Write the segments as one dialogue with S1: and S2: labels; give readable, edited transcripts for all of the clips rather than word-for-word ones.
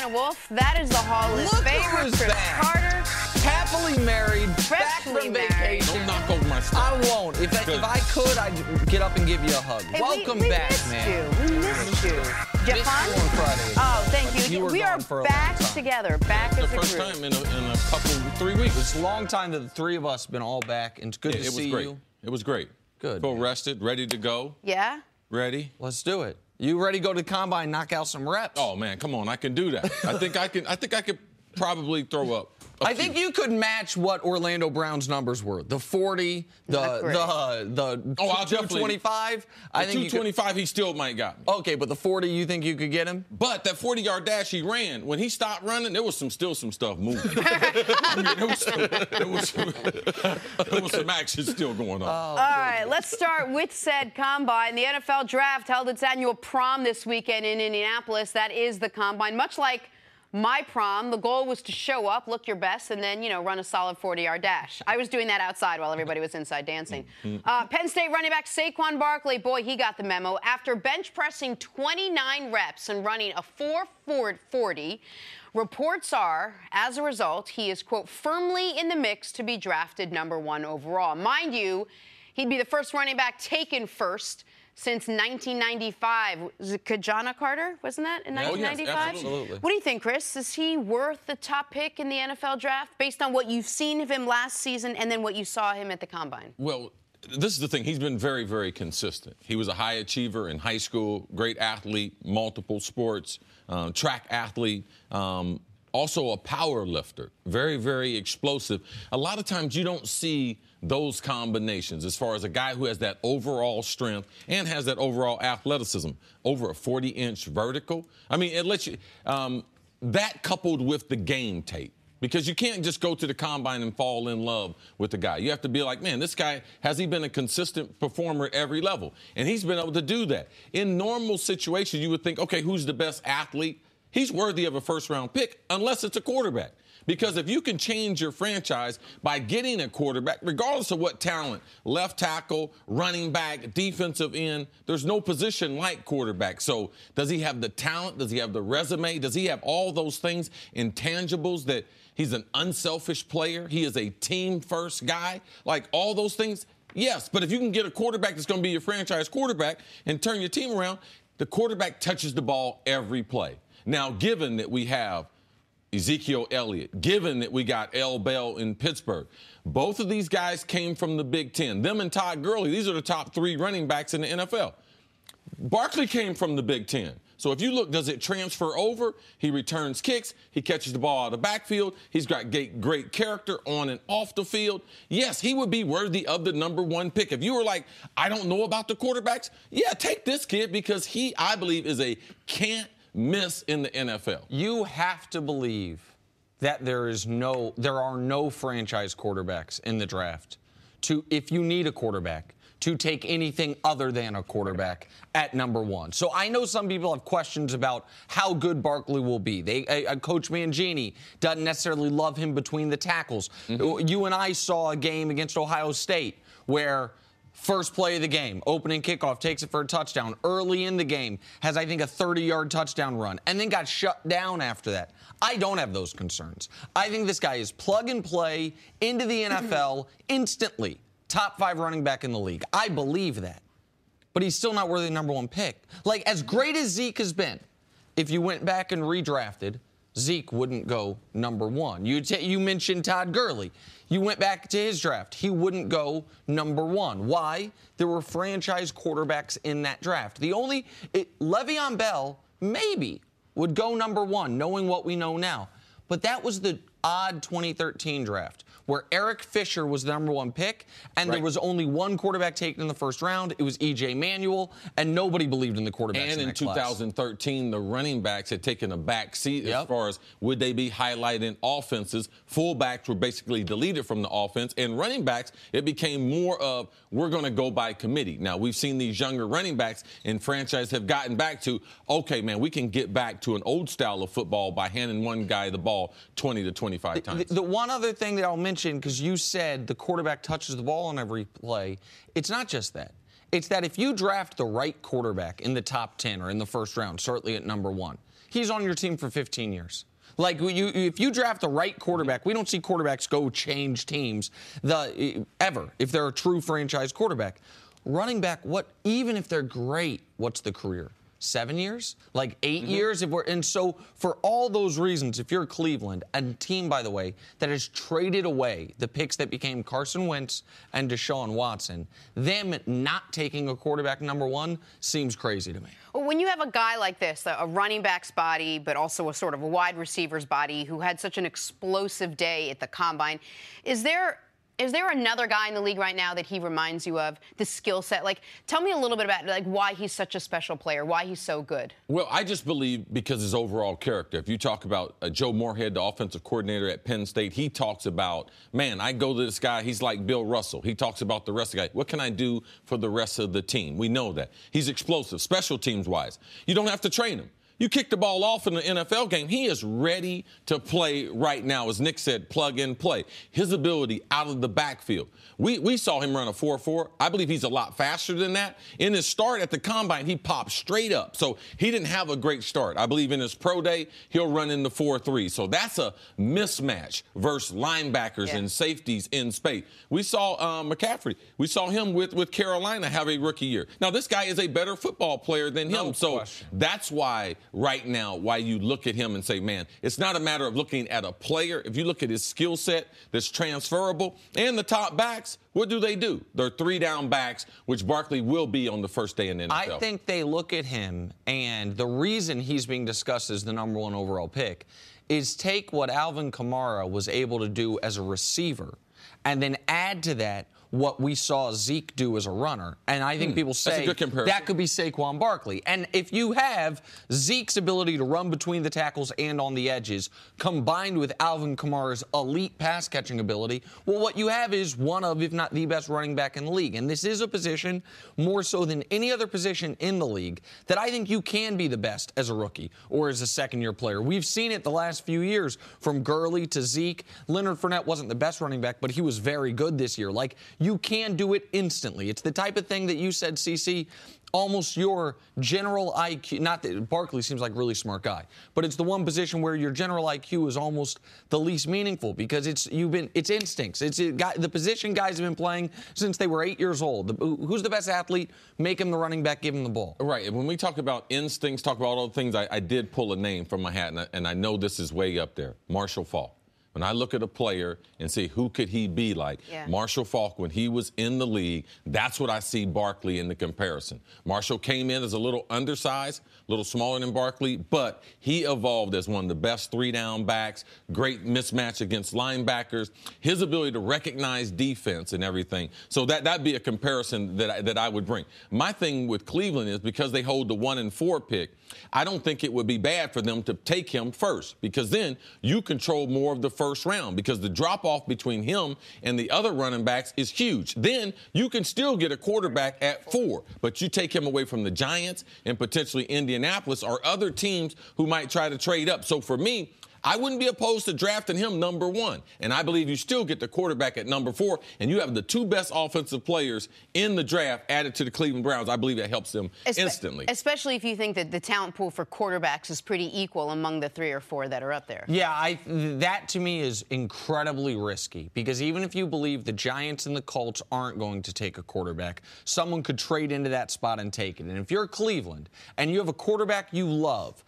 S1: Atlanta Wolf. That is the Hall's favorite, Chris Carter.
S2: Happily married, back from vacation.
S3: Don't knock over my stuff.
S2: I won't. If I could, I'd get up and give you a hug.
S1: Hey,
S2: Welcome
S1: we
S2: back,
S1: missed
S2: man.
S1: We missed you. Did you have fun?
S2: On Friday.
S1: Oh, thank you. We are back
S2: time.
S1: together, back as a group.
S3: First time in a couple, 3 weeks.
S2: It's a long time that the three of us have been all back, and it's good to see you.
S3: It was great.
S2: Good.
S3: Feel rested, ready to go.
S1: Yeah?
S3: Ready.
S2: Let's do it. You ready to go to the combine, knock out some reps?
S3: Oh man, come on, I can do that. I think I could probably throw up.
S2: I think you could match what Orlando Brown's numbers were. The 40, the 225.
S3: I think 225 he still might got me.
S2: Okay, but the 40 you think you could get him?
S3: But that 40-yard dash he ran, when he stopped running, there was still some stuff moving. I mean, there was some action still going on.
S1: All right, let's start with said combine. The NFL Draft held its annual prom this weekend in Indianapolis. That is the combine. Much like my prom, the goal was to show up, look your best, and then, run a solid 40-yard dash. I was doing that outside while everybody was inside dancing. Penn State running back Saquon Barkley, boy, he got the memo. After bench pressing 29 reps and running a 4.40, reports are, as a result, he is, quote, firmly in the mix to be drafted #1 overall. Mind you, he'd be the first running back taken first since 1995. Was it Kajana Carter? Wasn't that in 1995?
S3: Yes, absolutely.
S1: What do you think, Chris? Is he worth the top pick in the NFL draft based on what you've seen of him last season and then what you saw him at the Combine?
S3: Well, this is the thing. He's been very, very consistent. He was a high achiever in high school, great athlete, multiple sports, track athlete, also a power lifter, very, very explosive. A lot of times you don't see those combinations as far as a guy who has that overall strength and has that overall athleticism, over a 40-inch vertical. I mean, it lets you that coupled with the game tape, because you can't just go to the combine and fall in love with the guy. You have to be like, man, this guy, has he been a consistent performer at every level? And he's been able to do that. In normal situations, you would think, okay, who's the best athlete? He's worthy of a first-round pick unless it's a quarterback. Because if you can change your franchise by getting a quarterback, regardless of what talent, left tackle, running back, defensive end, there's no position like quarterback. So does he have the talent? Does he have the resume? Does he have all those things, intangibles, that he's an unselfish player? He is a team-first guy? Like all those things? Yes, but if you can get a quarterback that's going to be your franchise quarterback and turn your team around, the quarterback touches the ball every play. Now, given that we have Ezekiel Elliott, given that we got L. Bell in Pittsburgh, both of these guys came from the Big Ten. Them and Todd Gurley, these are the top 3 running backs in the NFL. Barkley came from the Big Ten. So if you look, does it transfer over? He returns kicks. He catches the ball out of the backfield. He's got great character on and off the field. Yes, he would be worthy of the #1 pick. If you were like, I don't know about the quarterbacks, yeah, take this kid because he, I believe, is a can't miss in the NFL.
S2: You have to believe that there are no franchise quarterbacks in the draft if you need a quarterback, to take anything other than a quarterback at #1. So I know some people have questions about how good Barkley will be. Coach Mangini doesn't necessarily love him between the tackles. You and I saw a game against Ohio State where first play of the game, opening kickoff, takes it for a touchdown. Early in the game, has, I think, a 30-yard touchdown run, and then got shut down after that. I don't have those concerns. I think this guy is plug and play into the NFL instantly. Top 5 running back in the league. I believe that. But he's still not worthy of the #1 pick. Like, as great as Zeke has been, if you went back and redrafted, Zeke wouldn't go #1. You mentioned Todd Gurley. You went back to his draft. He wouldn't go #1. Why? There were franchise quarterbacks in that draft. Le'Veon Bell maybe would go #1, knowing what we know now. But that was the odd 2013 draft, where Eric Fisher was the #1 pick, and there was only one quarterback taken in the first round. It was E.J. Manuel, and nobody believed in the quarterbacks
S3: And
S2: in
S3: in
S2: that class.
S3: 2013, the running backs had taken a back seat as far as would they be highlighted in offenses. Fullbacks were basically deleted from the offense, and running backs, it became more of, we're going to go by committee. Now, we've seen these younger running backs in franchise have gotten back to, okay, man, we can get back to an old style of football by handing one guy the ball 20 to 25 times.
S2: The one other thing that I'll mention, because you said the quarterback touches the ball on every play, it's not just that. It's that if you draft the right quarterback in the top 10 or in the first round, certainly at #1, he's on your team for 15 years. Like, if you draft the right quarterback, we don't see quarterbacks go change teams ever if they're a true franchise quarterback. Running back, even if they're great, what's the career? 7 years? Like 8 years? And so for all those reasons, if you're Cleveland, a team, by the way, that has traded away the picks that became Carson Wentz and Deshaun Watson, them not taking a quarterback number one seems crazy to me.
S1: Well, when you have a guy like this, a running back's body, but also a sort of a wide receiver's body who had such an explosive day at the Combine, is there another guy in the league right now that he reminds you of, the skill set? Like, tell me a little bit about, like, why he's such a special player, why he's so good.
S3: Well, I just believe because his overall character. If you talk about Joe Moorhead, the offensive coordinator at Penn State, he talks about, man, I go to this guy, he's like Bill Russell. He talks about the rest of the guys. What can I do for the rest of the team? We know that. He's explosive, special teams-wise. You don't have to train him. You kick the ball off in the NFL game, he is ready to play right now. As Nick said, plug and play. His ability out of the backfield. We saw him run a 4.4. I believe he's a lot faster than that. In his start at the Combine, he popped straight up. So he didn't have a great start. I believe in his pro day, he'll run in the 4.3. So that's a mismatch versus linebackers and safeties in space. We saw McCaffrey. We saw him with Carolina have a rookie year. Now, this guy is a better football player than him. So that's why right now, why you look at him and say, man, it's not a matter of looking at a player. If you look at his skill set that's transferable, and the top backs, what do? They're 3-down backs, which Barkley will be on the first day in the NFL.
S2: I think they look at him, and the reason he's being discussed as the number one overall pick is take what Alvin Kamara was able to do as a receiver and then add to that what we saw Zeke do as a runner. And I think people say that could be Saquon Barkley. And if you have Zeke's ability to run between the tackles and on the edges combined with Alvin Kamara's elite pass-catching ability, well, what you have is one of, if not the best running back in the league. And this is a position, more so than any other position in the league, that I think you can be the best as a rookie or as a second-year player. We've seen it the last few years from Gurley to Zeke. Leonard Fournette wasn't the best running back, but he was very good this year. Like, you can do it instantly. It's the type of thing that you said, CC, almost your general IQ, not that Barkley seems like a really smart guy, but it's the one position where your general IQ is almost the least meaningful because it's instincts. It's the position guys have been playing since they were 8 years old. Who's the best athlete? Make him the running back, give him the ball.
S3: Right. And when we talk about instincts, talk about all the things, I did pull a name from my hat, and I know this is way up there, Marshall Faulk. When I look at a player and say, who could he be like? Marshall Faulk, when he was in the league, that's what I see Barkley in the comparison. Marshall came in as a little undersized, a little smaller than Barkley, but he evolved as one of the best 3-down backs, great mismatch against linebackers, his ability to recognize defense and everything. So that'd be a comparison that I would bring. My thing with Cleveland is because they hold the 1 and 4 pick, I don't think it would be bad for them to take him first because then you control more of the first round because the drop-off between him and the other running backs is huge. Then you can still get a quarterback at 4, but you take him away from the Giants and potentially Indianapolis or other teams who might try to trade up. So for me, I wouldn't be opposed to drafting him number 1. And I believe you still get the quarterback at number 4, and you have the 2 best offensive players in the draft added to the Cleveland Browns. I believe that helps them instantly.
S1: Especially if you think that the talent pool for quarterbacks is pretty equal among the 3 or 4 that are up there.
S2: Yeah, that to me is incredibly risky because even if you believe the Giants and the Colts aren't going to take a quarterback, someone could trade into that spot and take it. And if you're Cleveland and you have a quarterback you love,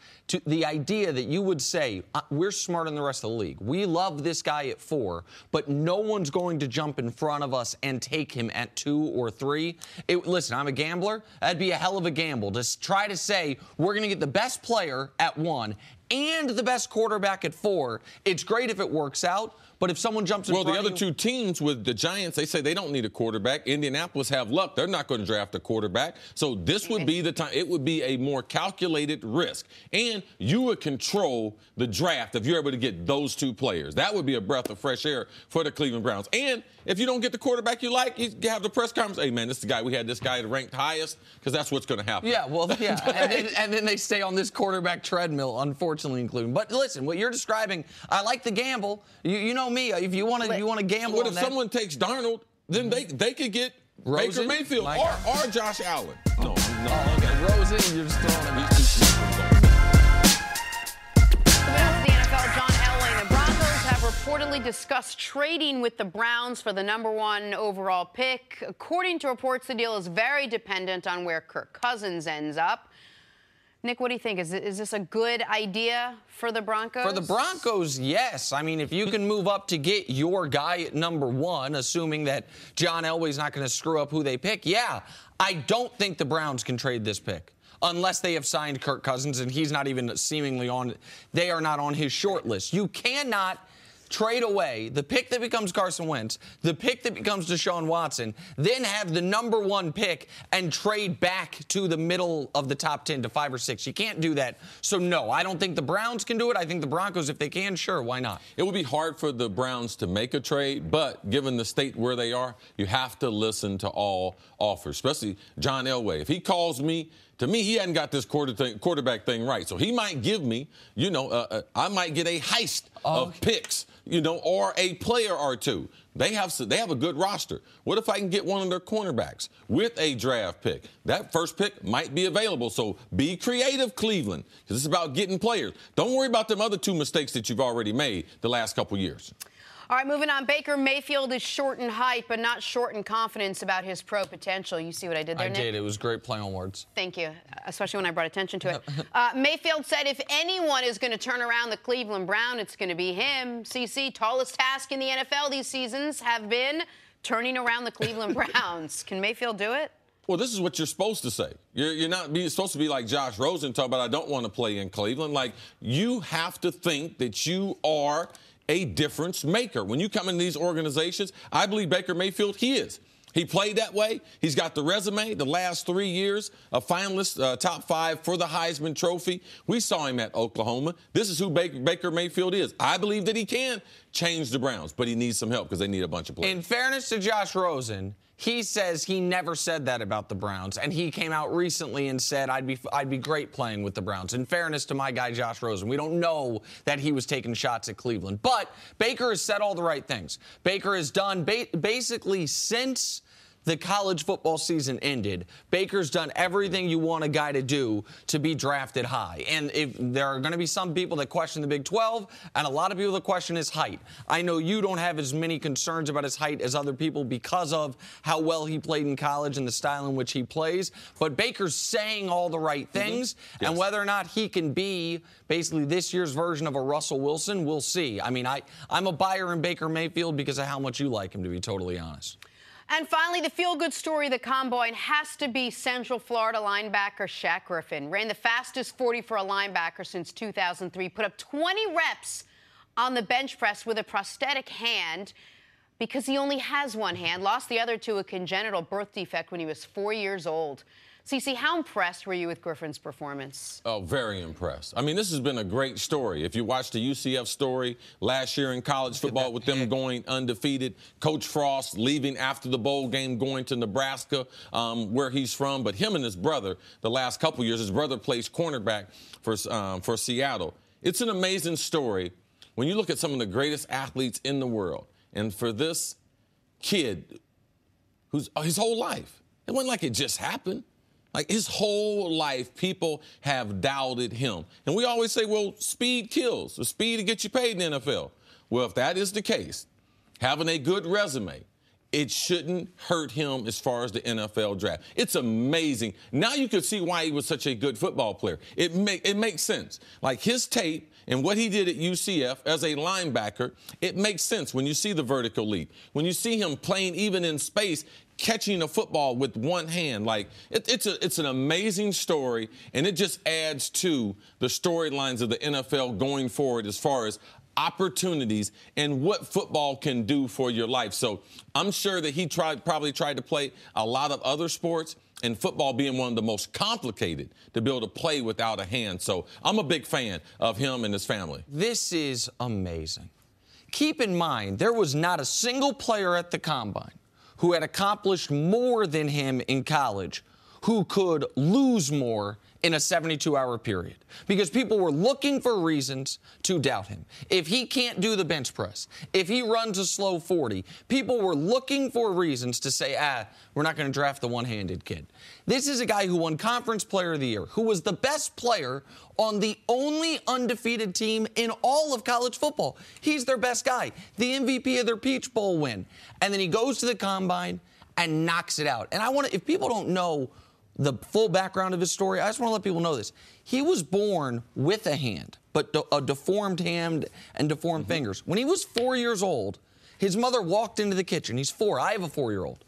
S2: the idea that you would say, we're smarter than the rest of the league. We love this guy at 4, but no one's going to jump in front of us and take him at 2 or 3. Listen, I'm a gambler. That'd be a hell of a gamble to try to say we're going to get the best player at 1 and the best quarterback at 4. It's great if it works out, but if someone jumps in front of you...
S3: Well, the other 2 teams with the Giants, they say they don't need a quarterback. Indianapolis have luck. They're not going to draft a quarterback. So this would be the time. It would be a more calculated risk. And you would control the draft if you're able to get those 2 players. That would be a breath of fresh air for the Cleveland Browns. And if you don't get the quarterback you like, you have the press conference, hey, man, this is the guy. We had this guy ranked highest because that's what's going to happen.
S2: Yeah, well, yeah. and then they stay on this quarterback treadmill, unfortunately, including. But listen, what you're describing, I like the gamble. You know me. If you want to gamble
S3: But
S2: on
S3: if
S2: that,
S3: someone takes Darnold, then they could get
S2: Rosen,
S3: Baker Mayfield or Josh Allen. No.
S2: Okay, Rosen, you're just throwing him.
S1: reportedly discussed trading with the Browns for the #1 overall pick. According to reports, the deal is very dependent on where Kirk Cousins ends up. Nick, what do you think? Is this a good idea for the Broncos?
S2: For the Broncos, yes. I mean, if you can move up to get your guy at #1, assuming that John Elway's not going to screw up who they pick, yeah. I don't think the Browns can trade this pick unless they have signed Kirk Cousins, and he's not even seemingly on. They are not on his short list. You cannot trade away the pick that becomes Carson Wentz, the pick that becomes Deshaun Watson, then have the #1 pick and trade back to the middle of the top 10 to 5 or 6. You can't do that. So, no, I don't think the Browns can do it. I think the Broncos, if they can, sure, why not?
S3: It would be hard for the Browns to make a trade, but given the state where they are, you have to listen to all offers, especially John Elway. If he calls me, to me, he hadn't got this quarterback thing right. So he might give me, I might get a heist of picks, or a player or two. They have a good roster. What if I can get one of their cornerbacks with a draft pick? That first pick might be available. So be creative, Cleveland, because it's about getting players. Don't worry about them other 2 mistakes that you've already made the last couple years.
S1: All right, moving on. Baker Mayfield is short in height, but not short in confidence about his pro potential. You see what I did there, Nick?
S2: I did. It was great play on words.
S1: Thank you, especially when I brought attention to it. Mayfield said if anyone is going to turn around the Cleveland Browns, it's going to be him. CC, tallest task in the NFL these seasons have been turning around the Cleveland Browns. Can Mayfield do it?
S3: Well, this is what you're supposed to say. You're not supposed to be like Josh Rosen, talk about I don't want to play in Cleveland. Like, you have to think that you are a difference maker. When you come into these organizations, I believe Baker Mayfield, he is. He played that way. He's got the resume, the last 3 years, a finalist, top 5 for the Heisman Trophy. We saw him at Oklahoma. This is who Baker Mayfield is. I believe that he can change the Browns, but he needs some help because they need a bunch of players.
S2: In fairness to Josh Rosen, he says he never said that about the Browns, and he came out recently and said, I'd be great playing with the Browns. In fairness to my guy, Josh Rosen, we don't know that he was taking shots at Cleveland. But Baker has said all the right things. Baker has done basically since the college football season ended, Baker's done everything you want a guy to do to be drafted high. And if there are going to be some people that question the Big 12, and a lot of people that question his height. I know you don't have as many concerns about his height as other people because of how well he played in college and the style in which he plays. But Baker's saying all the right things,
S3: Yes.
S2: and whether or not he can be basically this year's version of a Russell Wilson, we'll see. I mean, I'm a buyer in Baker Mayfield because of how much you like him, to be totally honest.
S1: And finally, the feel-good story of the Combine has to be Central Florida linebacker Shaq Griffin. Ran the fastest 40 for a linebacker since 2003. Put up 20 reps on the bench press with a prosthetic hand because he only has one hand. Lost the other to a congenital birth defect when he was 4 years old. CC, how impressed were you with Griffin's performance?
S3: Oh, very impressed. I mean, this has been a great story. If you watched the UCF story last year in college football with them going undefeated, Coach Frost leaving after the bowl game, going to Nebraska, where he's from. But him and his brother, the last couple years, his brother plays cornerback for Seattle. It's an amazing story when you look at some of the greatest athletes in the world. And for this kid, who's his whole life, it wasn't like it just happened. Like, his whole life, people have doubted him. And we always say, well, speed kills. The speed to get you paid in the NFL. Well, if that is the case, having a good resume, it shouldn't hurt him as far as the NFL draft. It's amazing. Now you can see why he was such a good football player. It makes sense. Like, his tape and what he did at UCF as a linebacker, it makes sense when you see the vertical leap. When you see him playing even in space, catching a football with one hand. Like, it's an amazing story, and it just adds to the storylines of the NFL going forward as far as opportunities and what football can do for your life. So I'm sure that he probably tried to play a lot of other sports, and football being one of the most complicated to be able to play without a hand. So I'm a big fan of him and his family.
S2: This is amazing. Keep in mind, there was not a single player at the Combine who had accomplished more than him in college who could lose more in a 72-hour period because people were looking for reasons to doubt him. If he can't do the bench press, if he runs a slow 40, people were looking for reasons to say, we're not going to draft the one-handed kid. This is a guy who won Conference Player of the Year, who was the best player on the only undefeated team in all of college football. He's their best guy, the MVP of their Peach Bowl win. And then he goes to the Combine and knocks it out. And if people don't know the full background of his story, I just want to let people know this. He was born with a hand, but a deformed hand and deformed fingers. When he was 4 years old, his mother walked into the kitchen. He's 4. I have a 4-year-old.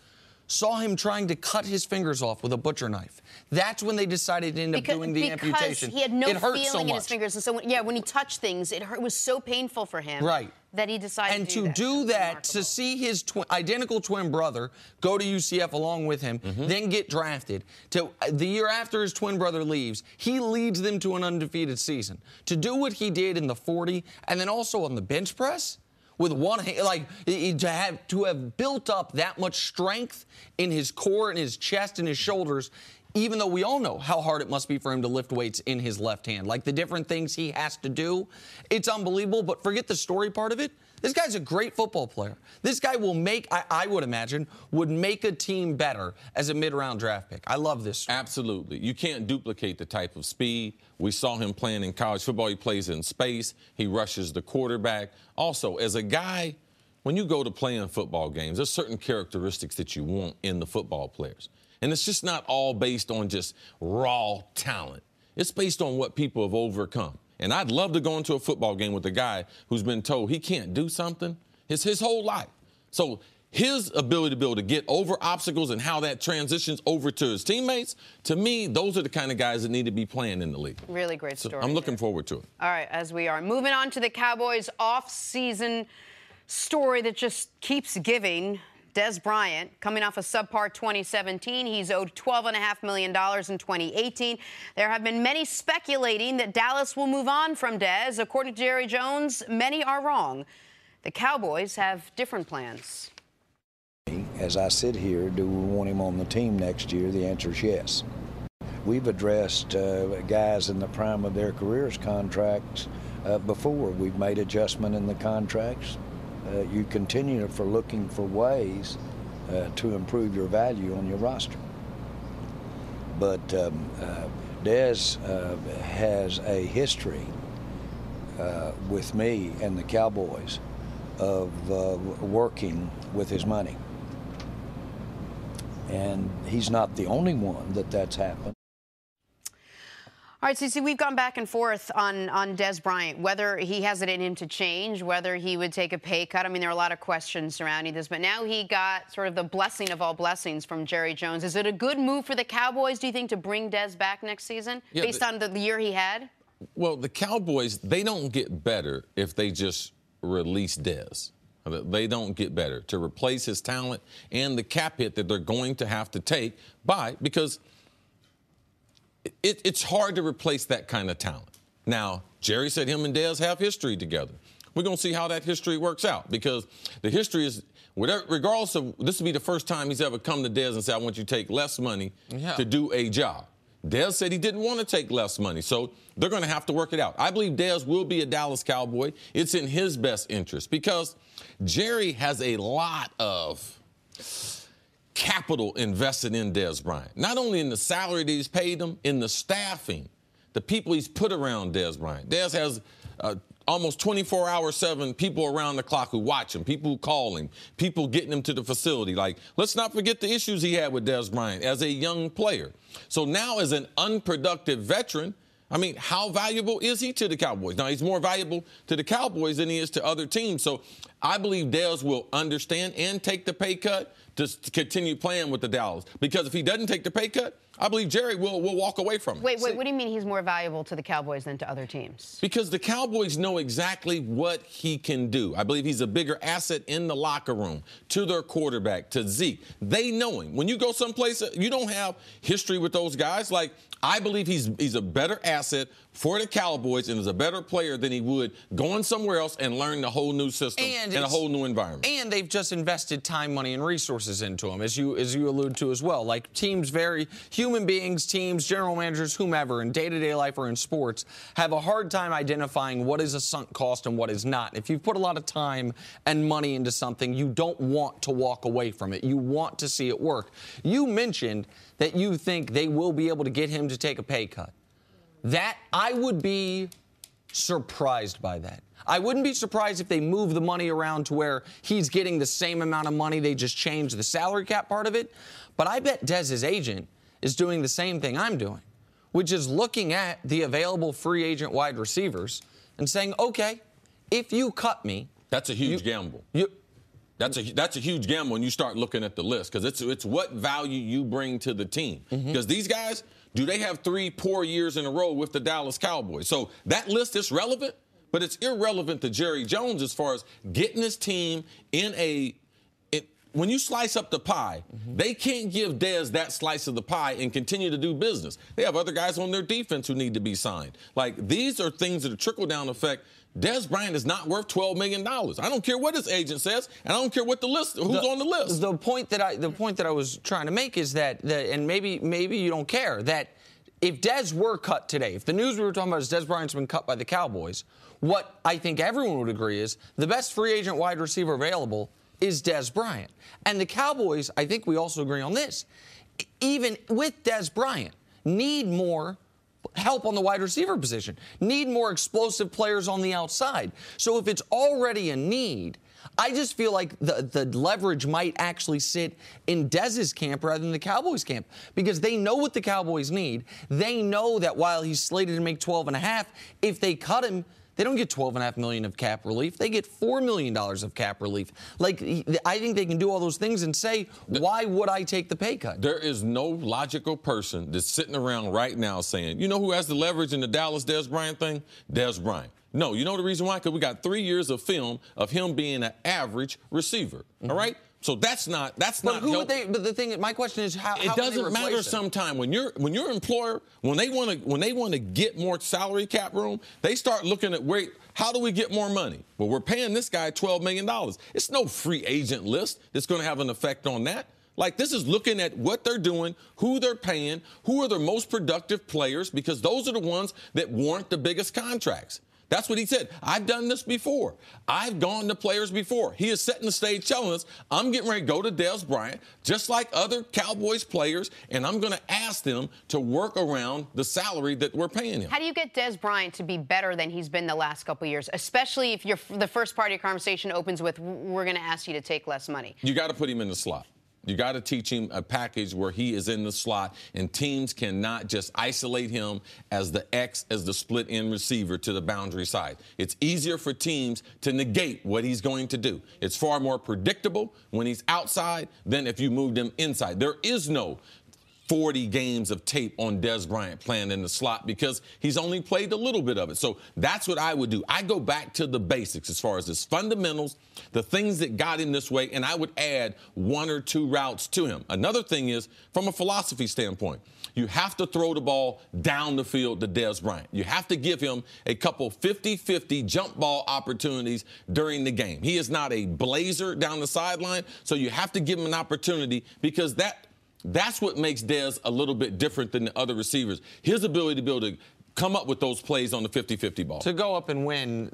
S2: Saw him trying to cut his fingers off with a butcher knife. That's when they decided to end up doing the amputation.
S1: Because he had no feeling in his
S2: much.
S1: fingers. And so, when he touched things, it was so painful for him.
S2: Right.
S1: That he decided
S2: and
S1: to do that.
S2: And to do that, to see his identical twin brother go to UCF along with him, then get drafted, the year after his twin brother leaves, he leads them to an undefeated season. To do what he did in the 40, and then also on the bench press, with one hand, to have built up that much strength in his core and his chest and his shoulders, even though we all know how hard it must be for him to lift weights in his left hand. Like the different things he has to do, it's unbelievable. But forget the story part of it. This guy's a great football player. This guy will make, I would imagine, would make a team better as a mid-round draft pick. I love this story.
S3: Absolutely. You can't duplicate the type of speed. We saw him playing in college football. He plays in space. He rushes the quarterback. Also, as a guy, when you go to play in football games, there's certain characteristics that you want in the football players. And it's just not all based on just raw talent. It's based on what people have overcome. And I'd love to go into a football game with a guy who's been told he can't do something his whole life. So his ability to be able to get over obstacles and how that transitions over to his teammates, to me, those are the kind of guys that need to be playing in the league.
S1: Really great story.
S3: So I'm looking forward to it.
S1: All right, as we are. Moving on to the Cowboys' off-season story that just keeps giving. Dez Bryant, coming off a subpar 2017, he's owed $12.5 million in 2018. There have been many speculating that Dallas will move on from Dez. According to Jerry Jones, many are wrong. The Cowboys have different plans.
S4: As I sit here, do we want him on the team next year? The answer is yes. We've addressed guys in the prime of their careers contracts before. We've made adjustment in the contracts. You continue for looking for ways to improve your value on your roster. But Dez has a history with me and the Cowboys of working with his money. And he's not the only one that's happened.
S1: All right, Cece, we've gone back and forth on Dez Bryant, whether he has it in him to change, whether he would take a pay cut. I mean, there are a lot of questions surrounding this, but now he got sort of the blessing of all blessings from Jerry Jones. Is it a good move for the Cowboys, do you think, to bring Dez back next season, based on the year he had?
S3: Well, the Cowboys, they don't get better if they just release Dez. They don't get better to replace his talent and the cap hit that they're going to have to take because it's hard to replace that kind of talent. Now, Jerry said him and Dez have history together. We're going to see how that history works out because the history is, regardless of, this will be the first time he's ever come to Dez and said, I want you to take less money to do a job. Dez said he didn't want to take less money, so they're going to have to work it out. I believe Dez will be a Dallas Cowboy. It's in his best interest because Jerry has a lot of capital invested in Dez Bryant. Not only in the salary that he's paid him, in the staffing, the people he's put around Dez Bryant. Dez has almost 24/7 people around the clock who watch him, people who call him, people getting him to the facility. Like, let's not forget the issues he had with Dez Bryant as a young player. So now as an unproductive veteran, I mean, how valuable is he to the Cowboys? Now, he's more valuable to the Cowboys than he is to other teams. So I believe Dez will understand and take the pay cut to continue playing with the Dallas. Because if he doesn't take the pay cut, I believe Jerry will walk away from it.
S1: Wait, what do you mean he's more valuable to the Cowboys than to other teams?
S3: Because the Cowboys know exactly what he can do. I believe he's a bigger asset in the locker room, to their quarterback, to Zeke. They know him. When you go someplace, you don't have history with those guys. Like, I believe he's a better asset for the Cowboys and is a better player than he would going somewhere else and learn a whole new system and a whole new environment.
S2: And they've just invested time, money, and resources into him, as you allude to as well. Like human beings, teams, general managers, whomever, in day-to-day life or in sports, have a hard time identifying what is a sunk cost and what is not. If you've put a lot of time and money into something, you don't want to walk away from it. You want to see it work. You mentioned that you think they will be able to get him to take a pay cut. That, I would be surprised by that. I wouldn't be surprised if they move the money around to where he's getting the same amount of money, they just change the salary cap part of it. But I bet Dez's agent is doing the same thing I'm doing, which is looking at the available free agent wide receivers and saying, okay, if you cut me.
S3: That's a huge gamble. That's a huge gamble when you start looking at the list, because it's what value you bring to the team. Because these guys, do they have 3 poor years in a row with the Dallas Cowboys? So that list is relevant, but it's irrelevant to Jerry Jones as far as getting his team when you slice up the pie, they can't give Dez that slice of the pie and continue to do business. They have other guys on their defense who need to be signed. Like, these are things that are trickle-down effect. Dez Bryant is not worth $12 million. I don't care what his agent says, and I don't care what who's on the list.
S2: The point that I was trying to make is that and maybe you don't care, that if Dez were cut today, if the news we were talking about is Dez Bryant's been cut by the Cowboys, what I think everyone would agree is the best free agent wide receiver available is Dez Bryant. And the Cowboys, I think we also agree on this, even with Dez Bryant, need more help on the wide receiver position, need more explosive players on the outside. So if it's already a need, I just feel like the leverage might actually sit in Dez's camp rather than the Cowboys' camp, because they know what the Cowboys need. They know that while he's slated to make $12.5, if they cut him, they don't get $12.5 million of cap relief. They get $4 million of cap relief. Like, I think they can do all those things and say, why would I take the pay cut?
S3: There is no logical person that's sitting around right now saying, you know who has the leverage in the Dallas Dez Bryant thing? Dez Bryant. No, you know the reason why? Because we got 3 years of film of him being an average receiver. All right? So that's not. But
S2: the thing, my question is, how
S3: it doesn't matter sometimes when your employer, when they want to get more salary cap room, they start looking at, wait, how do we get more money? Well, we're paying this guy $12 million. It's no free agent list that's going to have an effect on that. Like, this is looking at what they're doing, who they're paying, who are their most productive players, because those are the ones that warrant the biggest contracts. That's what he said. I've done this before. I've gone to players before. He is setting the stage telling us, I'm getting ready to go to Dez Bryant, just like other Cowboys players, and I'm going to ask them to work around the salary that we're paying him.
S1: How do you get Dez Bryant to be better than he's been the last couple of years, especially if the first part of your conversation opens with, we're going to ask you to take less money?
S3: You got to put him in the slot. You got to teach him a package where he is in the slot, and teams cannot just isolate him as the split end receiver to the boundary side. It's easier for teams to negate what he's going to do. It's far more predictable when he's outside than if you moved him inside. There is no 40 games of tape on Dez Bryant playing in the slot because he's only played a little bit of it. So that's what I would do. I go back to the basics as far as his fundamentals, the things that got him this way, and I would add 1 or 2 routes to him. Another thing is, from a philosophy standpoint, you have to throw the ball down the field to Dez Bryant. You have to give him a couple 50-50 jump ball opportunities during the game. He is not a blazer down the sideline, so you have to give him an opportunity, because that's what makes Dez a little bit different than the other receivers. His ability to be able to come up with those plays on the 50-50 ball.
S2: To go up and win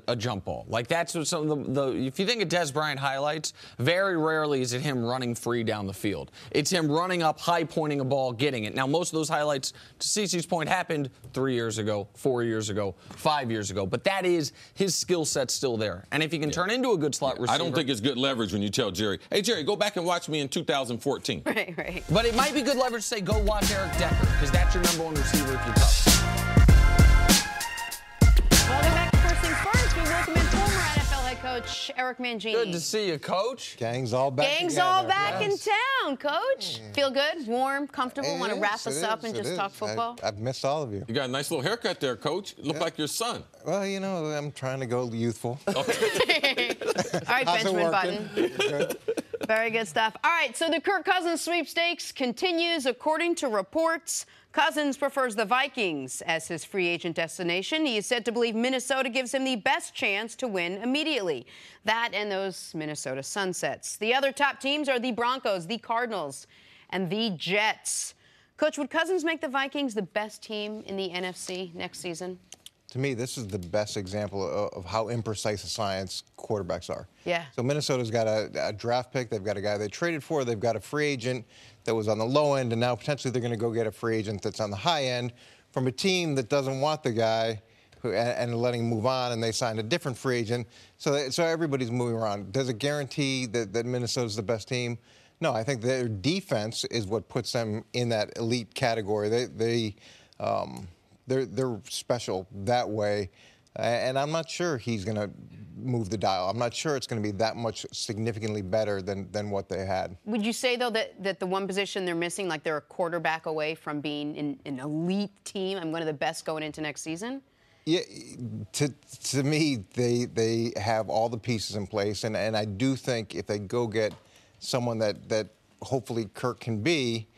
S2: a jump ball. Like, that's what if you think of Dez Bryant highlights, very rarely is it him running free down the field. It's him running up, high pointing a ball, getting it. Now, most of those highlights, to CeCe's point, happened 3 years ago, 4 years ago, 5 years ago. But that is his skill set still there. And if he can turn into a good slot receiver.
S3: I don't think it's good leverage when you tell Jerry, hey, Jerry, go back and watch me in 2014.
S1: Right.
S2: But it might be good leverage to say, go watch Eric Decker, because that's your number 1 receiver if you're tough.
S1: Welcome back to First Things First. We welcome in former NFL head coach Eric Mangini.
S2: Good to see you, Coach.
S5: Gang's all back
S1: Gang's
S5: together.
S1: all back in town, Coach. Feel good, warm, comfortable? Want to wrap us up and just talk football?
S5: I've missed all of you.
S3: You got a nice little haircut there, Coach. You look like your son.
S5: Well, you know, I'm trying to go youthful.
S3: Okay.
S1: All right,
S5: How's it
S1: Benjamin
S5: working?
S1: Button.
S5: Good.
S1: Very good stuff. All right, so the Kirk Cousins sweepstakes continues. According to reports, Cousins prefers the Vikings as his free agent destination. He is said to believe Minnesota gives him the best chance to win immediately. That and those Minnesota Sunsets. The other top teams are the Broncos, the Cardinals, and the Jets. Coach, would Cousins make the Vikings the best team in the NFC next season?
S5: To me, this is the best example of how imprecise a science quarterbacks are.
S1: Yeah.
S5: So Minnesota's got a draft pick. They've got a guy they traded for. They've got a free agent that was on the low end, and now potentially they're going to go get a free agent that's on the high end from a team that doesn't want the guy and letting him move on, and they signed a different free agent. So everybody's moving around. Does it guarantee that Minnesota's the best team? No, I think their defense is what puts them in that elite category. They're special that way, and I'm not sure he's going to move the dial. I'm not sure it's going to be that much significantly better than what they had.
S1: Would you say, though, that the one position they're missing, like they're a quarterback away from being an elite team and one of the best going into next season?
S5: Yeah, to me, they have all the pieces in place, and I do think if they go get someone that hopefully Kirk can be,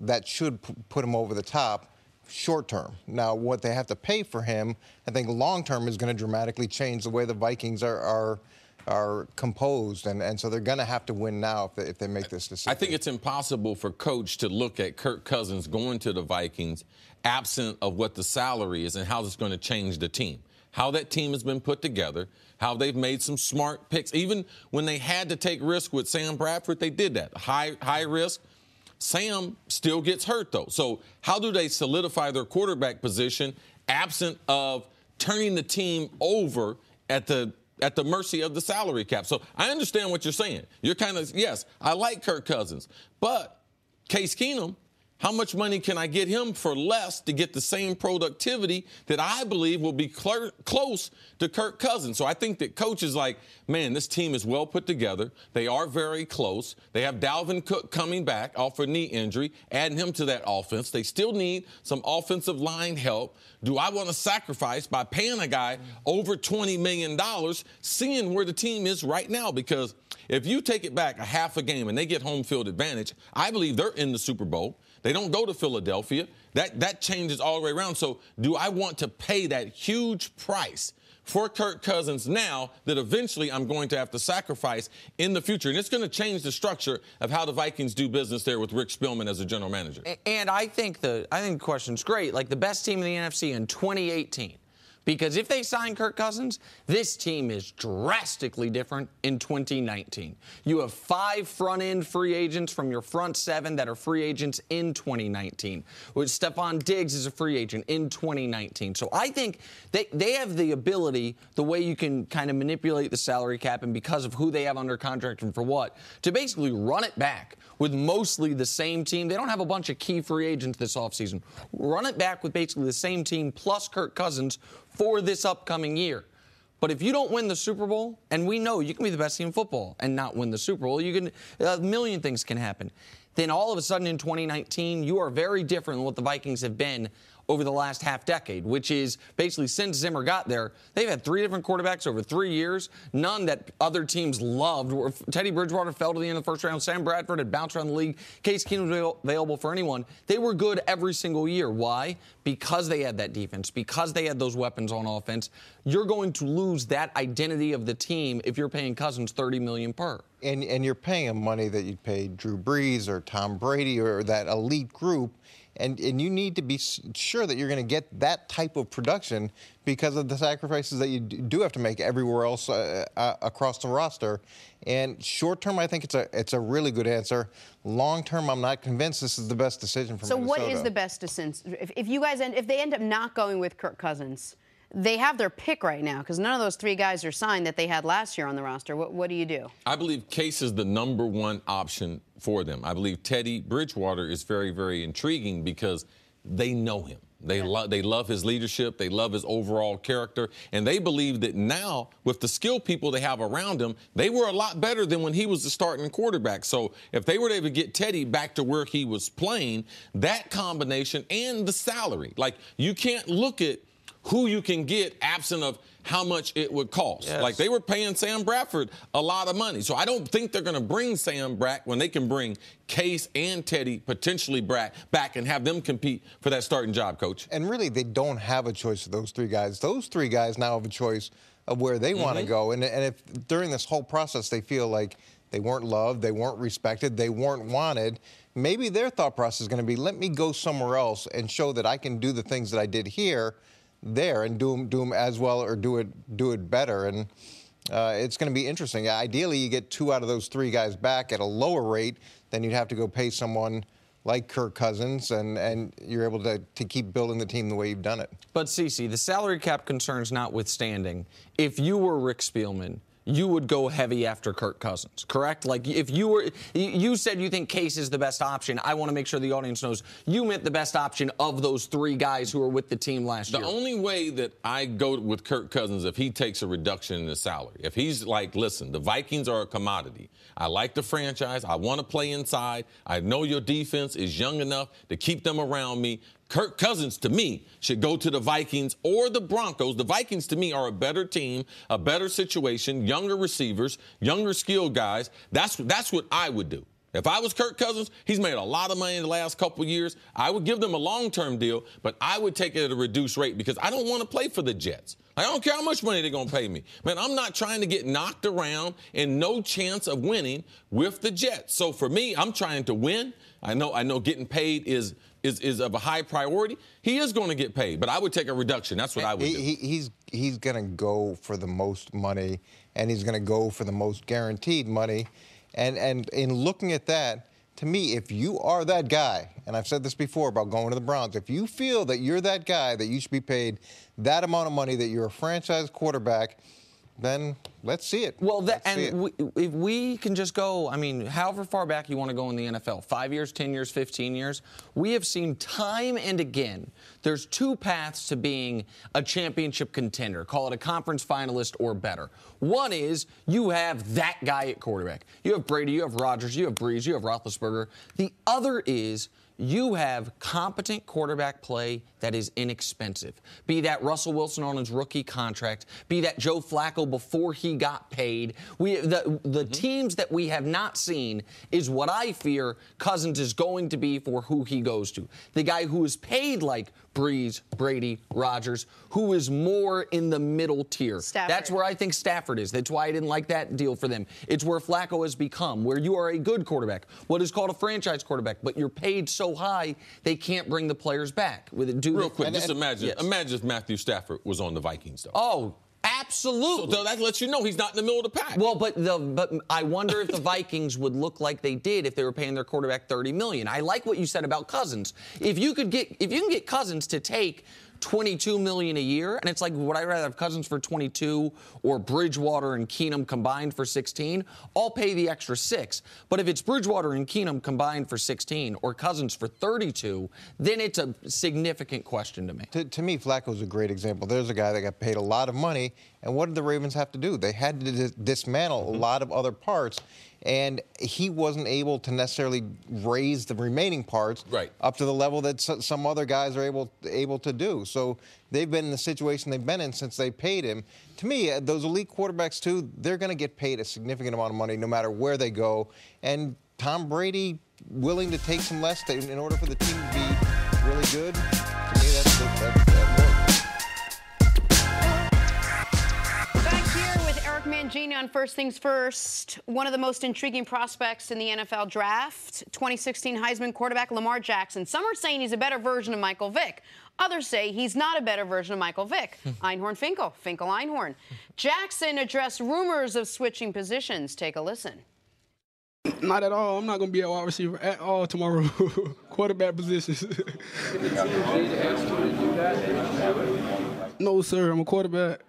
S5: that should put him over the top. Short term. Now, what they have to pay for him, I think long term is going to dramatically change the way the Vikings are composed, and so they're going to have to win now if they make this decision.
S3: I think it's impossible for coach to look at Kirk Cousins going to the Vikings absent of what the salary is and how it's going to change the team. How that team has been put together, how they've made some smart picks. Even when they had to take risk with Sam Bradford, they did that. High risk. Sam still gets hurt, though. So how do they solidify their quarterback position absent of turning the team over at the mercy of the salary cap? So I understand what you're saying. You're kind of, yes, I like Kirk Cousins. But Case Keenum, how much money can I get him for less to get the same productivity that I believe will be close to Kirk Cousins? So I think that coach is like, man, this team is well put together. They are very close. They have Dalvin Cook coming back off a knee injury, adding him to that offense. They still need some offensive line help. Do I want to sacrifice by paying a guy over $20 million, seeing where the team is right now? Because if you take it back a half a game and they get home field advantage, I believe they're in the Super Bowl. They don't go to Philadelphia. That changes all the way around. So do I want to pay that huge price for Kirk Cousins now that eventually I'm going to have to sacrifice in the future? And it's going to change the structure of how the Vikings do business there with Rick Spielman as a general manager.
S2: And I think the question's great. Like the best team in the NFC in 2018. Because if they sign Kirk Cousins, this team is drastically different in 2019. You have 5 front-end free agents from your front 7 that are free agents in 2019. With Stephon Diggs is a free agent in 2019. So I think they have the ability, the way you can kind of manipulate the salary cap and because of who they have under contract and for what, to basically run it back with mostly the same team. They don't have a bunch of key free agents this offseason. Run it back with basically the same team plus Kirk Cousins for this upcoming year. But if you don't win the Super Bowl, and we know you can be the best team in football and not win the Super Bowl, a million things can happen. Then all of a sudden in 2019, you are very different than what the Vikings have been over the last half decade, which is basically since Zimmer got there, they've had 3 different quarterbacks over 3 years, none that other teams loved. Teddy Bridgewater fell to the end of the first round. Sam Bradford had bounced around the league. Case Keenum was available for anyone. They were good every single year. Why? Because they had that defense, because they had those weapons on offense. You're going to lose that identity of the team if you're paying Cousins $30 million per.
S5: And you're paying him money that you'd pay Drew Brees or Tom Brady or that elite group. And you need to be sure that you're going to get that type of production because of the sacrifices that you do have to make everywhere else across the roster. And short term, I think it's a really good answer. Long term, I'm not convinced this is the best decision for Minnesota.
S1: So what is the best decision? If they end up not going with Kirk Cousins, they have their pick right now because none of those 3 guys are signed that they had last year on the roster. What do you do? I
S3: believe Case is the number 1 option for them. I believe Teddy Bridgewater is very, very intriguing because they know him. They love his leadership. They love his overall character. And they believe that now, with the skill people they have around him, they were a lot better than when he was the starting quarterback. So if they were able to get Teddy back to where he was playing, that combination and the salary. Like, you can't look at who you can get absent of how much it would cost.
S2: Yes.
S3: Like, they were paying Sam Bradford a lot of money. So I don't think they're going to bring Sam back when they can bring Case and Teddy, potentially back and have them compete for that starting job, Coach.
S5: And really, they don't have a choice of those three guys. Those three guys now have a choice of where they want to go. And if during this whole process they feel like they weren't loved, they weren't respected, they weren't wanted, maybe their thought process is going to be, let me go somewhere else and show that I can do the things that I did here, there, and do them as well or do it better. And it's going to be interesting. Ideally, you get 2 out of those 3 guys back at a lower rate than you'd have to go pay someone like Kirk Cousins, and you're able to keep building the team the way you've done it.
S2: But, Cece, the salary cap concerns notwithstanding, if you were Rick Spielman, you would go heavy after Kirk Cousins, correct? Like, if you said you think Case is the best option. I want to make sure the audience knows you meant the best option of those 3 guys who were with the team last year.
S3: The only way that I go with Kirk Cousins if he takes a reduction in his salary. If he's like, listen, the Vikings are a commodity. I like the franchise. I want to play inside. I know your defense is young enough to keep them around me. Kirk Cousins, to me, should go to the Vikings or the Broncos. The Vikings, to me, are a better team, a better situation, younger receivers, younger skilled guys. That's what I would do. If I was Kirk Cousins, he's made a lot of money in the last couple of years. I would give them a long-term deal, but I would take it at a reduced rate because I don't want to play for the Jets. I don't care how much money they're going to pay me. Man, I'm not trying to get knocked around and no chance of winning with the Jets. So for me, I'm trying to win. I know getting paid is of a high priority. He is going to get paid, but I would take a reduction. That's what I would do.
S5: He's going to go for the most money, and he's going to go for the most guaranteed money. And in looking at that, to me, if you are that guy, and I've said this before about going to the Browns, if you feel that you're that guy, that you should be paid that amount of money, that you're a franchise quarterback, then let's see it.
S2: Well, if we can just go, I mean, however far back you want to go in the NFL, 5 years, 10 years, 15 years, we have seen time and again, there's 2 paths to being a championship contender, call it a conference finalist or better. One is you have that guy at quarterback. You have Brady, you have Rodgers, you have Breeze, you have Roethlisberger. The other is you have competent quarterback play that is inexpensive. Be that Russell Wilson on his rookie contract, be that Joe Flacco before he got paid. The teams that we have not seen is what I fear Cousins is going to be for who he goes to. The guy who is paid like Breeze, Brady, Rodgers, who is more in the middle tier.
S1: Stafford.
S2: That's where I think Stafford is. That's why I didn't like that deal for them. It's where Flacco has become, where you are a good quarterback, what is called a franchise quarterback, but you're paid so high they can't bring the players back.
S3: Real quick, just imagine if Matthew Stafford was on the Vikings, though.
S2: Oh, absolutely.
S3: So that lets you know he's not in the middle of the pack.
S2: Well, but I wonder if the Vikings would look like they did if they were paying their quarterback $30 million. I like what you said about Cousins. If you can get Cousins to take $22 million a year, and it's like, would I rather have Cousins for 22 or Bridgewater and Keenum combined for 16? I'll pay the extra $6. But if it's Bridgewater and Keenum combined for 16 or Cousins for 32, then it's a significant question to me.
S5: To me, Flacco's a great example. There's a guy that got paid a lot of money, and what did the Ravens have to do? They had to dismantle a lot of other parts, and he wasn't able to necessarily raise the remaining parts up to the level that some other guys are able to do. So they've been in the situation they've been in since they paid him. To me, those elite quarterbacks, too, they're going to get paid a significant amount of money no matter where they go. And Tom Brady willing to take some less in order for the team to be really good, to me, that works.
S1: Mangini on First Things First. One of the most intriguing prospects in the NFL draft, 2016 Heisman quarterback Lamar Jackson. Some are saying he's a better version of Michael Vick. Others say he's not a better version of Michael Vick. Einhorn Finkel, Finkel Einhorn. Jackson addressed rumors of switching positions. Take a listen.
S6: Not at all. I'm not going to be a wide receiver at all tomorrow. Quarterback positions. No, sir. I'm a quarterback.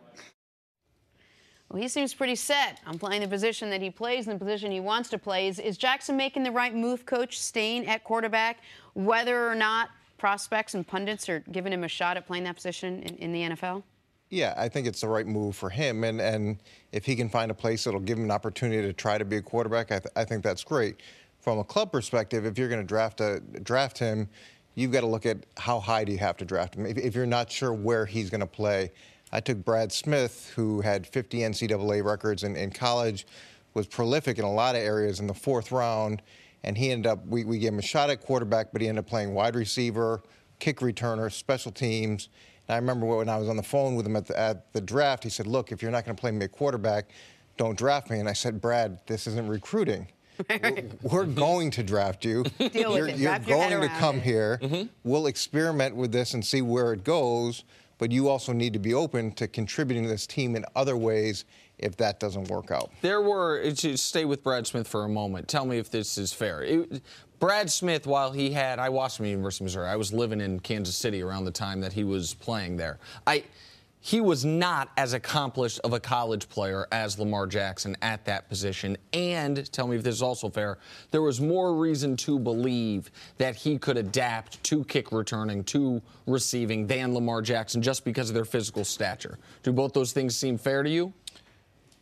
S1: Well, he seems pretty set on playing the position that he plays and the position he wants to play. Is Jackson making the right move, Coach, staying at quarterback, whether or not prospects and pundits are giving him a shot at playing that position in the NFL?
S5: Yeah, I think it's the right move for him. And if he can find a place that'll give him an opportunity to try to be a quarterback, I think that's great. From a club perspective, if you're going to draft him, you've got to look at how high do you have to draft him. If you're not sure where he's going to play, I took Brad Smith, who had 50 NCAA records in college, was prolific in a lot of areas in the 4th round, and he ended up, we gave him a shot at quarterback, but he ended up playing wide receiver, kick returner, special teams. And I remember when I was on the phone with him at the draft, he said, look, if you're not going to play me at quarterback, don't draft me. And I said, Brad, this isn't recruiting. We're going to draft you.
S1: Deal with it.
S5: You're going to come here. We'll experiment with this and see where it goes, but you also need to be open to contributing to this team in other ways if that doesn't work out.
S2: Stay with Brad Smith for a moment. Tell me if this is fair. Brad Smith, while I watched him at University of Missouri. I was living in Kansas City around the time that he was playing there. He was not as accomplished of a college player as Lamar Jackson at that position. And, tell me if this is also fair, there was more reason to believe that he could adapt to kick returning, to receiving than Lamar Jackson just because of their physical stature. Do both those things seem fair to you?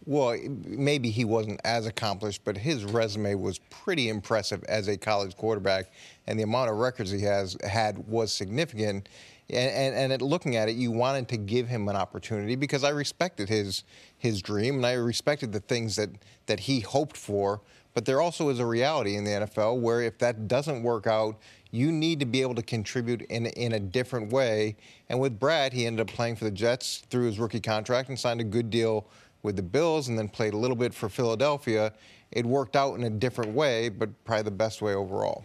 S5: Well, maybe he wasn't as accomplished, but his resume was pretty impressive as a college quarterback, and the amount of records he had was significant. And looking at it, you wanted to give him an opportunity because I respected his dream and I respected the things that he hoped for. But there also is a reality in the NFL where if that doesn't work out, you need to be able to contribute in a different way. And with Brad, he ended up playing for the Jets through his rookie contract and signed a good deal with the Bills and then played a little bit for Philadelphia. It worked out in a different way, but probably the best way overall.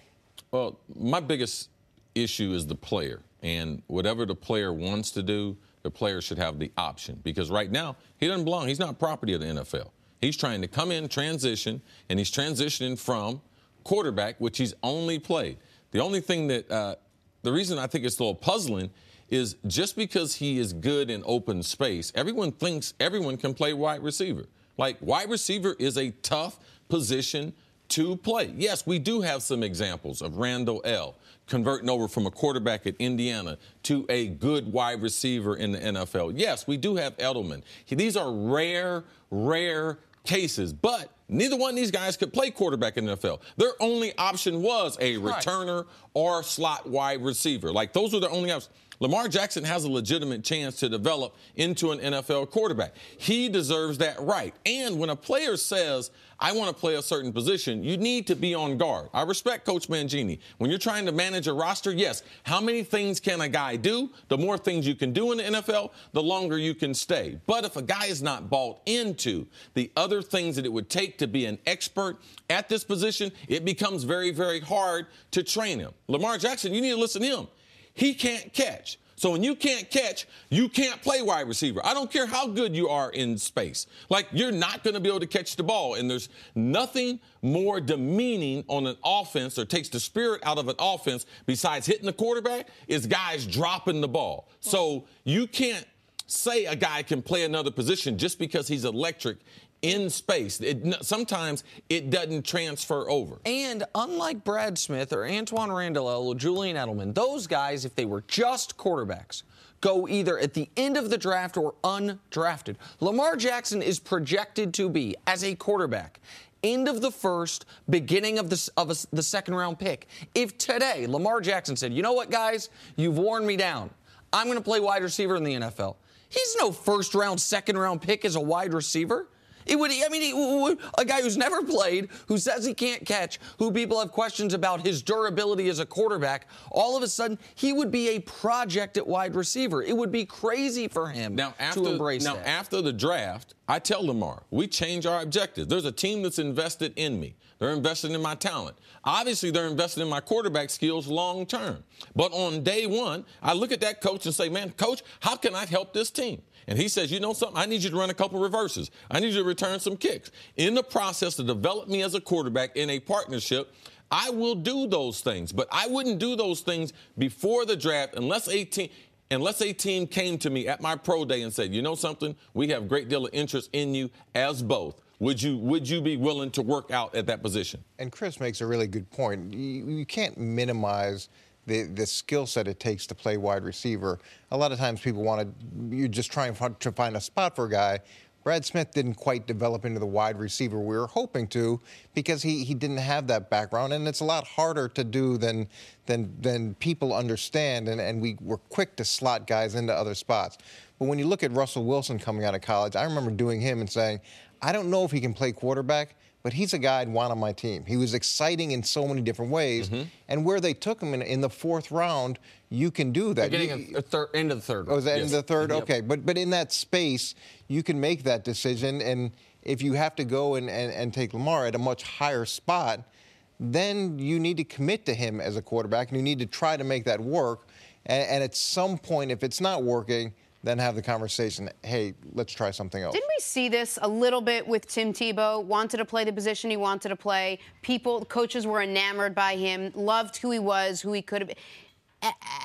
S3: Well, my biggest issue is the player. And whatever the player wants to do, the player should have the option. Because right now, he doesn't belong. He's not property of the NFL. He's trying to come in, transition, and he's transitioning from quarterback, which he's only played. The only thing that, the reason I think it's a little puzzling is just because he is good in open space, everyone thinks everyone can play wide receiver. Like, wide receiver is a tough position to play. Yes, we do have some examples of Randall L. converting over from a quarterback at Indiana to a good wide receiver in the NFL. Yes, we do have Edelman. These are rare cases, but neither one of these guys could play quarterback in the NFL. Their only option was a returner or slot wide receiver. Like, those were their only options. Lamar Jackson has a legitimate chance to develop into an NFL quarterback. He deserves that right. And when a player says, I want to play a certain position, you need to be on guard. I respect Coach Mangini. When you're trying to manage a roster, yes, how many things can a guy do? The more things you can do in the NFL, the longer you can stay. But if a guy is not bought into the other things that it would take to be an expert at this position, it becomes very, very hard to train him. Lamar Jackson, you need to listen to him. He can't catch. So when you can't catch, you can't play wide receiver. I don't care how good you are in space. Like, you're not going to be able to catch the ball. And there's nothing more demeaning on an offense or takes the spirit out of an offense besides hitting the quarterback is guys dropping the ball. So you can't say a guy can play another position just because he's electric in space. Sometimes it doesn't transfer over.
S2: And unlike Brad Smith or Antoine Randall or Julian Edelman, those guys, if they were just quarterbacks, go either at the end of the draft or undrafted. Lamar Jackson is projected to be, as a quarterback, end of the first, beginning of the second-round pick. If today Lamar Jackson said, you know what, guys, you've worn me down. I'm going to play wide receiver in the NFL. He's no first-round, second-round pick as a wide receiver. A guy who's never played, who says he can't catch, who people have questions about his durability as a quarterback, all of a sudden, he would be a project at wide receiver. It would be crazy for him to embrace that.
S3: Now, after the draft, I tell Lamar, we change our objectives. There's a team that's invested in me. They're invested in my talent. Obviously, they're invested in my quarterback skills long term. But on day one, I look at that coach and say, man, coach, how can I help this team? And he says, you know something? I need you to run a couple reverses. I need you to return some kicks. In the process to develop me as a quarterback in a partnership, I will do those things. But I wouldn't do those things before the draft unless a team came to me at my pro day and said, you know something? We have a great deal of interest in you as both. Would you be willing to work out at that position?
S5: And Chris makes a really good point. You can't minimize the skill set it takes to play wide receiver. A lot of times people you're just trying to find a spot for a guy, Brad Smith didn't quite develop into the wide receiver we were hoping to because he didn't have that background, and it's a lot harder to do than people understand, and we were quick to slot guys into other spots. But when you look at Russell Wilson coming out of college, I remember doing him and saying, I don't know if he can play quarterback, but he's a guy I'd want on my team. He was exciting in so many different ways. And where they took him in the 4th round, you can do that.
S2: Getting into the third.
S5: Oh, is that into the third?
S2: Yep.
S5: Okay. But in that space, you can make that decision. And if you have to go and take Lamar at a much higher spot, then you need to commit to him as a quarterback, and you need to try to make that work. And at some point, if it's not working, then have the conversation, hey, let's try something else.
S1: Didn't we see this a little bit with Tim Tebow? Wanted to play the position he wanted to play. Coaches were enamored by him, loved who he was, who he could have.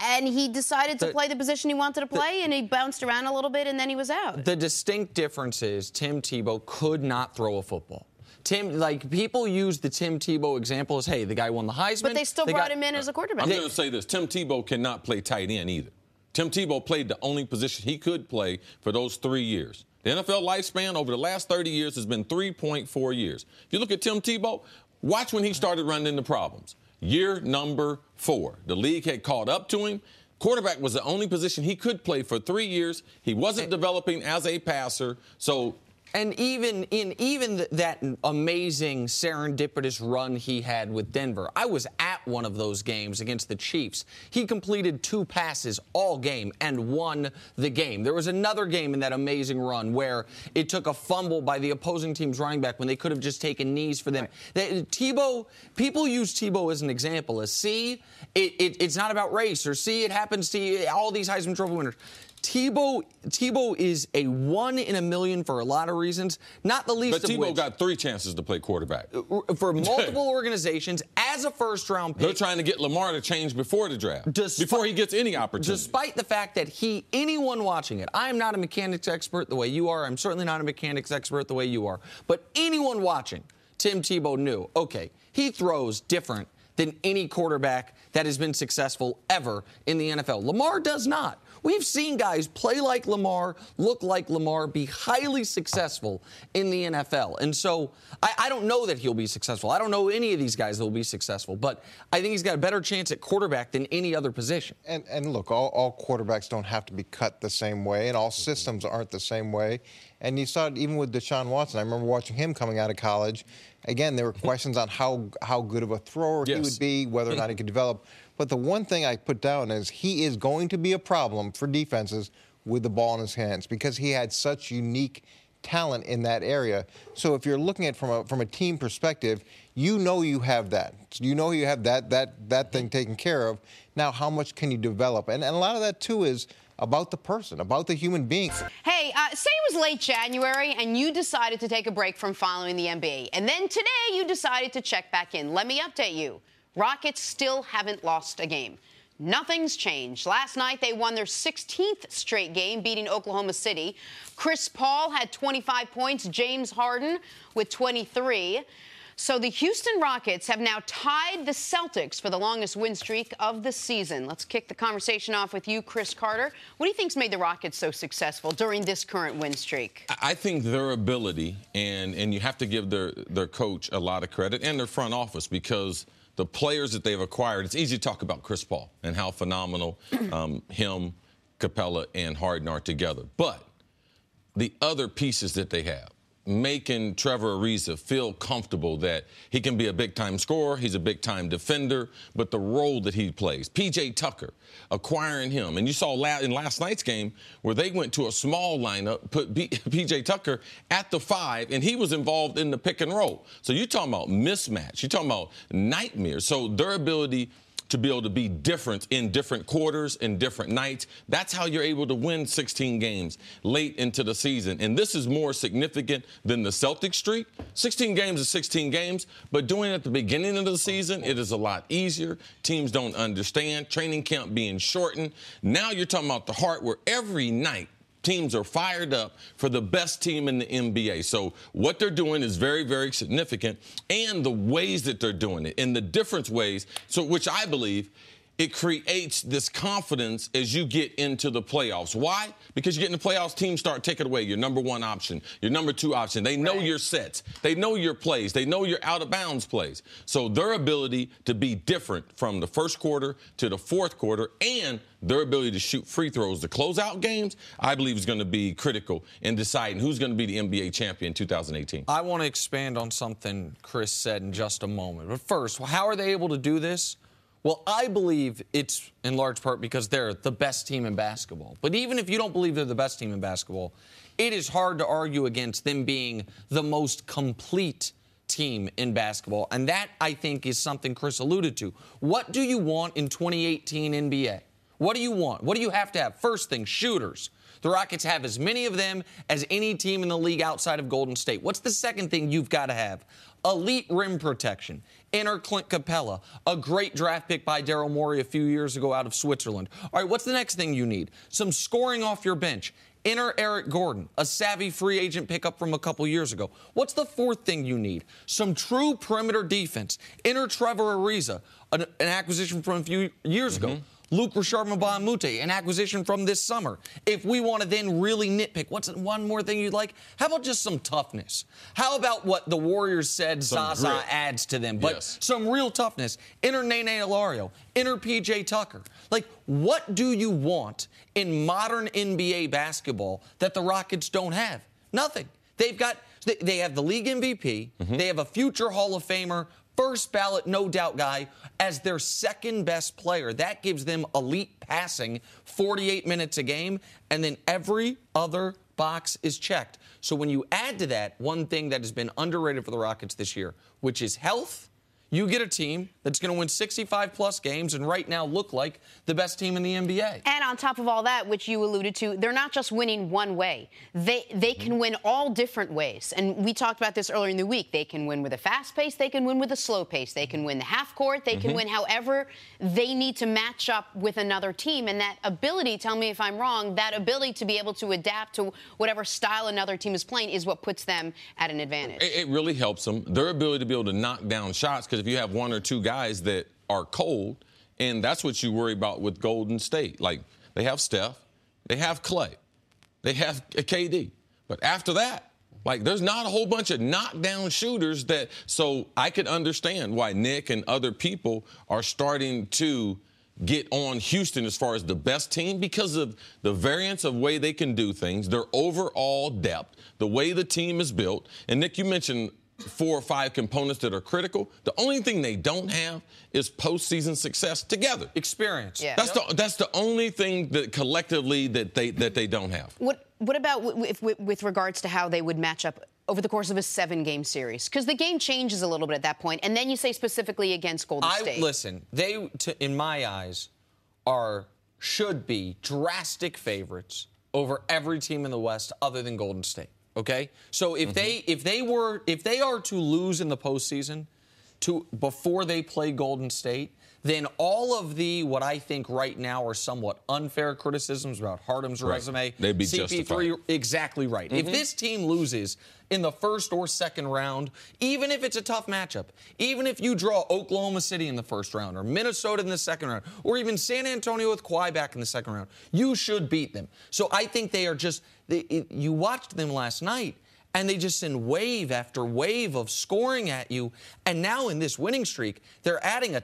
S1: And he decided to play the position he wanted to play, and he bounced around a little bit, and then he was out.
S2: The distinct difference is Tim Tebow could not throw a football. People use the Tim Tebow example as, hey, the guy won the Heisman.
S1: But they still brought him in as a quarterback.
S3: I'm going to say this. Tim Tebow cannot play tight end either. Tim Tebow played the only position he could play for those 3 years. The NFL lifespan over the last 30 years has been 3.4 years. If you look at Tim Tebow, watch when he started running into problems. Year number 4. The league had caught up to him. Quarterback was the only position he could play for 3 years. He wasn't developing as a passer.
S2: And even that amazing serendipitous run he had with Denver, I was at one of those games against the Chiefs. He completed 2 passes all game and won the game. There was another game in that amazing run where it took a fumble by the opposing team's running back when they could have just taken knees for them. Right. People use Tebow as an example. It's not about race, or it happens to all these Heisman Trophy winners. Tebow is a 1 in a million for a lot of reasons, not the least of which.
S3: But Tebow got 3 chances to play quarterback.
S2: For multiple organizations as a first-round pick.
S3: They're trying to get Lamar to change before the draft, before he gets any opportunity.
S2: Despite the fact that anyone watching it, I am not a mechanics expert the way you are. I'm certainly not a mechanics expert the way you are. But anyone watching, Tim Tebow knew, okay, he throws different than any quarterback that has been successful ever in the NFL. Lamar does not. We've seen guys play like Lamar, look like Lamar, be highly successful in the NFL. And so I don't know that he'll be successful. I don't know any of these guys that will be successful. But I think he's got a better chance at quarterback than any other position.
S5: And look, all quarterbacks don't have to be cut the same way, and all systems aren't the same way. And you saw it even with Deshaun Watson. I remember watching him coming out of college. Again, there were questions on how good of a thrower he would be, whether or not he could develop. But the one thing I put down is he is going to be a problem for defenses with the ball in his hands because he had such unique talent in that area. So if you're looking at it from a team perspective, you know you have that. You know you have that thing taken care of. Now, how much can you develop? And a lot of that, too, is about the person, about the human being.
S1: Hey, say it was late January and you decided to take a break from following the NBA. And then today you decided to check back in. Let me update you. Rockets still haven't lost a game. Nothing's changed. Last night, they won their 16th straight game, beating Oklahoma City. Chris Paul had 25 points, James Harden with 23. So the Houston Rockets have now tied the Celtics for the longest win streak of the season. Let's kick the conversation off with you, Chris Carter. What do you think's made the Rockets so successful during this current win streak?
S3: I think their ability, and you have to give their coach a lot of credit, and their front office, because the players that they've acquired, it's easy to talk about Chris Paul and how phenomenal him, Capella, and Harden are together. But the other pieces that they have, making Trevor Ariza feel comfortable that he can be a big-time scorer, he's a big-time defender, but the role that he plays. P.J. Tucker, acquiring him. And you saw in last night's game where they went to a small lineup, put P.J. Tucker at the 5, and he was involved in the pick and roll. So you're talking about mismatch. You're talking about nightmares. So their ability to be able to be different in different quarters and different nights. That's how you're able to win 16 games late into the season. And this is more significant than the Celtics streak. 16 games is 16 games, but doing it at the beginning of the season, it is a lot easier. Teams don't understand. Training camp being shortened. Now you're talking about the heart where every night teams are fired up for the best team in the NBA. So what they're doing is very, very significant, and the ways that they're doing it, in the different ways, so which I believe it creates this confidence as you get into the playoffs. Why? Because you get in the playoffs, teams start taking away your number one option, your number two option. They know your sets. They know your plays. They know your out-of-bounds plays. So their ability to be different from the first quarter to the fourth quarter and their ability to shoot free throws to close out games, I believe is going to be critical in deciding who's going to be the NBA champion in 2018.
S2: I want to expand on something Chris said in just a moment. But first, how are they able to do this? Well, I believe it's in large part because they're the best team in basketball. But even if you don't believe they're the best team in basketball, it is hard to argue against them being the most complete team in basketball. And that, I think, is something Chris alluded to. What do you want in 2018 NBA? What do you want? What do you have to have? First thing, shooters. The Rockets have as many of them as any team in the league outside of Golden State. What's the second thing you've got to have? Elite rim protection. Enter Clint Capella, a great draft pick by Daryl Morey a few years ago out of Switzerland. All right, what's the next thing you need? Some scoring off your bench. Enter Eric Gordon, a savvy free agent pickup from a couple years ago. What's the fourth thing you need? Some true perimeter defense. Enter Trevor Ariza, an acquisition from a few years ago. Luke Richard-Mbah-a-Moute, an acquisition from this summer. If we want to then really nitpick, what's one more thing you'd like? How about just some toughness? How about what the Warriors said Zaza adds to them? But some real toughness. Enter Nene Hilario. Enter P.J. Tucker. Like, what do you want in modern NBA basketball that the Rockets don't have? Nothing. They have the league MVP. They have a future Hall of Famer, first ballot, no doubt guy as their second best player. That gives them elite passing, 48 minutes a game, and then every other box is checked. So when you add to that one thing that has been underrated for the Rockets this year, which is health, you get a team that's going to win 65-plus games and right now look like the best team in the NBA.
S1: And on top of all that, which you alluded to, they're not just winning one way. They can win all different ways. And we talked about this earlier in the week. They can win with a fast pace. They can win with a slow pace. They can win the half court. They can win however they need to match up with another team. And that ability, tell me if I'm wrong, that ability to be able to adapt to whatever style another team is playing is what puts them at an advantage.
S3: It really helps them. Their ability to be able to knock down shots, because if you have one or two guys that are cold, and that's what you worry about with Golden State. Like, they have Steph, they have Clay, they have KD. But after that, like, there's not a whole bunch of knockdown shooters that, so I could understand why Nick and other people are starting to get on Houston as far as the best team because of the variance of way they can do things, their overall depth, the way the team is built. And Nick, you mentioned 4 or 5 components that are critical. The only thing they don't have is postseason success together.
S2: Experience.
S1: Yeah.
S3: That's the only thing that collectively that they don't have.
S1: What about with regards to how they would match up over the course of a 7-game series? Because the game changes a little bit at that point, and then you say specifically against Golden State.
S2: Listen, they, in my eyes, should be drastic favorites over every team in the West other than Golden State. Okay, so if they are to lose in the postseason before they play Golden State, then all of the what I think right now are somewhat unfair criticisms about Harden's resume,
S3: they'd be
S2: CP3,
S3: justified.
S2: Exactly right. If this team loses in the first or second round, even if it's a tough matchup, even if you draw Oklahoma City in the first round or Minnesota in the second round or even San Antonio with Kawhi back in the second round, you should beat them. So I think they are just you watched them last night, and they just send wave after wave of scoring at you. And now in this winning streak, they're adding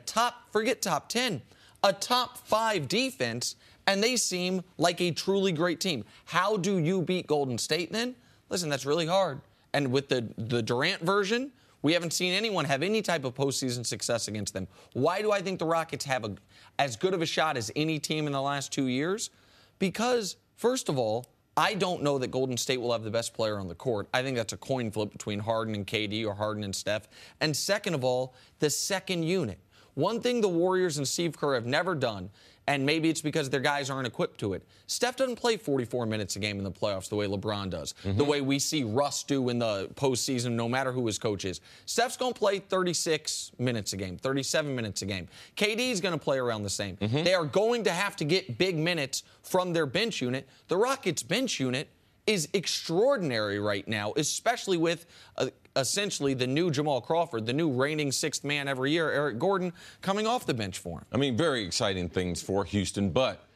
S2: forget top 10, a top 5 defense, and they seem like a truly great team. How do you beat Golden State then? Listen, that's really hard. And with the Durant version, we haven't seen anyone have any type of postseason success against them. Why do I think the Rockets have as good of a shot as any team in the last 2 years? Because, first of all, I don't know that Golden State will have the best player on the court. I think that's a coin flip between Harden and KD or Harden and Steph. And second of all, the second unit. One thing the Warriors and Steve Kerr have never done, and maybe it's because their guys aren't equipped to it, Steph doesn't play 44 minutes a game in the playoffs the way LeBron does, the way we see Russ do in the postseason, no matter who his coach is. Steph's going to play 36 minutes a game, 37 minutes a game. KD's going to play around the same. They are going to have to get big minutes from their bench unit. The Rockets' bench unit is extraordinary right now, especially with essentially the new Jamal Crawford, the new reigning sixth man every year, Eric Gordon, coming off the bench for him.
S3: I mean, very exciting things for Houston, but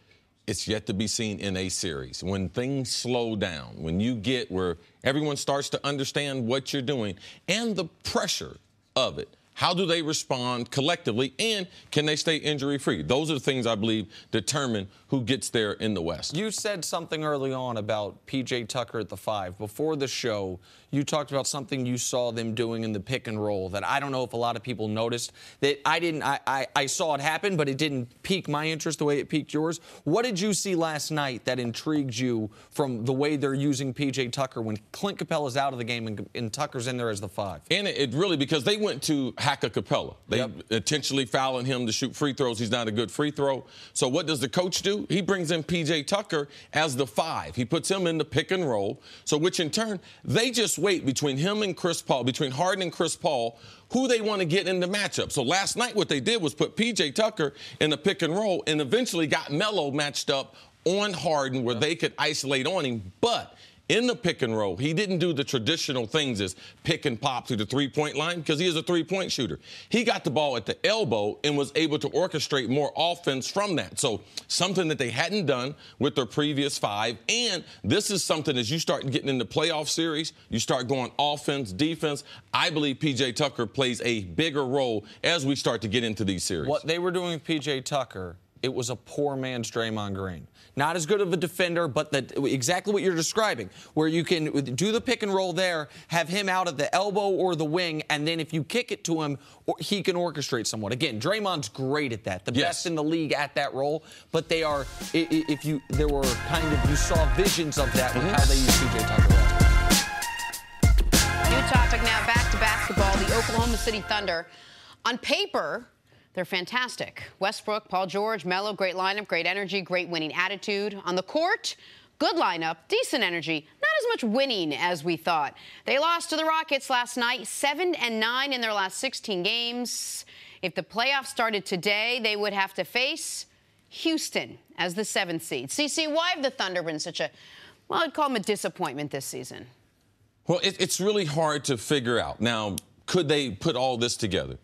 S3: it's yet to be seen in a series. When things slow down, when you get where everyone starts to understand what you're doing and the pressure of it, how do they respond collectively, and can they stay injury-free? Those are the things I believe determine who gets there in the West.
S2: You said something early on about P.J. Tucker at the 5. Before the show, you talked about something you saw them doing in the pick and roll that I don't know if a lot of people noticed. That I saw it happen, but it didn't pique my interest the way it piqued yours. What did you see last night that intrigued you from the way they're using P.J. Tucker when Clint Capella's out of the game and Tucker's in there as the 5?
S3: And it really, because they went to Haka Capella. They intentionally fouling him to shoot free throws. He's not a good free throw. So what does the coach do? He brings in P.J. Tucker as the 5. He puts him in the pick and roll. So which in turn, they just wait between him and Chris Paul, between Harden and Chris Paul, who they want to get in the matchup. So last night what they did was put P.J. Tucker in the pick and roll and eventually got Melo matched up on Harden where they could isolate on him. But in the pick and roll, he didn't do the traditional things as pick and pop through the three-point line because he is a three-point shooter. He got the ball at the elbow and was able to orchestrate more offense from that. So something that they hadn't done with their previous 5. And this is something as you start getting into playoff series, you start going offense, defense. I believe P.J. Tucker plays a bigger role as we start to get into these series.
S2: What they were doing with P.J. Tucker, it was a poor man's Draymond Green. Not as good of a defender, but exactly what you're describing, where you can do the pick and roll there, have him out at the elbow or the wing, and then if you kick it to him, he can orchestrate somewhat. Again, Draymond's great at that, the best in the league at that role, but they are, you saw visions of that with how they use P.J. Tucker.
S1: New topic now, back to basketball. The Oklahoma City Thunder, on paper, they're fantastic. Westbrook, Paul George, Melo, great lineup, great energy, great winning attitude. On the court, good lineup, decent energy, not as much winning as we thought. They lost to the Rockets last night, 7-9 in their last 16 games. If the playoffs started today, they would have to face Houston as the 7th seed. CC, why have the Thunder been such a, well, I'd call them a disappointment this season?
S3: Well, it's really hard to figure out. Now, could they put all this together?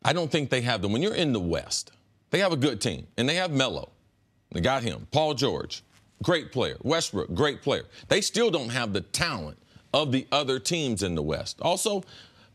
S3: I don't think they have them. When you're in the West, they have a good team, and they have Melo. They got him. Paul George, great player. Westbrook, great player. They still don't have the talent of the other teams in the West. Also,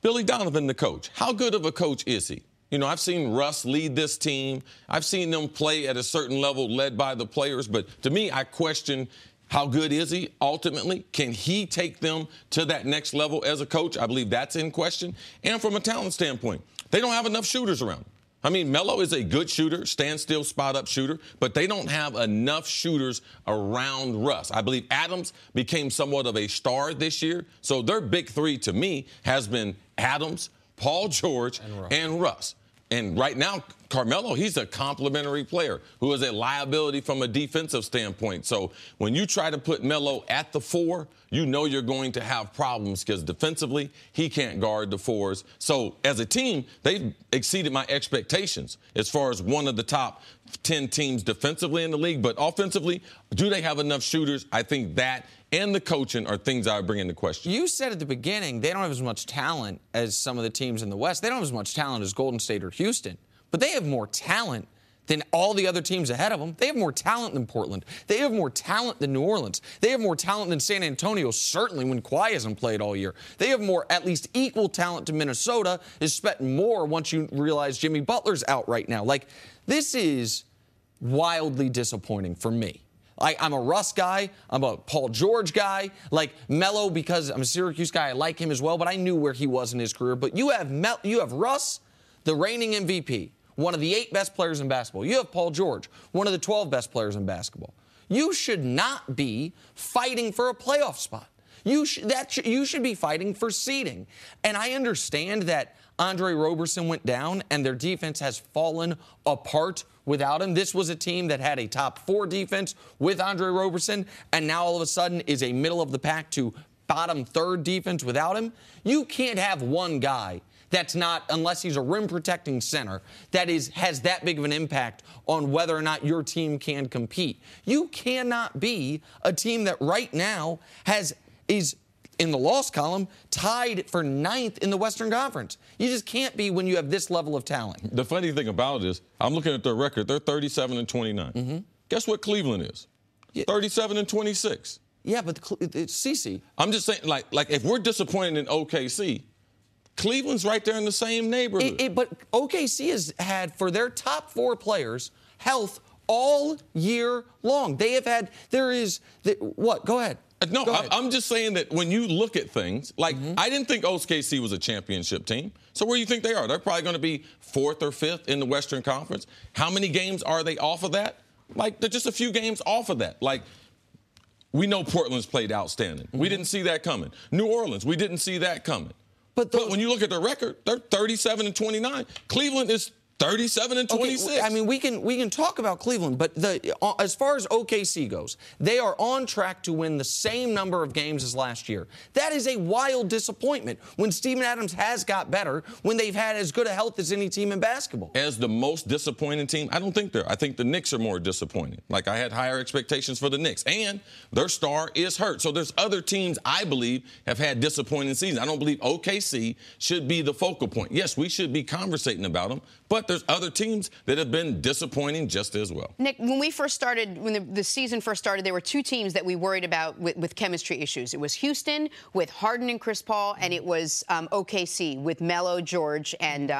S3: Billy Donovan, the coach. How good of a coach is he? You know, I've seen Russ lead this team. I've seen them play at a certain level led by the players. But to me, I question how good is he ultimately? Can he take them to that next level as a coach? I believe that's in question. And from a talent standpoint, they don't have enough shooters around. I mean, Melo is a good shooter, standstill, spot-up shooter, but they don't have enough shooters around Russ. I believe Adams became somewhat of a star this year, so their big 3 to me has been Adams, Paul George, and Russ. And right now, Carmelo, he's a complimentary player who is a liability from a defensive standpoint. So when you try to put Melo at the 4, you know you're going to have problems because defensively, he can't guard the 4s. So as a team, they've exceeded my expectations as far as one of the top 10 teams defensively in the league. But offensively, do they have enough shooters? I think that and the coaching are things I would bring into question.
S2: You said at the beginning they don't have as much talent as some of the teams in the West. They don't have as much talent as Golden State or Houston, but they have more talent than all the other teams ahead of them. They have more talent than Portland. They have more talent than New Orleans. They have more talent than San Antonio, certainly when Kawhi hasn't played all year. They have more, at least equal talent to Minnesota, is spent more once you realize Jimmy Butler's out right now. Like, this is wildly disappointing for me. I'm a Russ guy. I'm a Paul George guy. Like Melo, because I'm a Syracuse guy, I like him as well, but I knew where he was in his career. But you have Russ, the reigning MVP, one of the 8 best players in basketball. You have Paul George, one of the 12 best players in basketball. You should not be fighting for a playoff spot. You should be fighting for seeding. And I understand that Andre Roberson went down and their defense has fallen apart without him. This was a team that had a top 4 defense with Andre Roberson, and now all of a sudden is a middle-of-the-pack to bottom 3rd defense without him. You can't have one guy that's not, unless he's a rim-protecting center, that has that big of an impact on whether or not your team can compete. You cannot be a team that right now is in the loss column, tied for 9th in the Western Conference. You just can't be when you have this level of talent.
S3: The funny thing about it is, I'm looking at their record. They're 37-29.
S2: Mm-hmm.
S3: Guess what Cleveland is? 37-26.
S2: Yeah, but it's CC.
S3: I'm just saying, like if we're disappointed in OKC, Cleveland's right there in the same neighborhood.
S2: But OKC has had, for their top 4 players, health all year long. They have had, what? Go ahead.
S3: No,
S2: Go ahead.
S3: I'm just saying that when you look at things, I didn't think OKC was a championship team. So where do you think they are? They're probably going to be 4th or 5th in the Western Conference. How many games are they off of that? They're just a few games off of that. We know Portland's played outstanding. We didn't see that coming. New Orleans, we didn't see that coming. But when you look at their record, they're 37-29. Cleveland is 37-26.
S2: Okay, I mean, we can talk about Cleveland, but as far as OKC goes, they are on track to win the same number of games as last year. That is a wild disappointment when Steven Adams has got better, when they've had as good a health as any team in basketball.
S3: As the most disappointing team, I don't think they're. I think the Knicks are more disappointing. I had higher expectations for the Knicks, and their star is hurt. So there's other teams I believe have had disappointing seasons. I don't believe OKC should be the focal point. Yes, we should be conversating about them, but there's other teams that have been disappointing just as well.
S1: Nick, when we first started, when the season first started, there were 2 teams that we worried about with chemistry issues. It was Houston with Harden and Chris Paul, and it was OKC with Melo, George, and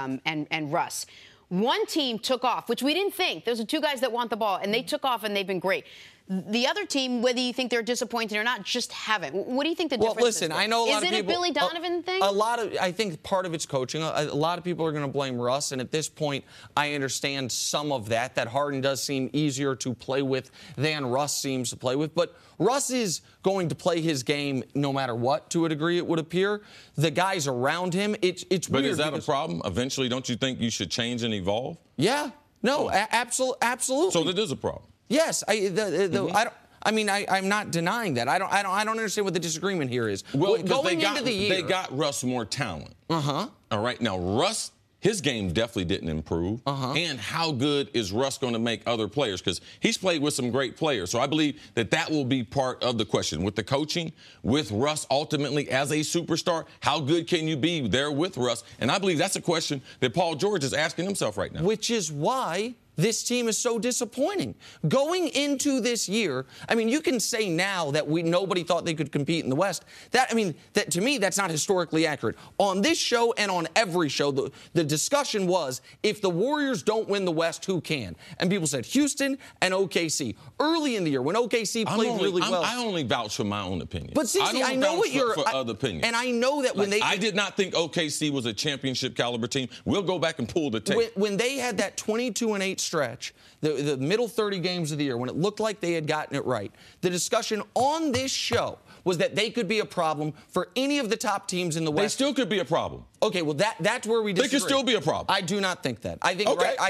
S1: Russ. One team took off, which we didn't think. Those are 2 guys that want the ball, and they took off, and they've been great. The other team, whether you think they're disappointed or not, just haven't. What do you think the difference is?
S2: Well, listen, I know a lot of people.
S1: Is it a Billy Donovan thing?
S2: I think part of it's coaching. A lot of people are going to blame Russ, and at this point, I understand some of that Harden does seem easier to play with than Russ seems to play with. But Russ is going to play his game no matter what, to a degree, it would appear. The guys around him, it's weird.
S3: But is that a problem? Eventually, don't you think you should change and evolve?
S2: Yeah. No, absolutely.
S3: So that is a problem.
S2: Yes, I'm not denying that. I don't understand what the disagreement here is.
S3: Well,
S2: going into the year,
S3: they got Russ more talent.
S2: Uh-huh.
S3: All right. Now, Russ, his game definitely didn't improve.
S2: Uh-huh.
S3: And how good is Russ going to make other players? Because he's played with some great players. So I believe that will be part of the question. With the coaching, with Russ ultimately as a superstar, how good can you be there with Russ? And I believe that's a question that Paul George is asking himself right now.
S2: Which is why this team is so disappointing. Going into this year, I mean, you can say now that nobody thought they could compete in the West. That to me, that's not historically accurate. On this show and on every show, the discussion was, if the Warriors don't win the West, who can? And people said Houston and OKC. Early in the year, when OKC played really well.
S3: I only vouch for my own opinion.
S2: But CC, I know what you're
S3: for other opinions.
S2: And I know that when
S3: I did not think OKC was a championship caliber team. We'll go back and pull the tape.
S2: When they had that 22-8 stretch, the middle 30 games of the year, when it looked like they had gotten it right, the discussion on this show was that they could be a problem for any of the top teams in the West.
S3: They still could be a problem.
S2: Okay, well, that's where we disagree.
S3: They could still be a problem.
S2: I do not think that. I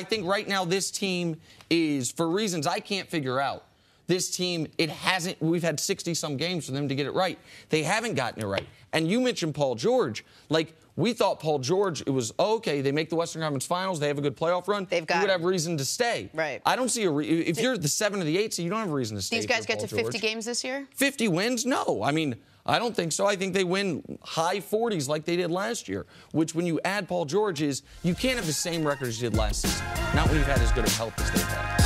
S2: think right now this team is, for reasons I can't figure out, this team, we've had 60-some games for them to get it right. They haven't gotten it right. And you mentioned Paul George. We thought Paul George, it was, okay, they make the Western Conference Finals, they have a good playoff run, you would have reason to stay.
S1: Right.
S2: I don't see if you're the 7 or the 8 seed, you don't have a reason to stay.
S1: These guys get to 50 games this year?
S2: 50 wins? No. I don't think so. I think they win high 40s like they did last year, which when you add Paul George you can't have the same record as you did last season. Not when you've had as good of health as they've had.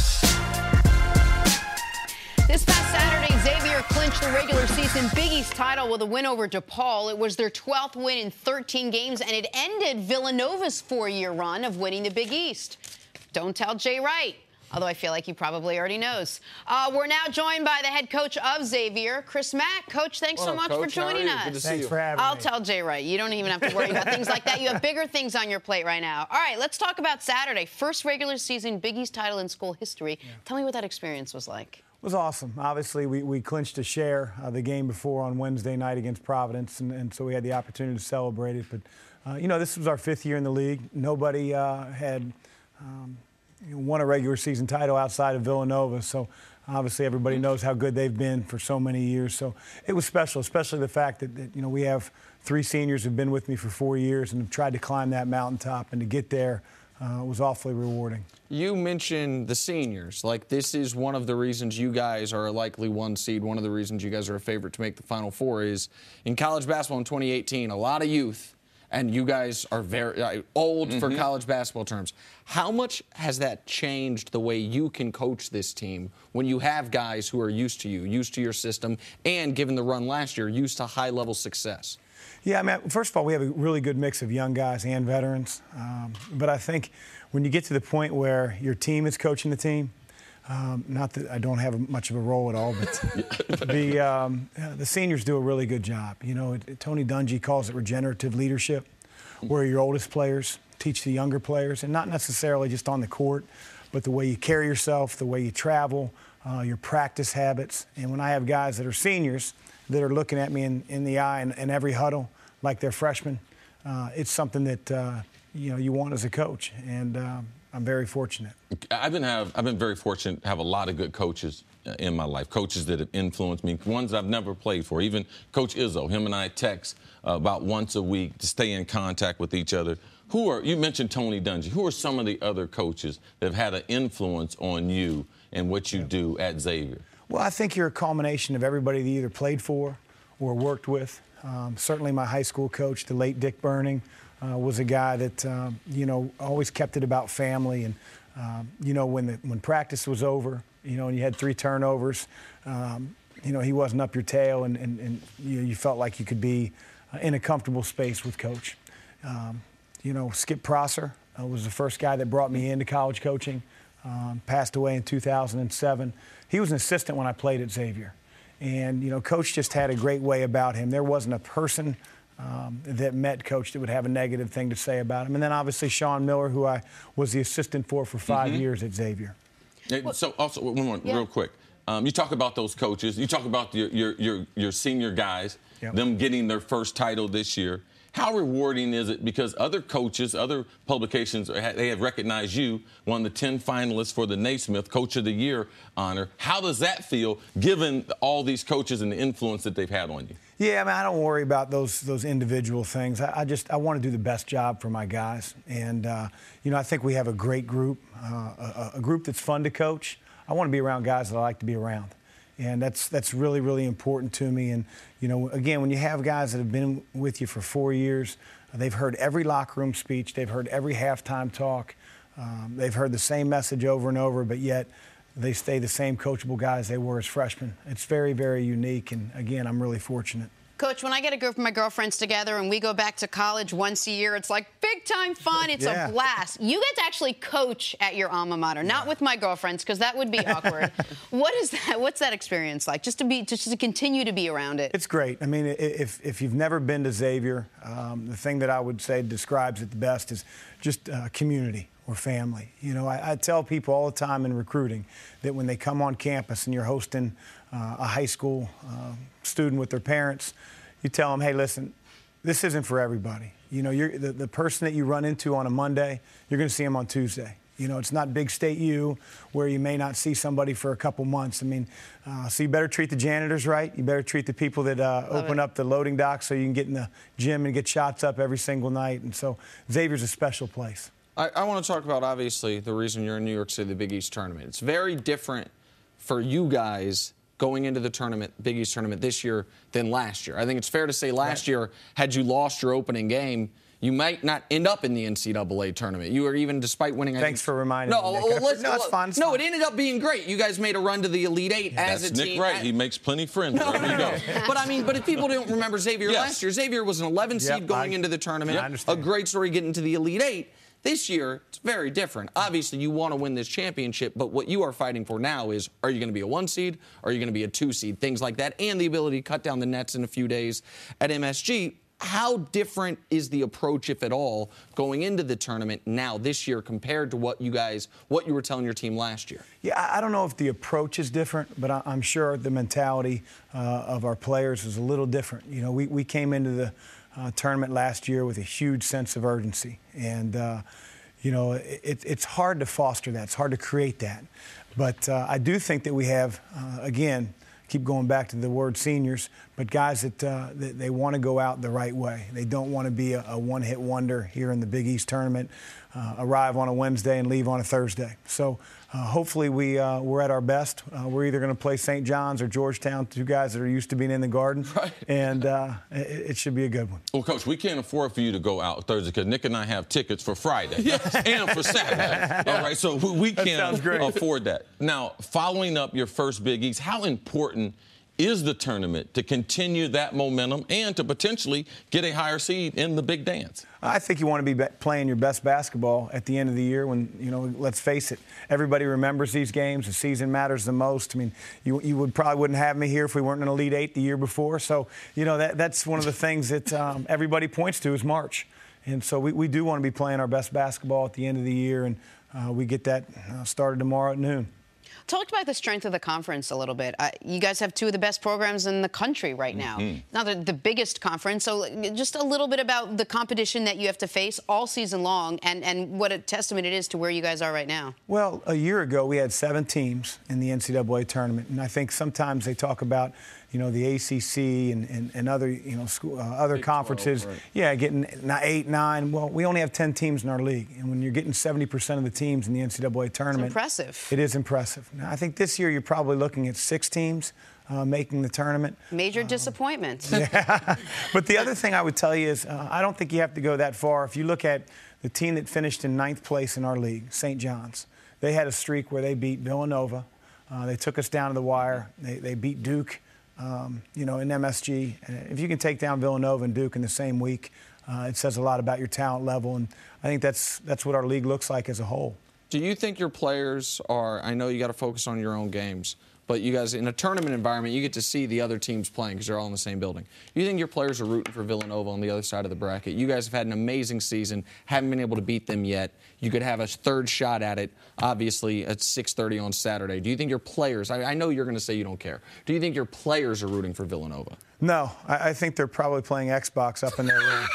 S1: This past Saturday, Xavier clinched the regular season Big East title with a win over DePaul. It was their 12th win in 13 games, and it ended Villanova's 4-year run of winning the Big East. Don't tell Jay Wright, although I feel like he probably already knows. We're now joined by the head coach of Xavier, Chris Mack. Coach, thanks so much for joining us.
S2: Good to see
S7: Thanks
S2: you.
S7: for having me.
S1: I'll tell Jay Wright. You don't even have to worry about things like that. You have bigger things on your plate right now. All right, let's talk about Saturday. First regular season Big East title in school history. Yeah. Tell me what that experience was like.
S7: It was awesome. Obviously, we clinched a share the game before on Wednesday night against Providence, and so we had the opportunity to celebrate it. But, this was our 5th year in the league. Nobody had won a regular season title outside of Villanova, so obviously everybody knows how good they've been for so many years. So it was special, especially the fact that we have 3 seniors who've been with me for 4 years and have tried to climb that mountaintop, and to get there was awfully rewarding.
S2: You mentioned the seniors. Like, this is one of the reasons you guys are a likely 1 seed. One of the reasons you guys are a favorite to make the Final Four is in college basketball in 2018, a lot of youth, and you guys are very old for college basketball terms. How much has that changed the way you can coach this team when you have guys who are used to you, used to your system, and given the run last year, used to high-level success?
S7: Yeah, I mean, first of all, we have a really good mix of young guys and veterans. But I think when you get to the point where your team is coaching the team, not that I don't have much of a role at all, but the seniors do a really good job. You know, Tony Dungy calls it regenerative leadership, where your oldest players teach the younger players, and not necessarily just on the court, but the way you carry yourself, the way you travel, your practice habits. And when I have guys that are seniors that are looking at me in the eye in every huddle like they're freshmen, it's something that you want as a coach, and I'm very fortunate.
S3: I've been very fortunate to have a lot of good coaches in my life, coaches that have influenced me, ones I've never played for. Even Coach Izzo, him and I text about once a week to stay in contact with each other. You mentioned Tony Dungy. Who are some of the other coaches that have had an influence on you and what you do at Xavier? Well,
S7: I think you're a culmination of everybody that either played for or worked with. Certainly my high school coach, the late Dick Burning, was a guy that, always kept it about family. And, when practice was over, and you had 3 turnovers, he wasn't up your tail, and you felt like you could be in a comfortable space with Coach. Skip Prosser was the first guy that brought me into college coaching, passed away in 2007. He was an assistant when I played at Xavier. And, Coach just had a great way about him. There wasn't a person that met Coach that would have a negative thing to say about him. And then, obviously, Sean Miller, who I was the assistant for 5 years at Xavier.
S3: So, also, one more, real quick. You talk about those coaches. You talk about your senior guys, them getting their first title this year. How rewarding is it? Because other coaches, other publications, they have recognized you, one of the 10 finalists for the Naismith Coach of the Year honor. How does that feel, given all these coaches and the influence that they've had on you?
S7: Yeah, I mean, I don't worry about those individual things. I want to do the best job for my guys. And, I think we have a great group, a group that's fun to coach. I want to be around guys that I like to be around. And that's really, really important to me. And, again, when you have guys that have been with you for 4 years, they've heard every locker room speech, they've heard every halftime talk, they've heard the same message over and over, but yet they stay the same coachable guys they were as freshmen. It's very, very unique, and, again, I'm really fortunate.
S1: Coach, when I get a group of my girlfriends together and we go back to college once a year, it's like big-time fun. It's a blast. You get to actually coach at your alma mater, not with my girlfriends, because that would be awkward. What is that? What's that experience like? Just to continue to be around it.
S7: It's great. I mean, if you've never been to Xavier, the thing that I would say describes it the best is just community or family. I tell people all the time in recruiting that when they come on campus and you're hosting a high school student with their parents, you tell them, hey, listen, this isn't for everybody. You're the person that you run into on a Monday, you're going to see them on Tuesday. It's not Big State U where you may not see somebody for a couple months. I mean, so you better treat the janitors right. You better treat the people that open up the loading dock so you can get in the gym and get shots up every single night. And so Xavier's a special place.
S2: I want to talk about, obviously, the reason you're in New York City, the Big East tournament. It's very different for you guys going into the tournament, Big East tournament this year than last year. I think it's fair to say last year, had you lost your opening game, you might not end up in the NCAA tournament. You were even, despite winning.
S7: Thanks for reminding me.
S2: It's fun. No, it ended up being great. You guys made a run to the Elite Eight as a team.
S3: That's Nick Wright. He makes plenty of friends.
S2: No. But if people don't remember Xavier last year, Xavier was an 11 seed going into the tournament.
S7: I understand.
S2: A great story getting to the Elite Eight. This year, it's very different. Obviously, you want to win this championship, but what you are fighting for now is, are you going to be a 1 seed? Or are you going to be a 2 seed? Things like that, and the ability to cut down the nets in a few days at MSG. How different is the approach, if at all, going into the tournament now this year compared to what you were telling your team last year?
S7: Yeah, I don't know if the approach is different, but I'm sure the mentality of our players is a little different. We came into the tournament last year with a huge sense of urgency. And, it's hard to foster that. It's hard to create that. But I do think that we have, again, keep going back to the word seniors, but guys that they want to go out the right way. They don't want to be a one-hit wonder here in the Big East tournament, arrive on a Wednesday and leave on a Thursday. So hopefully we're at our best. We're either going to play St. John's or Georgetown, two guys that are used to being in the Garden,
S3: right.
S7: And it should be a good one.
S3: Well, Coach, we can't afford for you to go out Thursday because Nick and I have tickets for Friday and for Saturday. All right, so we can't afford that. Now, following up your first Big East, how important is the tournament to continue that momentum and to potentially get a higher seed in the big dance?
S7: I think you want to be playing your best basketball at the end of the year when, let's face it, everybody remembers these games. The season matters the most. I mean, you probably wouldn't have me here if we weren't in Elite Eight the year before. So, that's one of the things that everybody points to is March. And so we do want to be playing our best basketball at the end of the year, and we get that started tomorrow at noon.
S1: Talked about the strength of the conference a little bit. You guys have two of the best programs in the country right now. Not the biggest conference, so just a little bit about the competition that you have to face all season long and what a testament it is to where you guys are right now.
S7: Well, a year ago we had 7 teams in the NCAA tournament, and I think sometimes they talk about the ACC and other other conferences,
S2: 12, right.
S7: Yeah, getting 8, 9. Well, we only have 10 teams in our league, and when you're getting 70% of the teams in the NCAA tournament,
S1: it's impressive.
S7: It is impressive. Now, I think this year you're probably looking at 6 teams making the tournament.
S1: Major disappointment.
S7: Yeah. But the other thing I would tell you is I don't think you have to go that far. If you look at the team that finished in 9th place in our league, St. John's, they had a streak where they beat Villanova. They took us down to the wire. They beat Duke. In MSG. If you can take down Villanova and Duke in the same week, it says a lot about your talent level, and I think that's what our league looks like as a whole.
S2: Do you think your players are, I know you got to focus on your own games, but you guys, in a tournament environment, you get to see the other teams playing because they're all in the same building. You think your players are rooting for Villanova on the other side of the bracket? You guys have had an amazing season, haven't been able to beat them yet. You could have a third shot at it, obviously, at 6:30 on Saturday. Do you think your players, I know you're going to say you don't care. Do you think your players are rooting for Villanova?
S7: No, I think they're probably playing Xbox up in their room.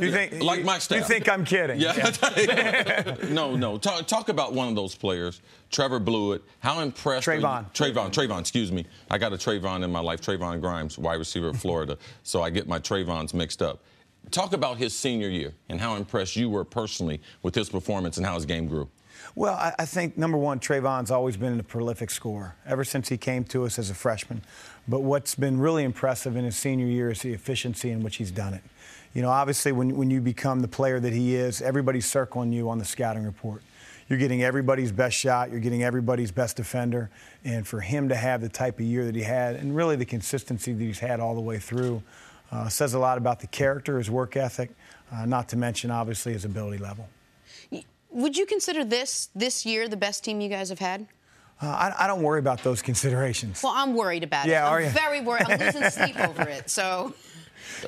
S7: You think,
S3: like my staff.
S7: You think I'm kidding?
S3: Yeah. No. Talk about one of those players, Trevor Blewett. How impressed? Trayvon. Excuse me. I got a Trayvon in my life. Trayvon Grimes, wide receiver of Florida. So I get my Trayvons mixed up. Talk about his senior year and how impressed you were personally with his performance and how his game grew.
S7: Well, I think, number one, Trayvon's always been a prolific scorer ever since he came to us as a freshman. But what's been really impressive in his senior year is the efficiency in which he's done it. Obviously, when you become the player that he is, everybody's circling you on the scouting report. You're getting everybody's best shot. You're getting everybody's best defender. And for him to have the type of year that he had and really the consistency that he's had all the way through says a lot about the character, his work ethic, not to mention, obviously, his ability level.
S1: Would you consider this year the best team you guys have had?
S7: I don't worry about those considerations.
S1: Well, I'm worried about it.
S7: Are you?
S1: I'm very worried. I'm losing sleep over it. So,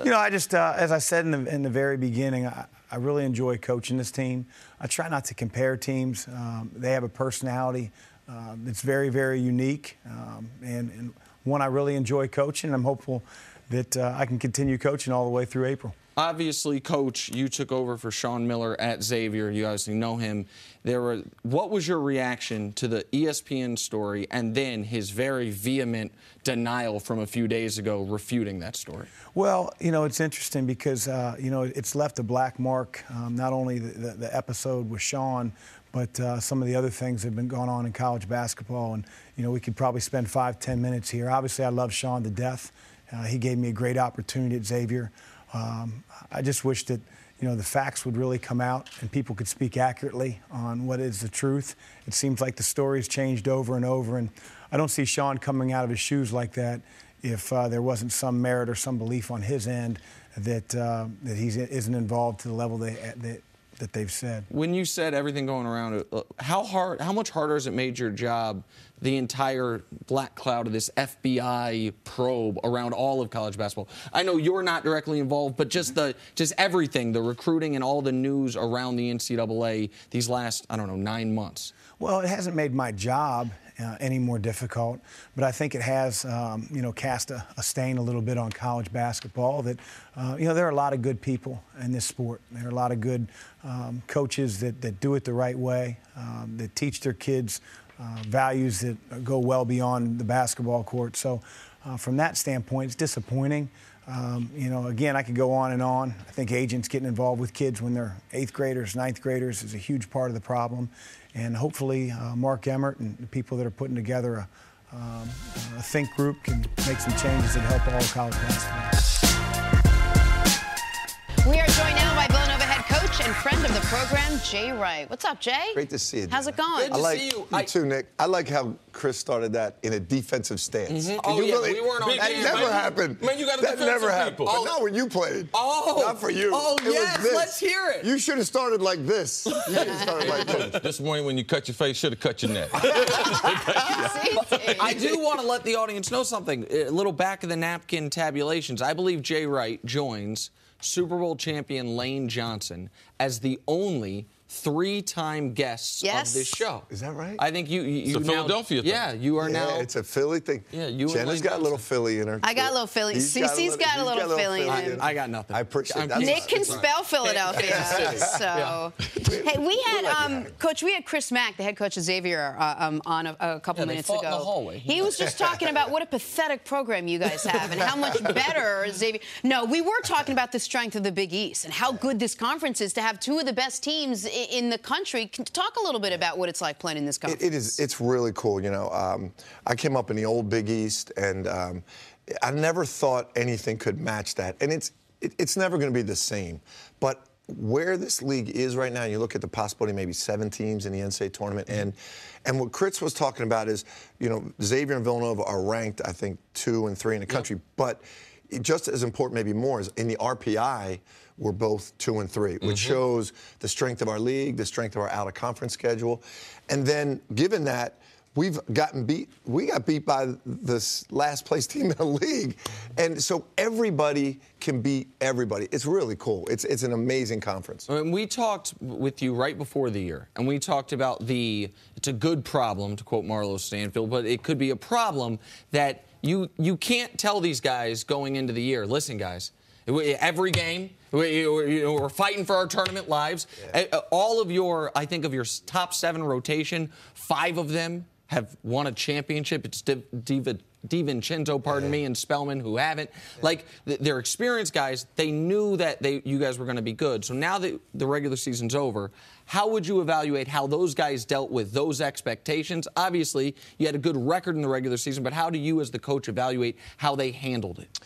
S7: I just, as I said in the very beginning, I really enjoy coaching this team. I try not to compare teams. They have a personality that's very, very unique, and one I really enjoy coaching. I'm hopeful that I can continue coaching all the way through April.
S2: Obviously, Coach, you took over for Sean Miller at Xavier. You obviously know him. What was your reaction to the ESPN story and then his very vehement denial from a few days ago refuting that story?
S7: Well, it's interesting because, it's left a black mark, not only the episode with Sean, but some of the other things that have been going on in college basketball. And, we could probably spend 5-10 minutes here. Obviously, I love Sean to death. He gave me a great opportunity at Xavier. I just wish that, the facts would really come out and people could speak accurately on what is the truth. It seems like the story's changed over and over, and I don't see Sean coming out of his shoes like that if there wasn't some merit or some belief on his end that he isn't involved to the level that they've said.
S2: When you said everything going around, how much harder has it made your job, the entire black cloud of this FBI probe around all of college basketball? I know you're not directly involved, but just everything, the recruiting and all the news around the NCAA these last, 9 months. Well,
S7: it hasn't made my job any more difficult, but I think it has, cast a stain a little bit on college basketball. That, there are a lot of good people in this sport. There are a lot of good coaches that do it the right way, that teach their kids values that go well beyond the basketball court. So from that standpoint, it's disappointing. Again, I could go on and on. I think agents getting involved with kids when they're 8th graders, 9th graders is a huge part of the problem. And hopefully Mark Emmert and the people that are putting together a think group can make some changes that help all college basketball.
S1: We are joined now by Villanova head coach and friend of the program, Jay Wright. What's up, Jay?
S8: Great to see you.
S1: How's it going?
S2: Good to see you.
S8: You too, Nick. I like how Chris started that in a defensive stance.
S2: Mm-hmm. Oh, yeah, we weren't on
S8: that
S2: game,
S8: never
S2: man.
S8: happened.
S3: Man, you got to
S8: that
S3: defend
S8: never
S3: some
S8: happened.
S3: people.
S8: But not when you played.
S2: Oh.
S8: Not for you.
S2: Oh,
S8: it was
S2: yes,
S8: this.
S2: let's hear it.
S8: You should have started like this. You should have started like this.
S3: This morning when you cut your face, should have cut your neck.
S2: I do want to let the audience know something. A little back of the napkin tabulations. I believe Jay Wright joins Super Bowl champion Lane Johnson as the only 3-time guests of this show.
S8: Is that right?
S2: I think you
S3: It's a
S2: now,
S3: Philadelphia thing.
S2: Yeah, you are now.
S8: Yeah, it's a Philly thing.
S2: Yeah, you and
S8: Jenna's
S2: Lane
S8: got a little
S2: Johnson.
S8: Philly in her.
S1: I got a little Philly. CC's got a little Philly in him.
S2: I got nothing.
S8: I appreciate that.
S1: Nick can spell Philadelphia. So, hey, we had Coach. We had Chris Mack, the head coach of Xavier, on a couple
S2: they
S1: minutes
S2: fought
S1: ago.
S2: in the hallway.
S1: He was just talking about what a pathetic program you guys have and how much better Xavier. No, we were talking about the strength of the Big East and how good this conference is to have 2 of the best teams in the country. Talk a little bit about what it's like playing in this conference.
S8: It is. It's really cool. I came up in the old Big East, and I never thought anything could match that. And it's never going to be the same. But where this league is right now, you look at the possibility of maybe 7 teams in the NCAA tournament, and what Chris was talking about is, Xavier and Villanova are ranked, I think, 2 and 3 in the country. But just as important, maybe more, is in the RPI, we're both 2 and 3, which shows the strength of our league, the strength of our out-of-conference schedule. And then, given that, we got beat by this last-place team in the league. And so everybody can beat everybody. It's really cool. It's an amazing conference.
S2: And we talked with you right before the year, and we talked about it's a good problem, to quote Marlo Stanfield, but it could be a problem that you can't tell these guys going into the year, listen, guys, every game, we're fighting for our tournament lives. Yeah. All of I think of your top 7 rotation, 5 of them have won a championship. It's DiVincenzo, pardon me, and Spellman who haven't. Like, they're experienced guys. They knew that you guys were going to be good. So now that the regular season's over, how would you evaluate how those guys dealt with those expectations? Obviously, you had a good record in the regular season, but how do you as the coach evaluate how they handled it?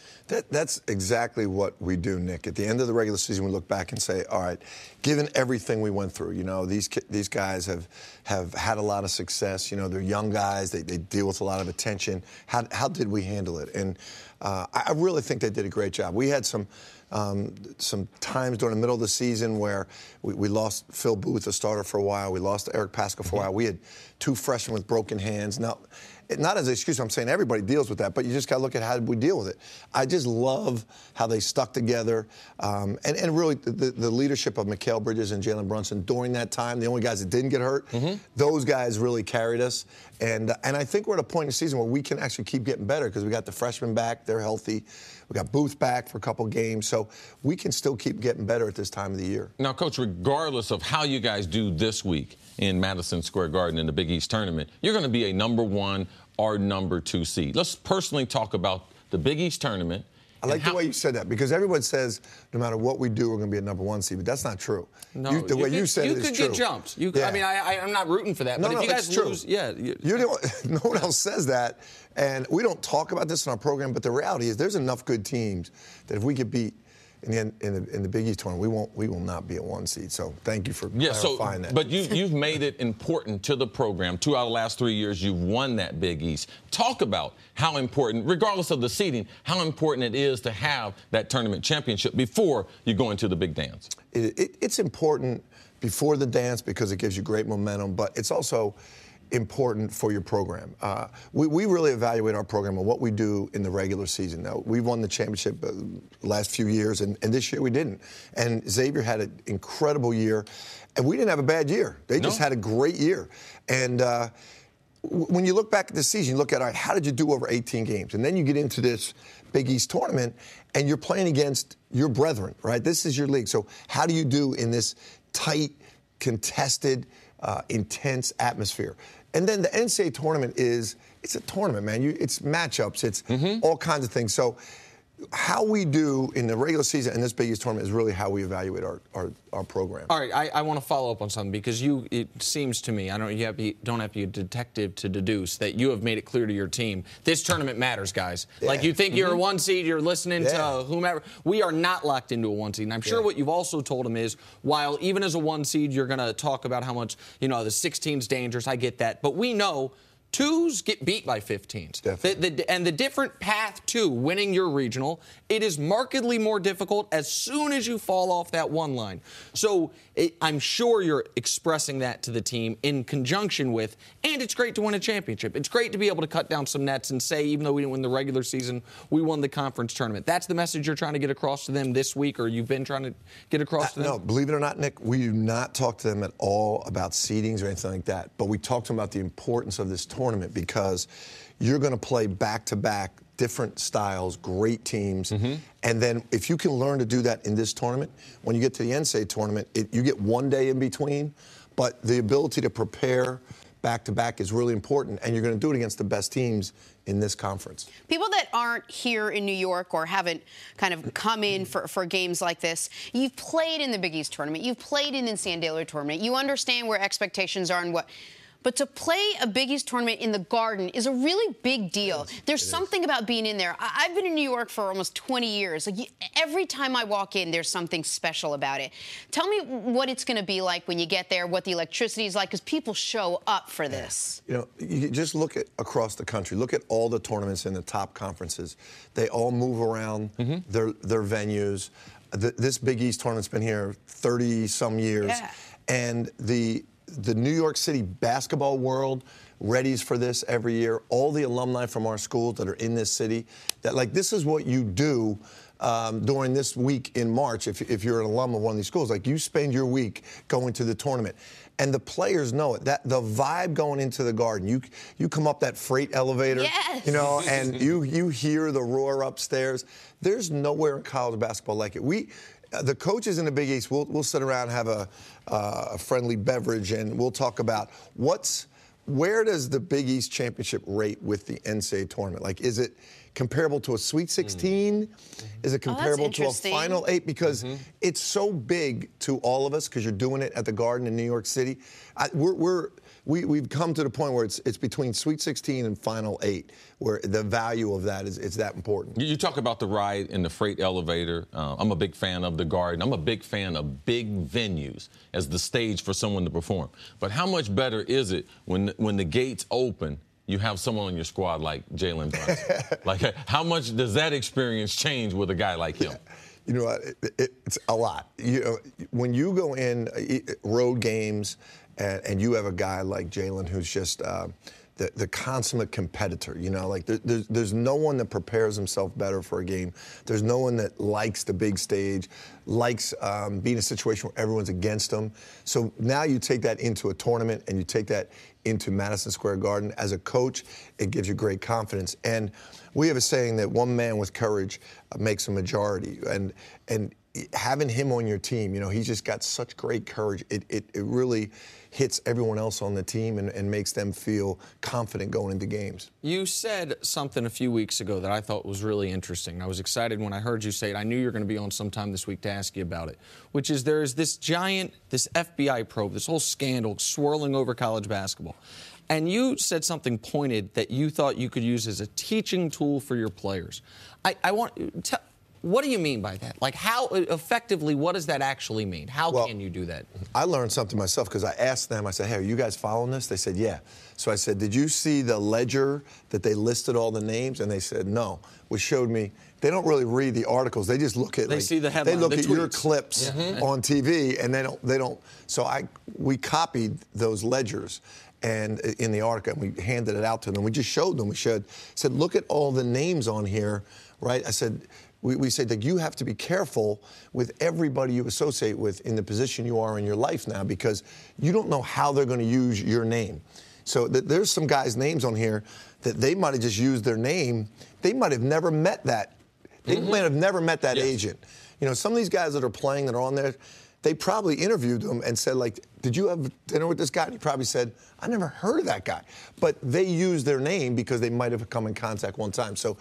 S8: That's exactly what we do, Nick. At the end of the regular season, we look back and say, all right, given everything we went through, these guys have had a lot of success. They're young guys. They deal with a lot of attention. How did we handle it? And I really think they did a great job. We had some times during the middle of the season where we lost Phil Booth, a starter, for a while. We lost Eric Pascal for a while. We had 2 freshmen with broken hands. Now, not as an excuse, I'm saying everybody deals with that, but you just got to look at how we deal with it. I just love how they stuck together, and really the leadership of Mikal Bridges and Jalen Brunson during that time, the only guys that didn't get hurt, those guys really carried us. And I think we're at a point in the season where we can actually keep getting better because we got the freshmen back, they're healthy. We got Booth back for a couple games, so we can still keep getting better at this time of the year.
S3: Now, Coach, regardless of how you guys do this week in Madison Square Garden in the Big East tournament, you're going to be a number 1 or number 2 seed. Let's personally talk about the Big East tournament.
S8: I like the way you said that, because everyone says no matter what we do, we're going to be a number 1 seed, but that's not true.
S2: No,
S8: the way you said it is true.
S2: You could get jumped. Yeah. I mean, I'm not rooting for that, but if you guys lose,
S8: no one else says that, and we don't talk about this in our program, but the reality is there's enough good teams that if we get beat in the Big East tournament, we will not be a 1 seed. So thank you for clarifying that.
S3: But you've made it important to the program. 2 out of the last 3 years, you've won that Big East. Talk about how important, regardless of the seeding, how important it is to have that tournament championship before you go into the big dance.
S8: It's important before the dance because it gives you great momentum, but it's also important for your program. We really evaluate our program on what we do in the regular season. Now, we've won the championship the last few years, and this year we didn't. And Xavier had an incredible year, and we didn't have a bad year. They just had a great year. And when you look back at the season, you look at, all right, how did you do over 18 games? And then you get into this Big East tournament, and you're playing against your brethren, right? This is your league. So how do you do in this tight, contested, intense atmosphere? And then the NCAA tournament it's a tournament, man. It's matchups. It's all kinds of things. So how we do in the regular season and this Big East tournament is really how we evaluate our program.
S2: All right, I want to follow up on something because it seems to me, I don't have to be a detective to deduce that you have made it clear to your team, this tournament matters, guys. Yeah. Like you think you're a 1 seed, you're listening to whomever. We are not locked into a 1 seed. And I'm sure what you've also told them is, while even as a 1 seed, you're going to talk about how much, the 16's dangerous. I get that. But we know 2s get beat by 15s. And the different path to winning your regional, it is markedly more difficult as soon as you fall off that 1 line. So I'm sure you're expressing that to the team in conjunction with, and it's great to win a championship. It's great to be able to cut down some nets and say, even though we didn't win the regular season, we won the conference tournament. That's the message you're trying to get across to them this week, or you've been trying to get across to them?
S8: No, believe it or not, Nick, we do not talk to them at all about seedings or anything like that. But we talk to them about the importance of this tournament because you're going to play back-to-back different styles, great teams. And then if you can learn to do that in this tournament, when you get to the NCAA tournament, you get 1 day in between, but the ability to prepare back-to-back is really important, and you're going to do it against the best teams in this conference.
S1: People that aren't here in New York or haven't kind of come in for games like this, you've played in the Big East tournament, you've played in the San Diego tournament, you understand where expectations are and what. But to play a Big East tournament in the Garden is a really big deal. There's something about being in there. I've been in New York for almost 20 years. Like, every time I walk in, there's something special about it. Tell me what it's going to be like when you get there, what the electricity is like, because people show up for this.
S8: You just look at across the country. Look at all the tournaments in the top conferences. They all move around their venues. This Big East tournament's been here 30-some years. And the New York City basketball world readies for this every year. All the alumni from our schools that are in this city, that this is what you do during this week in March if you're an alum of one of these schools. Like, you spend your week going to the tournament. And the players know it. That the vibe going into the Garden, you come up that freight elevator, and you hear the roar upstairs. There's nowhere in college basketball like it. The coaches in the Big East, we'll sit around and have a friendly beverage, and we'll talk about where does the Big East championship rate with the NCAA tournament? Like, is it comparable to a Sweet 16? Is it comparable to a Final 8? Because it's so big to all of us because you're doing it at the Garden in New York City. We've come to the point where it's between Sweet 16 and Final 8, where the value of that is that important.
S3: You talk about the ride in the freight elevator. I'm a big fan of the Garden. I'm a big fan of big venues as the stage for someone to perform. But how much better is it when the gates open, you have someone on your squad like Jalen Brunson? Like, how much does that experience change with a guy like him?
S8: You know what? It's a lot. When you go in road games and you have a guy like Jalen who's just the consummate competitor, like there's no one that prepares himself better for a game. There's no one that likes the big stage, likes being in a situation where everyone's against them. So now you take that into a tournament and you take that into Madison Square Garden. As a coach, it gives you great confidence. And we have a saying that one man with courage makes a majority. And having him on your team, he's just got such great courage. It really hits everyone else on the team and makes them feel confident going into games.
S2: You said something a few weeks ago that I thought was really interesting. I was excited when I heard you say it. I knew you were going to be on sometime this week to ask you about it, which is there's this FBI probe, this whole scandal swirling over college basketball. And you said something pointed that you thought you could use as a teaching tool for your players. What do you mean by that? Like, how effectively, what does that actually mean? How can you do that?
S8: I learned something myself because I asked them, I said, hey, are you guys following this? They said, yeah. So I said, did you see the ledger that they listed all the names? And they said, no, which showed me they don't really read the articles. They just look at
S2: see the headline,
S8: they look at
S2: tweets.
S8: Your clips on TV, and they don't. So we copied those ledgers and in the article, and we handed it out to them. We just showed them. We said, look at all the names on here, right? I said, we said that you have to be careful with everybody you associate with in the position you are in your life now, because you don't know how they're going to use your name. So there's some guys' names on here that they might have just used their name. They might have never met that. They might have never met that agent. Some of these guys that are playing that are on there, they probably interviewed him and said, like, did you have dinner with this guy? And he probably said, I never heard of that guy. But they used their name because they might have come in contact one time. So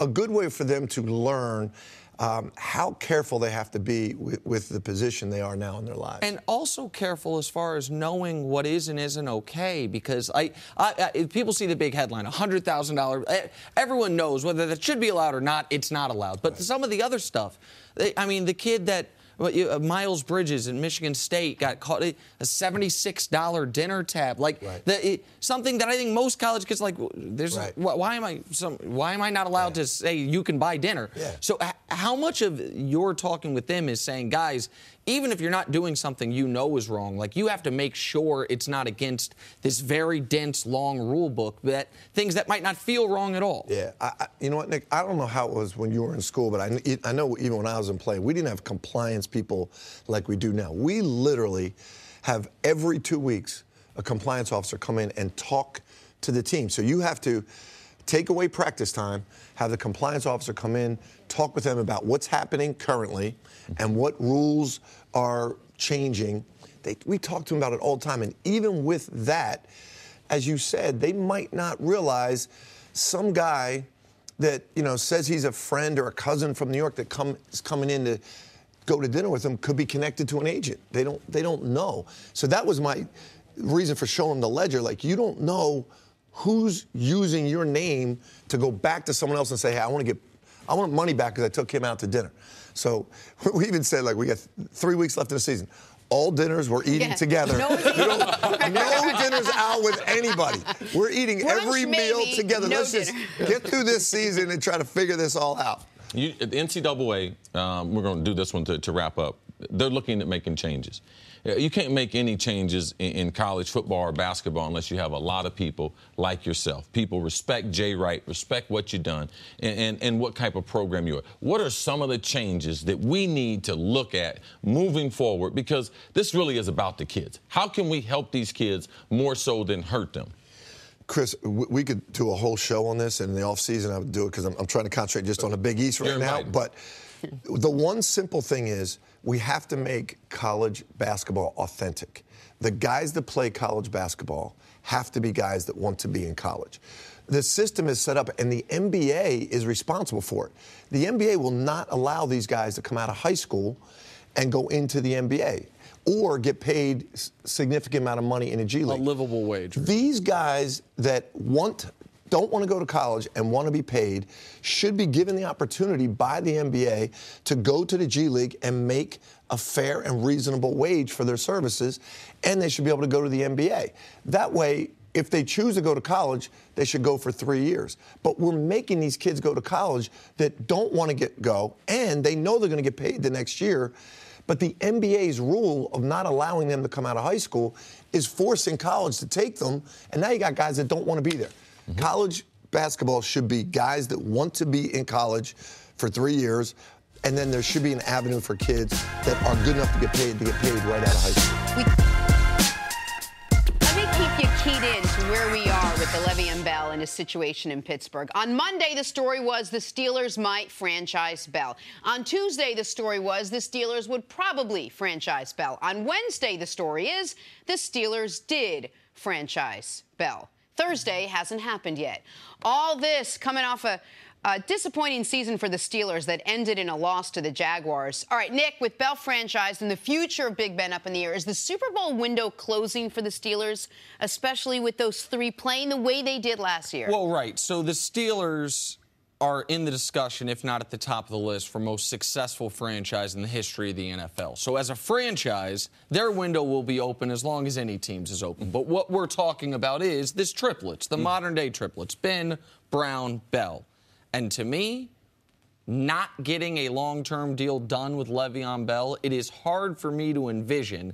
S8: a good way for them to learn how careful they have to be with the position they are now in their lives.
S2: And also careful as far as knowing what is and isn't okay, because people see the big headline, $100,000. Everyone knows whether that should be allowed or not, it's not allowed. But some of the other stuff, the kid that, Miles Bridges in Michigan State got caught a $76 dinner tab, something that I think most college kids why am I not allowed to say you can buy dinner?
S8: Yeah.
S2: So how much of your talking with them is saying, guys, even if you're not doing something you know is wrong, you have to make sure it's not against this very dense, long rule book, that things that might not feel wrong at all.
S8: Yeah. You know what, Nick? I don't know how it was when you were in school, but I know even when I was in play, we didn't have compliance people like we do now. We literally have every 2 weeks a compliance officer come in and talk to the team. So you have to take away practice time, have the compliance officer come in, talk with them about what's happening currently and what rules are changing. We talk to them about it all the time. And even with that, as you said, they might not realize some guy that, says he's a friend or a cousin from New York that is coming in to go to dinner with them could be connected to an agent. They don't know. So that was my reason for showing them the ledger. You don't know who's using your name to go back to someone else and say, hey, I want money back because I took him out to dinner. So we even said, we got 3 weeks left in the season. All dinners we're eating together. No dinners out with anybody. We're eating every meal together. Let's just get through this season and try to figure this all out.
S3: The NCAA, we're going to do this one to wrap up. They're looking at making changes. You can't make any changes in college football or basketball unless you have a lot of people like yourself. People respect Jay Wright, respect what you've done, and what type of program you are. What are some of the changes that we need to look at moving forward? Because this really is about the kids. How can we help these kids more so than hurt them?
S8: Chris, we could do a whole show on this, and in the offseason I would do it because I'm trying to concentrate just on the Big East right now. Right. But the one simple thing is we have to make college basketball authentic. The guys that play college basketball have to be guys that want to be in college. The system is set up, and the NBA is responsible for it. The NBA will not allow these guys to come out of high school and go into the NBA or get paid significant amount of money in a G League.
S2: A livable wage.
S8: These guys that don't want to go to college and want to be paid should be given the opportunity by the NBA to go to the G League and make a fair and reasonable wage for their services, and they should be able to go to the NBA. That way, if they choose to go to college, they should go for 3 years. But we're making these kids go to college that don't want to go, and they know they're going to get paid the next year. But the NBA's rule of not allowing them to come out of high school is forcing college to take them, and now you got guys that don't want to be there. Mm-hmm. College basketball should be guys that want to be in college for 3 years, and then there should be an avenue for kids that are good enough to get paid right out of high school.
S1: Let me keep you keyed in to where we are with the Le'Veon Bell and his situation in Pittsburgh. On Monday, the story was the Steelers might franchise Bell. On Tuesday, the story was the Steelers would probably franchise Bell. On Wednesday, the story is the Steelers did franchise Bell. Thursday hasn't happened yet. All this coming off a disappointing season for the Steelers that ended in a loss to the Jaguars. All right, Nick, with Bell franchised and the future of Big Ben up in the air, is the Super Bowl window closing for the Steelers, especially with those three playing the way they did last year?
S2: Well, right. So the Steelers are in the discussion, if not at the top of the list, for most successful franchise in the history of the NFL. So as a franchise, their window will be open as long as any team's is open. But what we're talking about is this triplets, the modern-day triplets, Ben, Brown, Bell. And to me, not getting a long-term deal done with Le'Veon Bell, it is hard for me to envision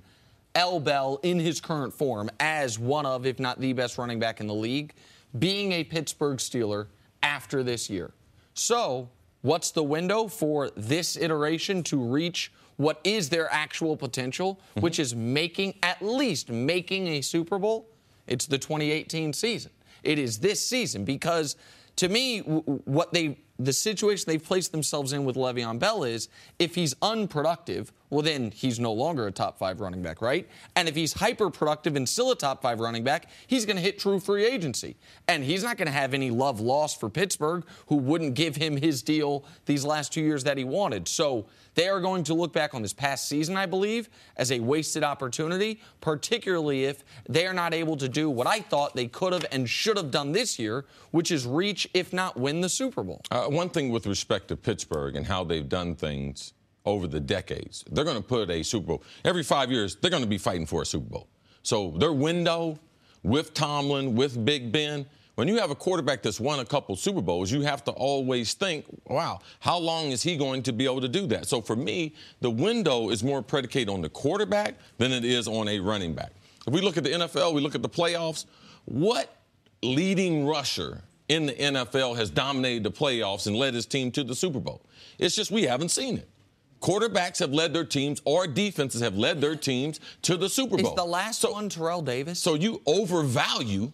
S2: L. Bell in his current form as one of, if not the best running back in the league, being a Pittsburgh Steeler after this year. So, what's the window for this iteration to reach what is their actual potential, which is at least making a Super Bowl? It's the 2018 season. It is this season because, to me, what they the situation they've placed themselves in with Le'Veon Bell is if he's unproductive, well, then he's no longer a top 5 running back, right? And if he's hyper-productive and still a top 5 running back, he's going to hit true free agency. And he's not going to have any love lost for Pittsburgh, who wouldn't give him his deal these last 2 years that he wanted. So they are going to look back on this past season, I believe, as a wasted opportunity, particularly if they are not able to do what I thought they could have and should have done this year, which is reach, if not win, the Super Bowl.
S3: One thing with respect to Pittsburgh and how they've done things over the decades, they're going to put a Super Bowl. Every 5 years, they're going to be fighting for a Super Bowl. So their window with Tomlin, with Big Ben, when you have a quarterback that's won a couple Super Bowls, you have to always think, wow, how long is he going to be able to do that? So for me, the window is more predicated on the quarterback than it is on a running back. If we look at the NFL, we look at the playoffs, what leading rusher in the NFL has dominated the playoffs and led his team to the Super Bowl? It's just we haven't seen it. Quarterbacks have led their teams, or defenses have led their teams to the Super Bowl.
S2: Is the last one Terrell Davis?
S3: So you overvalue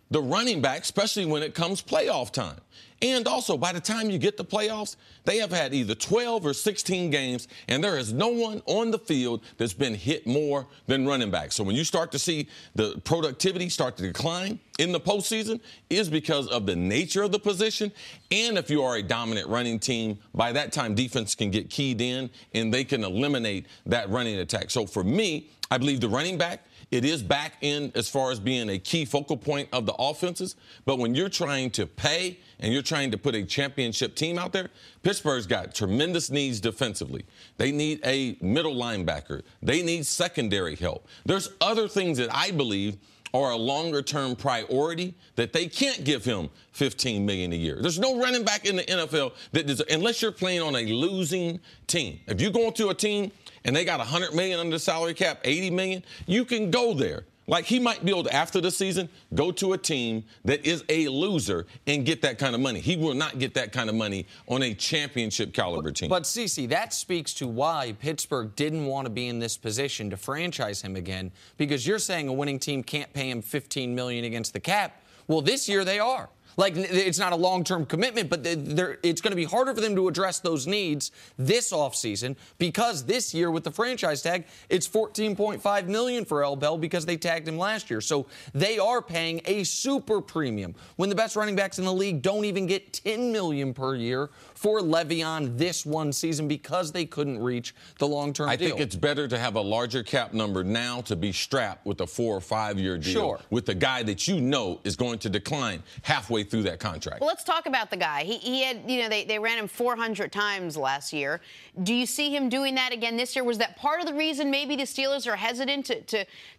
S3: the running back, especially when it comes playoff time. And also, by the time you get to playoffs, they have had either 12 or 16 games, and there is no one on the field that's been hit more than running back. So when you start to see the productivity start to decline in the postseason, is because of the nature of the position. And if you are a dominant running team, by that time, defense can get keyed in, and they can eliminate that running attack. So for me, I believe the running back, it is back in as far as being a key focal point of the offenses. But when you're trying to pay and you're trying to put a championship team out there, Pittsburgh's got tremendous needs defensively. They need a middle linebacker. They need secondary help. There's other things that I believe are a longer-term priority that they can't give him $15 million a year. There's no running back in the NFL that does, unless you're playing on a losing team. If you go into a team and they got $100 million under the salary cap, $80 million, you can go there. Like, he might be able to, after the season, go to a team that is a loser and get that kind of money. He will not get that kind of money on a championship caliber team.
S2: But, Cece, that speaks to why Pittsburgh didn't want to be in this position to franchise him again, because you're saying a winning team can't pay him $15 million against the cap. Well, this year they are. Like, it's not a long-term commitment, but it's going to be harder for them to address those needs this offseason because this year with the franchise tag, it's $14.5 million for L. Bell because they tagged him last year. So they are paying a super premium when the best running backs in the league don't even get $10 million per year for Le'Veon this one season because they couldn't reach the long-term deal.
S3: I think it's better to have a larger cap number now to be strapped with a 4 or 5 year deal with a guy that you know is going to decline halfway through that contract.
S1: Well, let's talk about the guy. He had, you know, they ran him 400 times last year. Do you see him doing that again this year? Was that part of the reason maybe the Steelers are hesitant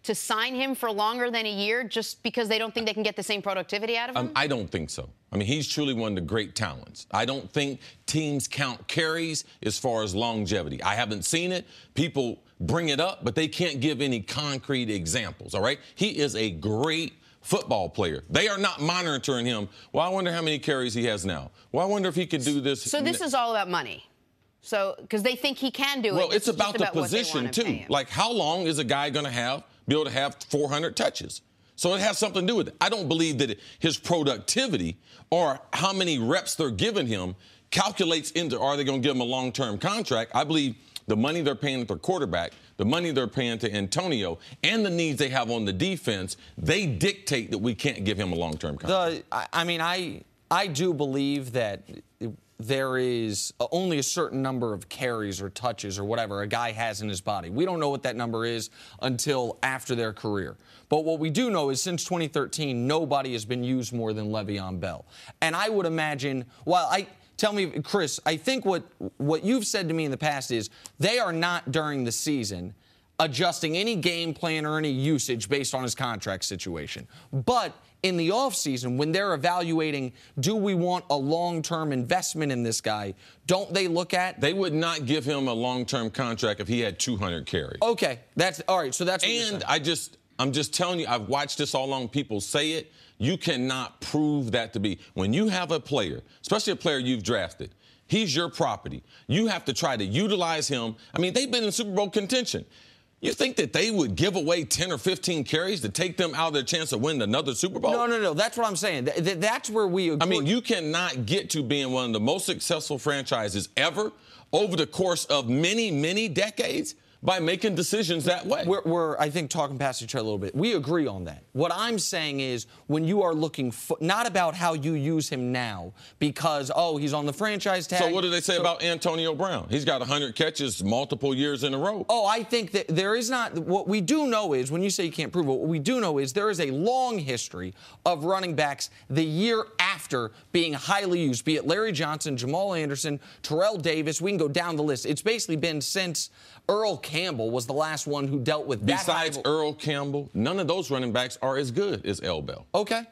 S1: to sign him for longer than a year just because they don't think they can get the same productivity out of him?
S3: I don't think so. I mean, he's truly one of the great talents. I don't think teams count carries as far as longevity. I haven't seen it. People bring it up, but they can't give any concrete examples, all right? He is a great football player. They are not monitoring him. Well, I wonder how many carries he has now. Well, I wonder if he could do this.
S1: So this is all about money. So, because they think he can do it.
S3: Well, it's about the position, too. Like, how long is a guy going to be able to have 400 touches? So it has something to do with it. I don't believe that his productivity or how many reps they're giving him calculates into are they going to give him a long-term contract. I believe the money they're paying to their quarterback, the money they're paying to Antonio, and the needs they have on the defense, they dictate that we can't give him a long-term contract.
S2: I do believe that there is only a certain number of carries or touches or whatever a guy has in his body. We don't know what that number is until after their career. But what we do know is since 2013, nobody has been used more than Le'Veon Bell. And I would imagine, tell me, Chris, I think what you've said to me in the past is they are not during the season adjusting any game plan or any usage based on his contract situation. But in the offseason, when they're evaluating, do we want a long-term investment in this guy, don't they look at?
S3: They would not give him a long-term contract if he had 200 carries.
S2: Okay, that's all right. So that's what you're saying.
S3: I'm just telling you, I've watched this all along. People say it. You cannot prove that to be. When you have a player, especially a player you've drafted, he's your property. You have to try to utilize him. I mean, they've been in Super Bowl contention. You think that they would give away 10 or 15 carries to take them out of their chance of winning another Super Bowl?
S2: No. That's what I'm saying. That's where we agree.
S3: I mean, you cannot get to being one of the most successful franchises ever over the course of many, many decades by making decisions that way.
S2: We're, I think, talking past each other a little bit. We agree on that. What I'm saying is when you are looking not about how you use him now because, he's on the franchise tag.
S3: So what do they say about Antonio Brown? He's got 100 catches multiple years in a row.
S2: I think that there is not. What we do know is, when you say you can't prove it, what we do know is there is a long history of running backs the year after being highly used, be it Larry Johnson, Jamal Anderson, Terrell Davis. We can go down the list. It's basically been since Earl Campbell was the last one who dealt with that.
S3: Besides Earl Campbell, none of those running backs are as good as L. Bell.
S2: Okay.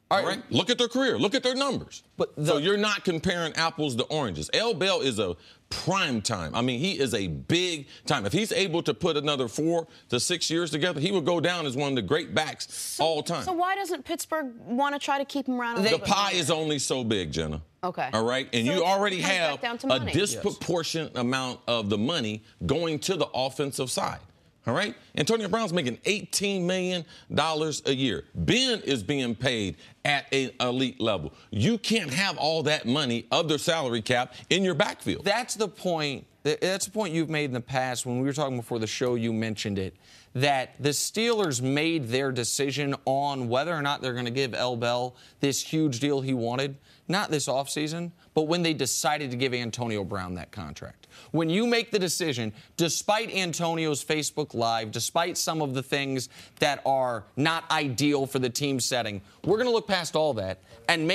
S3: All right. Look at their career. Look at their numbers. So you're not comparing apples to oranges. L. Bell is a prime time. I mean, he is a big time. If he's able to put another 4 to 6 years together, he would go down as one of the great backs all time.
S1: So why doesn't Pittsburgh want to try to keep him around?
S3: The pie is only so big, Jenna.
S1: Okay.
S3: All right? And
S1: so
S3: you already have a
S1: money.
S3: disproportionate amount of the money going to the offensive side. All right? Antonio Brown's making $18 million a year. Ben is being paid at an elite level. You can't have all that money of their salary cap in your backfield.
S2: That's the point. That's the point you've made in the past. When we were talking before the show, you mentioned it, that the Steelers made their decision on whether or not they're going to give L. Bell this huge deal he wanted, not this offseason, but when they decided to give Antonio Brown that contract. When you make the decision, despite Antonio's Facebook Live, despite some of the things that are not ideal for the team setting, we're going to look past all that and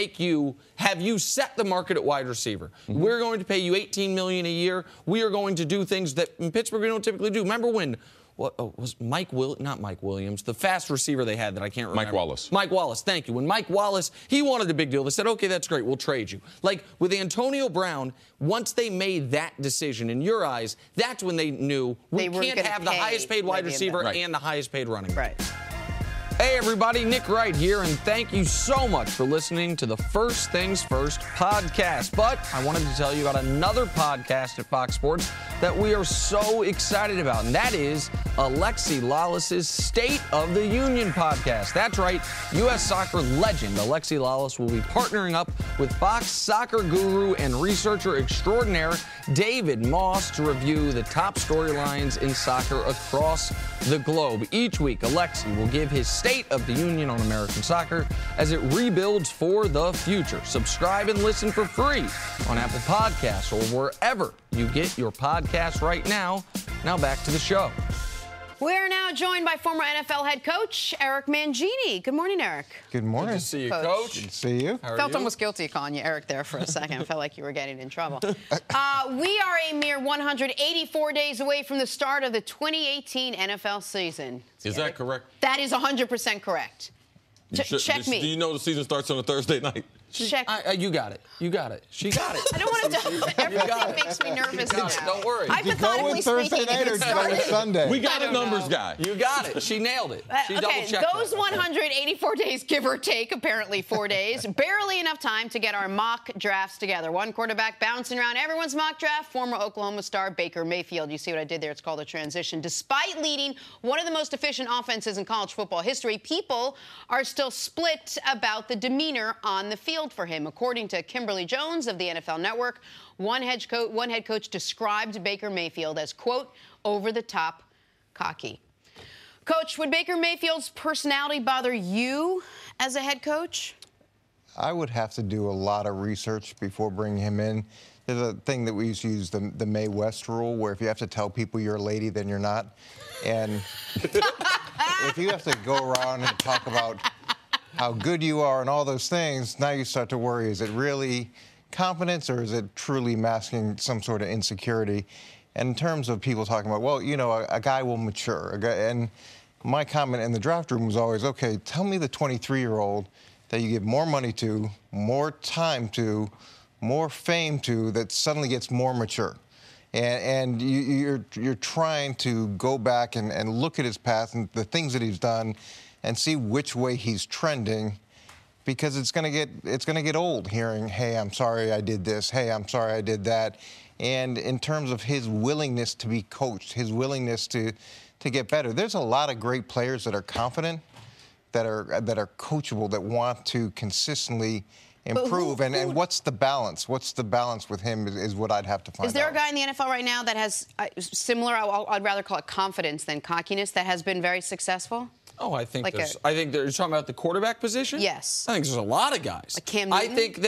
S2: have you set the market at wide receiver. Mm-hmm. We're going to pay you $18 million a year. We are going to do things that in Pittsburgh we don't typically do. Remember when was not Mike Williams, the fast receiver they had that I can't remember.
S3: Mike Wallace.
S2: Mike Wallace, thank you. When Mike Wallace, he wanted a big deal. They said, okay, that's great, we'll trade you. Like with Antonio Brown, once they made that decision, in your eyes, that's when they knew we can't have the highest paid wide receiver and the highest paid running back.
S1: Right.
S2: Hey, everybody, Nick Wright here, and thank you so much for listening to the First Things First podcast. But I wanted to tell you about another podcast at Fox Sports that we are so excited about, and that is Alexi Lalas's State of the Union podcast. That's right, U.S. soccer legend Alexi Lalas will be partnering up with Fox soccer guru and researcher extraordinaire David Moss to review the top storylines in soccer across the globe. Each week, Alexi will give his State of the Union on American soccer as it rebuilds for the future. Subscribe and listen for free on Apple Podcasts or wherever you get your podcasts right now. Now back to the show.
S1: We're now joined by former NFL head coach Eric Mangini. Good morning, Eric.
S5: Good morning.
S2: Good to see you, Coach.
S5: Good to see you.
S2: How are
S1: Felt
S2: you?
S1: almost guilty calling you Eric there for a second. I felt like you were getting in trouble. We are a mere 184 days away from the start of the 2018 NFL season.
S3: Is that correct?
S1: That is 100% correct. Check me.
S3: Do you know the season starts on a Thursday night?
S1: Check.
S2: You got it. You got it. She got it.
S1: I don't want to. Everything makes me nervous now.
S2: Don't worry.
S1: Hypothetically
S5: Thursday
S1: speaking,
S5: night or go Sunday?
S3: We got a numbers guy.
S2: You got it. She nailed it. She double-checked
S1: those 184 days, give or take, apparently 4 days, barely enough time to get our mock drafts together. One quarterback bouncing around everyone's mock draft, former Oklahoma star Baker Mayfield. You see what I did there? It's called a transition. Despite leading one of the most efficient offenses in college football history, people are still split about the demeanor on the field for him. According to Kimberly Jones of the NFL Network, one head coach described Baker Mayfield as, quote, over-the-top cocky. Coach, would Baker Mayfield's personality bother you as a head coach?
S5: I would have to do a lot of research before bringing him in. There's a thing that we used to use, the Mae West rule, where if you have to tell people you're a lady, then you're not. And if you have to go around and talk about how good you are and all those things, now you start to worry, is it really competence or is it truly masking some sort of insecurity? And in terms of people talking about, well, you know, a guy will mature. And my comment in the draft room was always, okay, tell me the 23-year-old that you give more money to, more time to, more fame to, that suddenly gets more mature. And you're trying to go back and look at his past and the things that he's done and see which way he's trending, because it's going to get old hearing, hey, I'm sorry I did this, hey, I'm sorry I did that. And in terms of his willingness to be coached, his willingness to to get better. There's a lot of great players that are confident, that are coachable, that want to consistently improve. And what's the balance? What's the balance with him is what I'd have to find out.
S1: Is there a guy in the NFL right now that has similar, I'd rather call it confidence than cockiness, that has been very successful?
S2: Oh, I think you're talking about the quarterback position?
S1: Yes.
S2: I think there's a lot of guys.
S1: Like Cam Newton?
S2: I think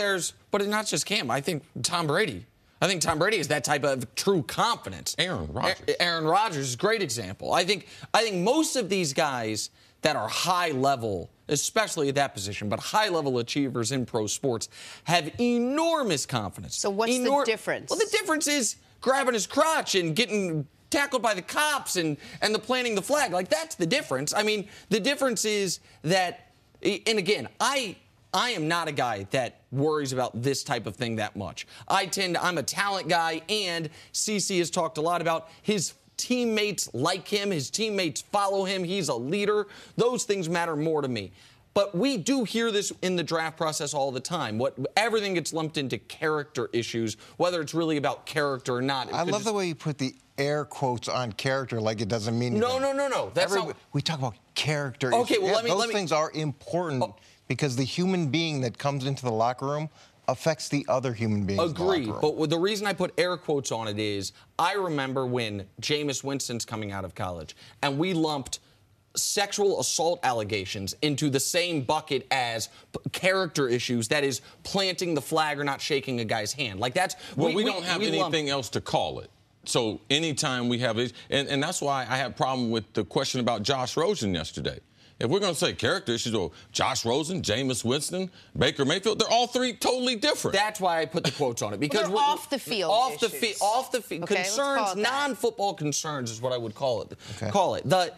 S2: but not just Cam. I think Tom Brady. I think Tom Brady is that type of true confidence.
S3: Aaron Rodgers.
S2: Aaron Rodgers is a great example. I think most of these guys that are high level, especially at that position, but high level achievers in pro sports, have enormous confidence.
S1: So what's the difference?
S2: Well, the difference is grabbing his crotch and getting tackled by the cops and the planting the flag. Like, that's the difference. I mean, the difference is that, and again, I am not a guy that worries about this type of thing that much. I'm a talent guy, and CC has talked a lot about his teammates like him, his teammates follow him, he's a leader. Those things matter more to me. But we do hear this in the draft process all the time. Everything gets lumped into character issues, whether it's really about character or not.
S5: I love the way you put the air quotes on character like it doesn't mean anything.
S2: No. That's not...
S5: We talk about character
S2: Okay,
S5: issues.
S2: well,
S5: Those things are important because the human being that comes into the locker room affects the other human beings.
S2: Agreed, but the reason I put air quotes on it is I remember when Jameis Winston's coming out of college, and we lumped sexual assault allegations into the same bucket as character issues, that is planting the flag or not shaking a guy's hand. Like, that's...
S3: Well, we don't have anything else to call it. So anytime we have it, and that's why I had a problem with the question about Josh Rosen yesterday. If we're going to say character issues, or Josh Rosen, Jameis Winston, Baker Mayfield, they're all three totally different.
S2: That's why I put the quotes on it. Because
S1: they're off the field issues.
S2: Off the field.
S1: Okay,
S2: concerns, non-football concerns is what I would call it.
S5: Okay.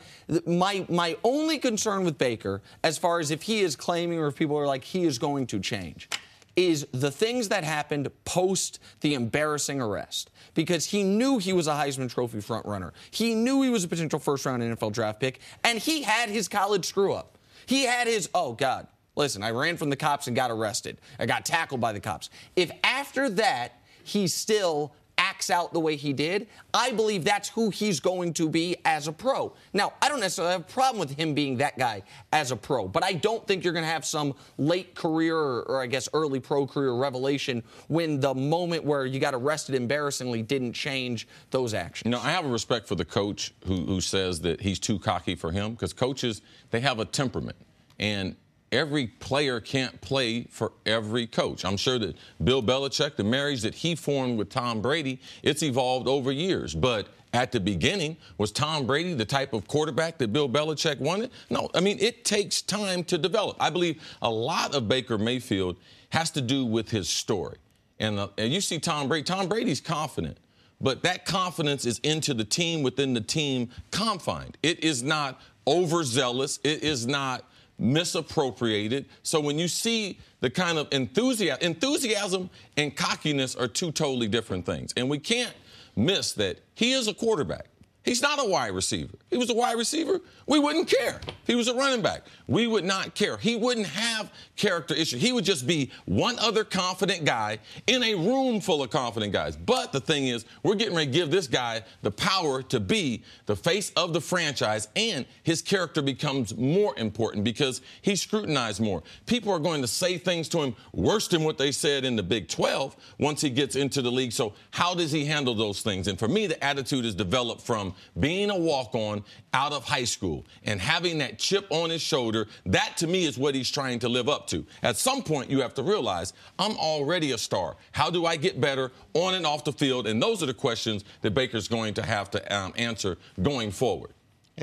S2: My only concern with Baker, as far as if he is claiming or if people are like he is going to change, is the things that happened post the embarrassing arrest. Because he knew he was a Heisman Trophy frontrunner. He knew he was a potential first-round NFL draft pick, and he had his college screw-up. He had his, oh, God, listen, I ran from the cops and got arrested. I got tackled by the cops. If after that he still acts out the way he did, I believe that's who he's going to be as a pro. Now, I don't necessarily have a problem with him being that guy as a pro, but I don't think you're going to have some late career or I guess early pro career revelation when the moment where you got arrested embarrassingly didn't change those actions.
S3: You know, I have a respect for the coach who says that he's too cocky for him, because coaches, they have a temperament. And every player can't play for every coach. I'm sure that Bill Belichick, the marriage that he formed with Tom Brady, it's evolved over years. But at the beginning, was Tom Brady the type of quarterback that Bill Belichick wanted? No. I mean, it takes time to develop. I believe a lot of Baker Mayfield has to do with his story. And you see Tom Brady. Tom Brady's confident. But that confidence is into the team, within the team confined. It is not overzealous. It is not misappropriated. So when you see the kind of enthusiasm and cockiness are two totally different things. And we can't miss that he is a quarterback. He's not a wide receiver. If he was a wide receiver, we wouldn't care. If he was a running back, we would not care. He wouldn't have character issues. He would just be one other confident guy in a room full of confident guys. But the thing is, we're getting ready to give this guy the power to be the face of the franchise, and his character becomes more important because he's scrutinized more. People are going to say things to him worse than what they said in the Big 12 once he gets into the league. So how does he handle those things? And for me, the attitude is developed from being a walk-on out of high school and having that chip on his shoulder. That, to me, is what he's trying to live up to. At some point, you have to realize, I'm already a star. How do I get better on and off the field? And those are the questions that Baker's going to have to answer going forward.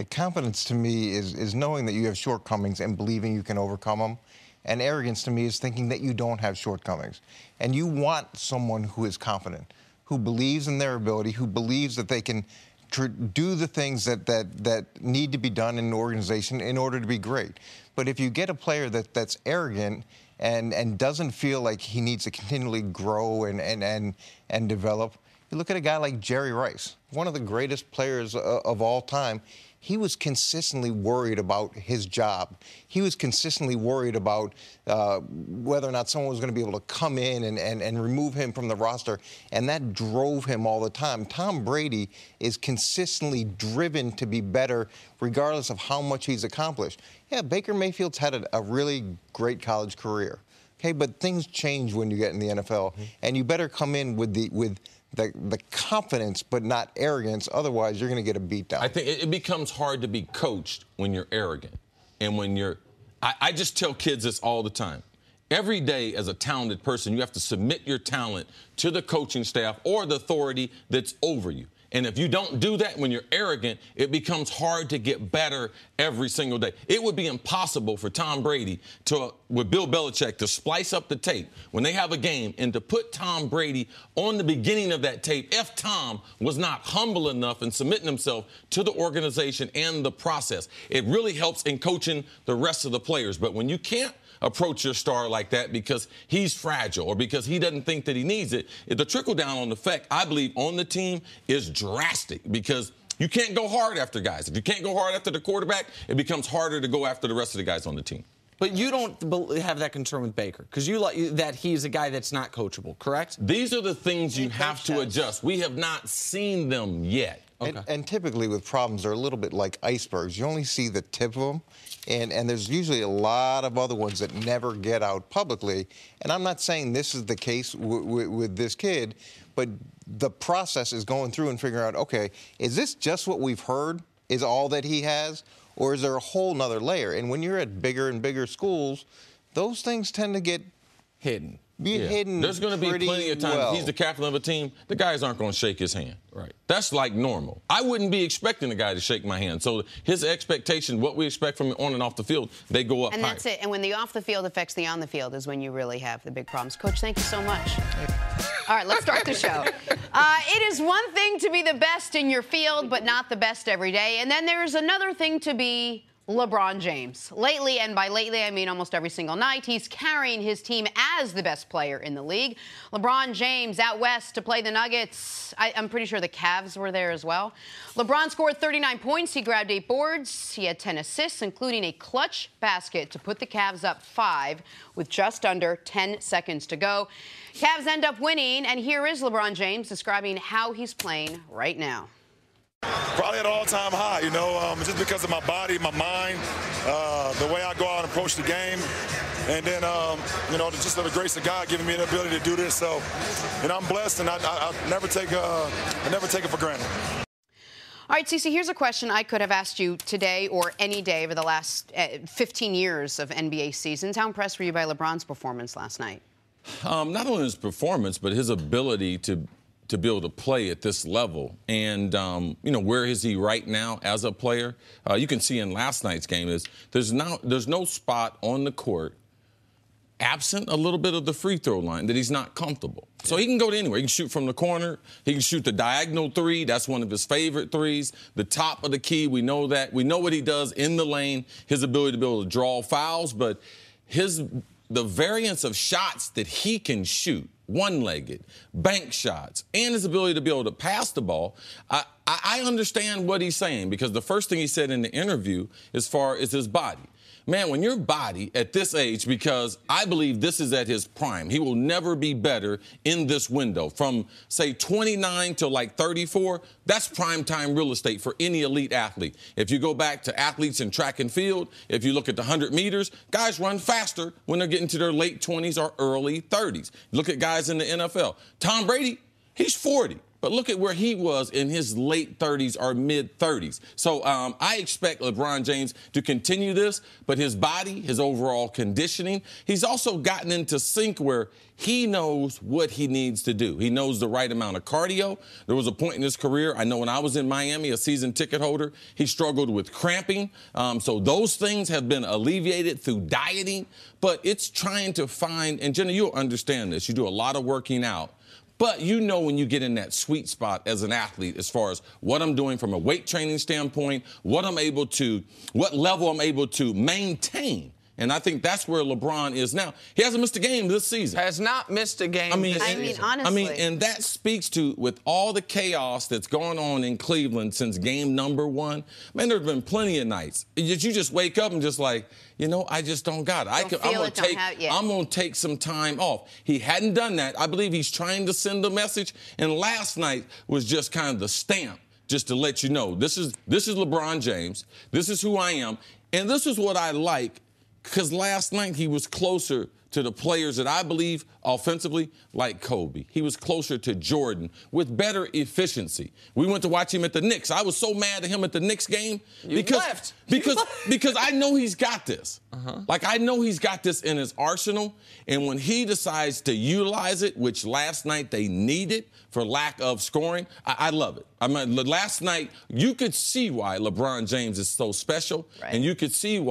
S5: Confidence, to me, is knowing that you have shortcomings and believing you can overcome them. And arrogance, to me, is thinking that you don't have shortcomings. And you want someone who is confident, who believes in their ability, who believes that they can do the things that need to be done in an organization in order to be great. But if you get a player that's arrogant and doesn't feel like he needs to continually grow and develop, you look at a guy like Jerry Rice, one of the greatest players of all time. he was consistently worried about his job. He was consistently worried about whether or not someone was going to be able to come in and remove him from the roster, and that drove him all the time. Tom Brady is consistently driven to be better regardless of how much he's accomplished. Yeah, Baker Mayfield's had a really great college career. Okay, but things change when you get in the NFL, and you better come in with the confidence, but not arrogance. Otherwise, you're going to get a beat down.
S3: I think it becomes hard to be coached when you're arrogant, and when you're. I just tell kids this all the time. Every day, as a talented person, you have to submit your talent to the coaching staff or the authority that's over you. And if you don't do that when you're arrogant, it becomes hard to get better every single day. It would be impossible for Tom Brady with Bill Belichick to splice up the tape when they have a game and to put Tom Brady on the beginning of that tape if Tom was not humble enough and submitting himself to the organization and the process. It really helps in coaching the rest of the players. But when you can't approach your star like that because he's fragile or because he doesn't think that he needs it, the trickle-down effect, I believe, on the team is drastic because you can't go hard after guys. If you can't go hard after the quarterback, it becomes harder to go after the rest of the guys on the team.
S2: But you don't have that concern with Baker because you like that he's a guy that's not coachable, correct?
S3: These are the things you have to adjust. We have not seen them yet.
S5: Okay. And typically with problems, they're a little bit like icebergs. You only see the tip of them, and there's usually a lot of other ones that never get out publicly. And I'm not saying this is the case with this kid, but the process is going through and figuring out, okay, is this just what we've heard is all that he has, or is there a whole nother layer? And when you're at bigger and bigger schools, those things tend to get
S2: hidden.
S5: Hidden.
S3: There's going to be plenty of times
S5: well.
S3: He's the captain of a team, the guys aren't going to shake his hand.
S2: Right.
S3: That's like normal. I wouldn't be expecting the guy to shake my hand. So his expectation, what we expect from him on and off the field, they go up
S1: And
S3: higher.
S1: that's it. And when the off the field affects the on the field is when you really have the big problems. Coach, thank you so much. All right, let's start the show. It is one thing to be the best in your field, but not the best every day. And then there's another thing to be LeBron James. Lately, and by lately I mean almost every single night, he's carrying his team as the best player in the league. LeBron James out west to play the Nuggets. I'm pretty sure the Cavs were there as well. LeBron scored 39 points. He grabbed 8 boards. He had 10 assists, including a clutch basket to put the Cavs up 5 with just under 10 seconds to go. Cavs end up winning, and here is LeBron James describing how he's playing right now.
S9: Probably at an all-time high, just because of my body, my mind, the way I go out and approach the game. And then, just the grace of God giving me the ability to do this. So, I'm blessed, and I never take it for granted.
S1: All right, Cece, here's a question I could have asked you today or any day over the last 15 years of NBA seasons. How impressed were you by LeBron's performance last night?
S3: Not only his performance, but his ability to be able to play at this level. And, where is he right now as a player? You can see in last night's game is there's no spot on the court absent a little bit of the free throw line that he's not comfortable. So he can go to anywhere. He can shoot from the corner. He can shoot the diagonal three. That's one of his favorite threes. The top of the key, we know that. We know what he does in the lane, his ability to be able to draw fouls, but the variance of shots that he can shoot, one-legged, bank shots, and his ability to be able to pass the ball, I understand what he's saying because the first thing he said in the interview as far as his body. Man, when your body at this age, because I believe this is at his prime, he will never be better in this window. From, say, 29 to like 34, that's prime time real estate for any elite athlete. If you go back to athletes in track and field, if you look at the 100 meters, guys run faster when they're getting to their late 20s or early 30s. Look at guys in the NFL. Tom Brady, he's 40. But look at where he was in his late 30s or mid-30s. So I expect LeBron James to continue this, but his body, his overall conditioning, he's also gotten into sync where he knows what he needs to do. He knows the right amount of cardio. There was a point in his career, I know when I was in Miami, a season ticket holder, he struggled with cramping. So those things have been alleviated through dieting, but it's trying to find, and Jenna, you'll understand this. You do a lot of working out. But when you get in that sweet spot as an athlete as far as what I'm doing from a weight training standpoint, what level I'm able to maintain. And I think that's where LeBron is now. He hasn't missed a game this season.
S2: Has not missed a game this season.
S1: Honestly.
S3: And that speaks to, with all the chaos that's going on in Cleveland since game number 1, man, there have been plenty of nights. You just wake up and just like, I just don't got it. I'm going to take some time off. He hadn't done that. I believe he's trying to send a message. And last night was just kind of the stamp, just to let you know, this is LeBron James. This is who I am. And this is what I like, because last night he was closer to the players that I believe offensively, like Kobe. He was closer to Jordan with better efficiency. We went to watch him at the Knicks. I was so mad at him at the Knicks game because I know he's got this. Like, I know he's got this in his arsenal. And when he decides to utilize it, which last night they needed for lack of scoring, I love it. I mean, last night you could see why LeBron James is so special, and you could see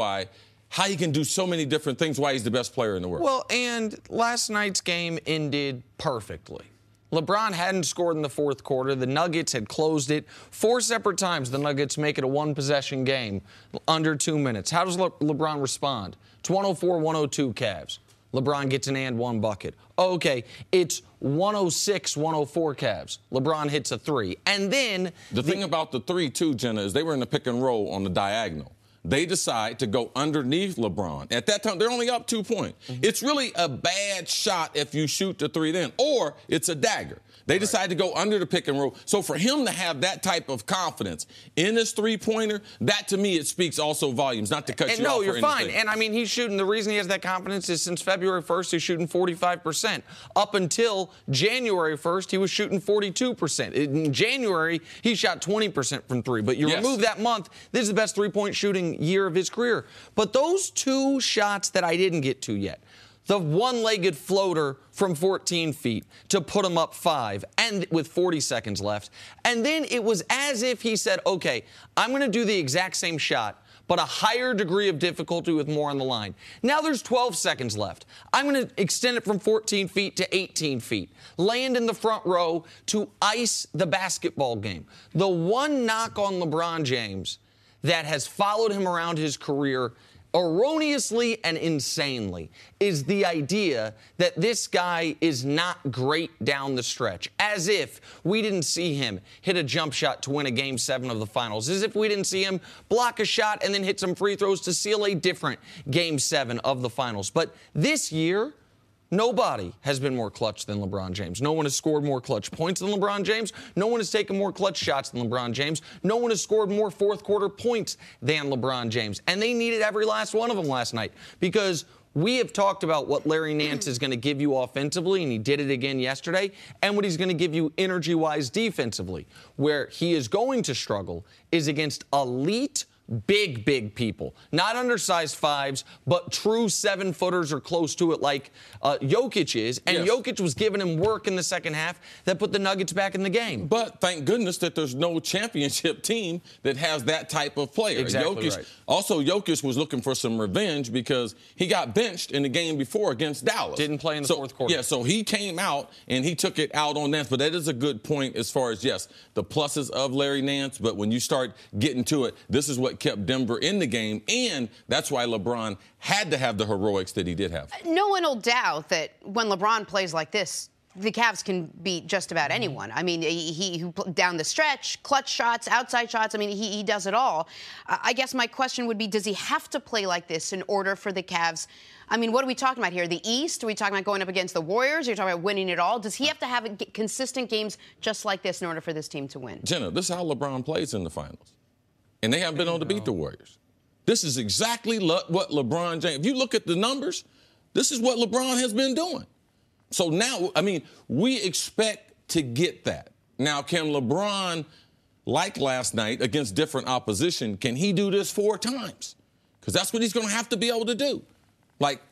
S3: how he can do so many different things, why he's the best player in the world.
S2: Well, and last night's game ended perfectly. LeBron hadn't scored in the fourth quarter. The Nuggets had closed it. 4 separate times the Nuggets make it a one-possession game under 2 minutes. How does LeBron respond? It's 104-102 Cavs. LeBron gets an and one bucket. Okay, it's 106-104 Cavs. LeBron hits a 3. And then
S3: the thing about the 3, too, Jenna, is they were in the pick and roll on the diagonal. They decide to go underneath LeBron. At that time, they're only up 2 points. It's really a bad shot if you shoot the 3 then, or it's a dagger. They decide to go under the pick and roll. So for him to have that type of confidence in his three-pointer, that to me, it speaks also volumes, not to cut you off.
S2: No, you're fine. And I mean, he's shooting, the reason he has that confidence is since February 1st, he's shooting 45%. Up until January 1st, he was shooting 42%. In January, he shot 20% from 3. But you remove that month, this is the best three-point shooting year of his career. But those 2 shots that I didn't get to yet, the one-legged floater from 14 feet to put him up 5 and with 40 seconds left. And then it was as if he said, okay, I'm going to do the exact same shot, but a higher degree of difficulty with more on the line. Now there's 12 seconds left. I'm going to extend it from 14 feet to 18 feet. Land in the front row to ice the basketball game. The one knock on LeBron James that has followed him around his career erroneously and insanely is the idea that this guy is not great down the stretch, as if we didn't see him hit a jump shot to win a Game 7 of the finals, as if we didn't see him block a shot and then hit some free throws to seal a different Game 7 of the finals. But this year, nobody has been more clutch than LeBron James. No one has scored more clutch points than LeBron James. No one has taken more clutch shots than LeBron James. No one has scored more fourth-quarter points than LeBron James. And they needed every last one of them last night because we have talked about what Larry Nance is going to give you offensively, and he did it again yesterday, and what he's going to give you energy-wise defensively. Where he is going to struggle is against elite big people. Not undersized 5s, but true 7-footers or close to it like Jokic is. And Jokic was giving him work in the second half that put the Nuggets back in the game.
S3: But thank goodness that there's no championship team that has that type of player.
S2: Exactly right.
S3: Also, Jokic was looking for some revenge because he got benched in the game before against Dallas.
S2: Didn't play in the fourth quarter.
S3: Yeah, so he came out and he took it out on Nance. But that is a good point as far as, yes, the pluses of Larry Nance. But when you start getting to it, this is what kept Denver in the game, and that's why LeBron had to have the heroics that he did have.
S1: No one will doubt that when LeBron plays like this, the Cavs can beat just about anyone. I mean, he down the stretch, clutch shots, outside shots. I mean, he does it all. I guess my question would be, does he have to play like this in order for the Cavs? I mean, what are we talking about here? The East? Are we talking about going up against the Warriors? Are you talking about winning it all? Does he have to have consistent games just like this in order for this team to win?
S3: Jenna, this is how LeBron plays in the finals. And they haven't been able to beat the Warriors. This is exactly what LeBron James, if you look at the numbers, this is what LeBron has been doing. So now, I mean, we expect to get that. Now, can LeBron, like last night against different opposition, can he do this 4 times? Because that's what he's going to have to be able to do. Like,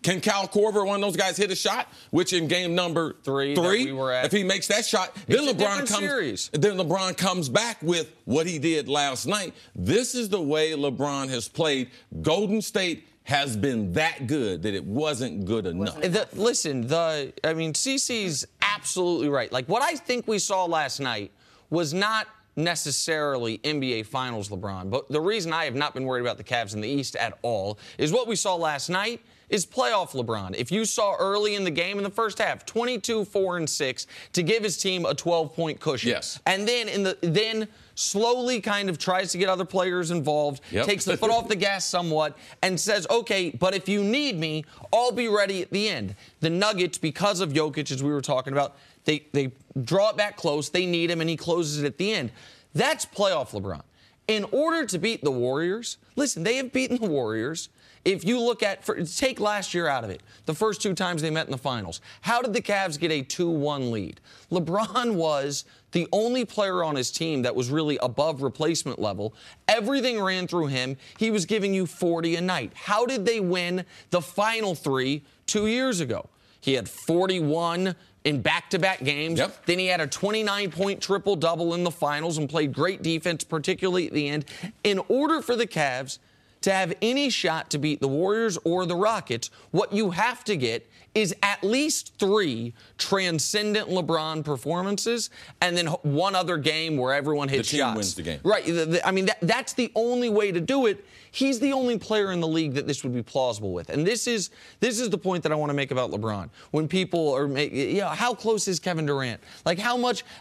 S3: can Kyle Korver, one of those guys, hit a shot? Which in game number 3 if he makes that shot, then LeBron comes back with what he did last night. This is the way LeBron has played. Golden State has been that good that it wasn't good enough.
S2: CeCe's absolutely right. Like, what I think we saw last night was not necessarily NBA Finals LeBron, but the reason I have not been worried about the Cavs in the East at all is what we saw last night is playoff LeBron. If you saw early in the game in the first half, 22-4-6 to give his team a 12-point cushion.
S3: Yes.
S2: And then slowly kind of tries to get other players involved, takes the foot off the gas somewhat, and says, okay, but if you need me, I'll be ready at the end. The Nuggets, because of Jokic, as we were talking about, they draw it back close, they need him, and he closes it at the end. That's playoff LeBron. In order to beat the Warriors, listen, they have beaten the Warriors. If you look at, take last year out of it, the first 2 times they met in the finals, how did the Cavs get a 2-1 lead? LeBron was the only player on his team that was really above replacement level. Everything ran through him. He was giving you 40 a night. How did they win the final 3 2 years ago? He had 41 in back-to-back games. Then he had a 29-point triple-double in the finals and played great defense, particularly at the end. In order for the Cavs to have any shot to beat the Warriors or the Rockets, what you have to get is at least 3 transcendent LeBron performances and then one other game where everyone hits shots.
S3: The team wins the game.
S2: Right. I mean, that's the only way to do it. He's the only player in the league that this would be plausible with. And this is the point that I want to make about LeBron. When people are how close is Kevin Durant? Like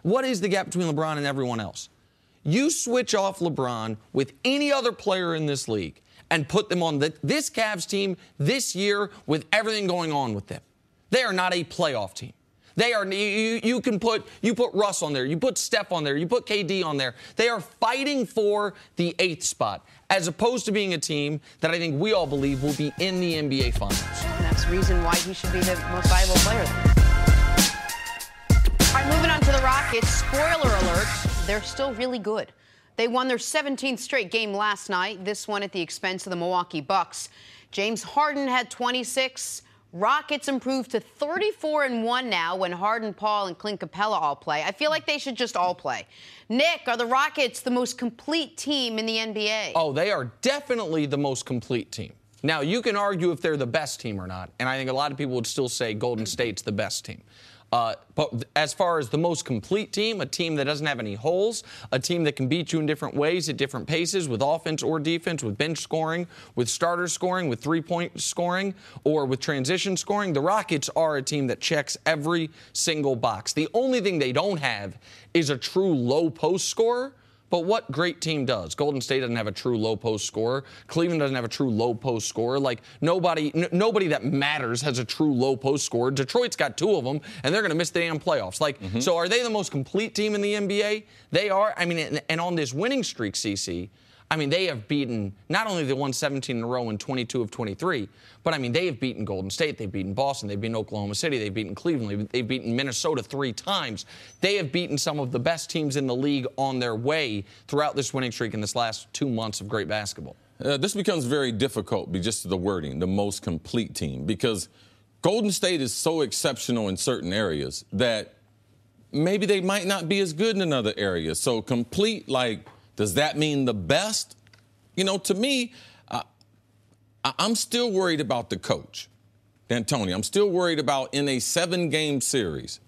S2: what is the gap between LeBron and everyone else? You switch off LeBron with any other player in this league and put them on this Cavs team this year with everything going on with them. They are not a playoff team. They are. You put Russ on there. You put Steph on there. You put KD on there. They are fighting for the 8th spot, as opposed to being a team that I think we all believe will be in the NBA Finals.
S1: And that's the reason why he should be the most valuable player. All right, moving on to the Rockets. Spoiler alert: they're still really good. They won their 17th straight game last night, this one at the expense of the Milwaukee Bucks. James Harden had 26. Rockets improved to 34-1 now when Harden, Paul, and Clint Capella all play. I feel like they should just all play. Nick, are the Rockets the most complete team in the NBA?
S2: Oh, they are definitely the most complete team. Now, you can argue if they're the best team or not, and I think a lot of people would still say Golden State's the best team. But as far as the most complete team, a team that doesn't have any holes, a team that can beat you in different ways at different paces with offense or defense, with bench scoring, with starter scoring, with three-point scoring, or with transition scoring, the Rockets are a team that checks every single box. The only thing they don't have is a true low-post scorer. But what great team does? Golden State doesn't have a true low-post scorer. Cleveland doesn't have a true low-post scorer. Like, nobody that matters has a true low-post scorer. Detroit's got 2 of them, and they're going to miss the damn playoffs. Like, So are they the most complete team in the NBA? They are. I mean, and on this winning streak, CC, I mean, they have beaten, not only they won 17 in a row in 22 of 23, but I mean, they have beaten Golden State, they've beaten Boston, they've beaten Oklahoma City, they've beaten Cleveland, they've beaten Minnesota 3 times. They have beaten some of the best teams in the league on their way throughout this winning streak in this last 2 months of great basketball.
S3: This becomes very difficult, just the wording, the most complete team, because Golden State is so exceptional in certain areas that maybe they might not be as good in another area. So complete, like, does that mean the best? You know, to me, I'm still worried about the coach, D'Antoni. I'm still worried about, in a 7-game series,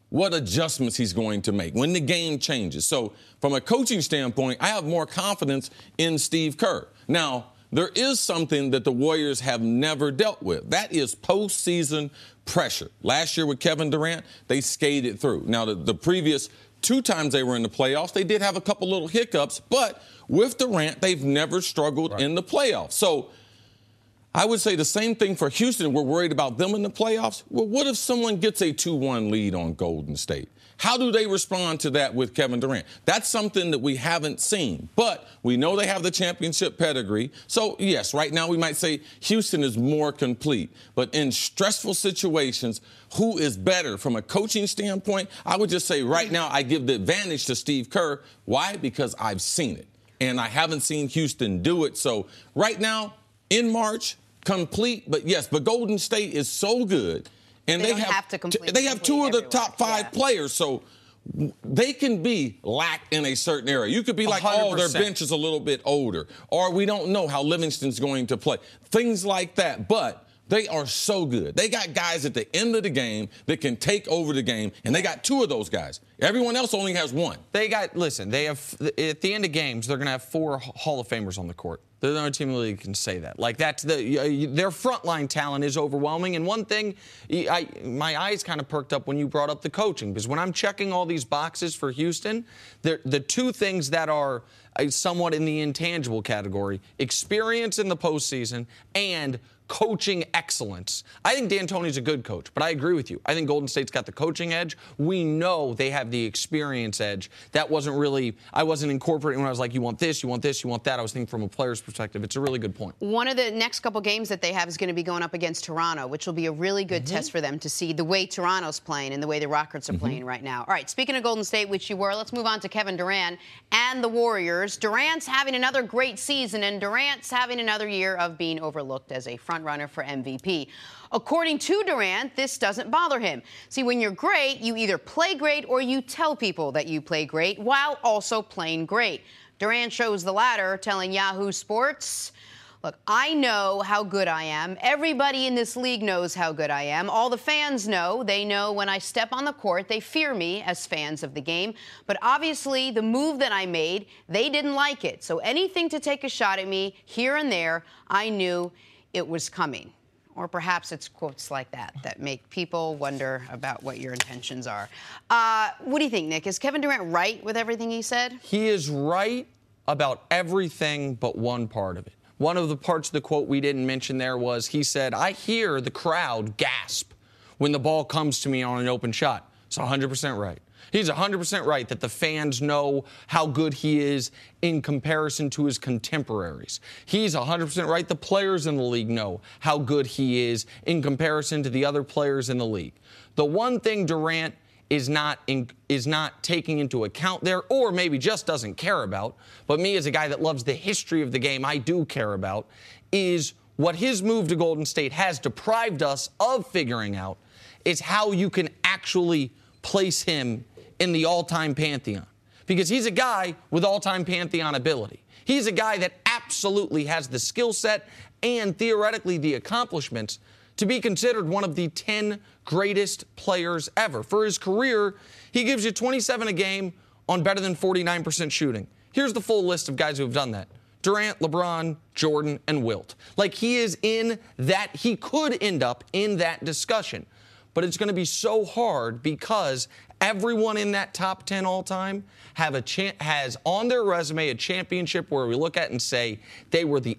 S3: what adjustments he's going to make when the game changes. So from a coaching standpoint, I have more confidence in Steve Kerr. Now, there is something that the Warriors have never dealt with. That is postseason pressure. Last year with Kevin Durant, they skated through. Now, the previous 2 times they were in the playoffs, they did have a couple little hiccups, but with Durant, they've never struggled in the playoffs. So I would say the same thing for Houston. We're worried about them in the playoffs. Well, what if someone gets a 2-1 lead on Golden State? How do they respond to that with Kevin Durant? That's something that we haven't seen. But we know they have the championship pedigree. So, yes, right now we might say Houston is more complete. But in stressful situations, who is better from a coaching standpoint? I would just say right now I give the advantage to Steve Kerr. Why? Because I've seen it. And I haven't seen Houston do it. So right now, in March, complete. But, yes, but Golden State is so good. And they have 2 of the top 5 players, so they can be lacked in a certain area. You could be like, 100%. Oh, their bench is a little bit older, or we don't know how Livingston's going to play. Things like that. But They are so good. They got guys at the end of the game that can take over the game, and they got 2 of those guys. Everyone else only has 1.
S2: They have, at the end of games, they're going to have 4 Hall of Famers on the court. They're the only team in the league that can say that. Like, their frontline talent is overwhelming. And one thing, my eyes kind of perked up when you brought up the coaching, because when I'm checking all these boxes for Houston, the 2 things that are somewhat in the intangible category, experience in the postseason and coaching excellence. I think D'Antoni's a good coach, but I agree with you. I think Golden State's got the coaching edge. We know they have the experience edge. That wasn't really, I wasn't incorporating when I was like, you want this, you want this, you want that. I was thinking from a player's perspective. It's a really good point.
S1: One of the next couple games that they have is going to be going up against Toronto, which will be a really good test for them to see the way Toronto's playing and the way the Rockets are playing right now. All right, speaking of Golden State, which you were, let's move on to Kevin Durant and the Warriors. Durant's having another great season, and Durant's having another year of being overlooked as a front-runner for MVP. According to Durant, this doesn't bother him. See, when you're great, you either play great or you tell people that you play great while also playing great. Durant chose the latter, telling Yahoo Sports, look, I know how good I am. Everybody in this league knows how good I am. All the fans know. They know when I step on the court, they fear me as fans of the game. But obviously, the move that I made, they didn't like it. So anything to take a shot at me here and there, I knew it was coming. Or perhaps it's quotes like that make people wonder about what your intentions are. What do you think, Nick? Is Kevin Durant right with everything he said?
S2: He is right about everything but one part of it. One of the parts of the quote we didn't mention there was he said, I hear the crowd gasp when the ball comes to me on an open shot. It's 100% right. He's 100% right that the fans know how good he is in comparison to his contemporaries. He's 100% right the players in the league know how good he is in comparison to the other players in the league. The one thing Durant is not taking into account there, or maybe just doesn't care about, but me as a guy that loves the history of the game, I do care about, is what his move to Golden State has deprived us of figuring out is how you can actually place him in the all-time pantheon. Because he's a guy with all-time pantheon ability. He's a guy that absolutely has the skill set and theoretically the accomplishments to be considered one of the 10 greatest players ever. For his career, he gives you 27 a game on better than 49% shooting. Here's the full list of guys who have done that. Durant, LeBron, Jordan, and Wilt. Like, he is in that, he could end up in that discussion. But it's going to be so hard because everyone in that top 10 all time has on their resume a championship where we look at and say they were the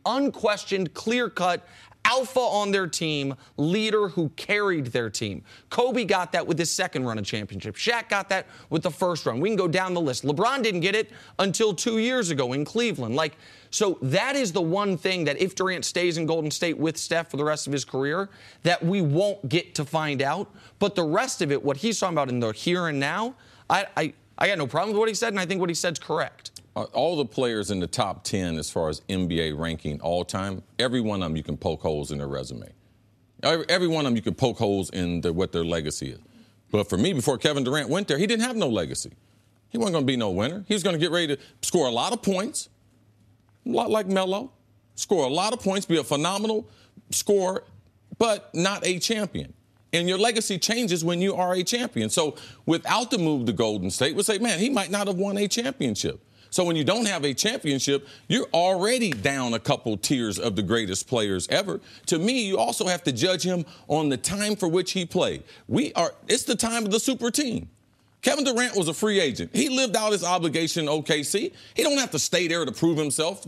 S2: unquestioned, clear-cut alpha on their team, leader who carried their team. Kobe got that with his second run of championship. Shaq got that with the first run. We can go down the list. LeBron didn't get it until 2 years ago in Cleveland. So that is the one thing that if Durant stays in Golden State with Steph for the rest of his career, that we won't get to find out. But the rest of it, what he's talking about in the here and now, I got no problem with what he said, and I think what he said's correct.
S3: All the players in the top 10 as far as NBA ranking all time, every one of them you can poke holes in their resume. Every one of them you can poke holes in what their legacy is. But for me, before Kevin Durant went there, he didn't have no legacy. He wasn't going to be no winner. He was going to get ready to score a lot of points, a lot like Melo, score a lot of points, be a phenomenal scorer, but not a champion. And your legacy changes when you are a champion. So without the move to Golden State, we'll say, man, he might not have won a championship. So when you don't have a championship, you're already down a couple tiers of the greatest players ever. To me, you also have to judge him on the time for which he played. It's the time of the super team. Kevin Durant was a free agent. He lived out his obligation in OKC. He don't have to stay there to prove himself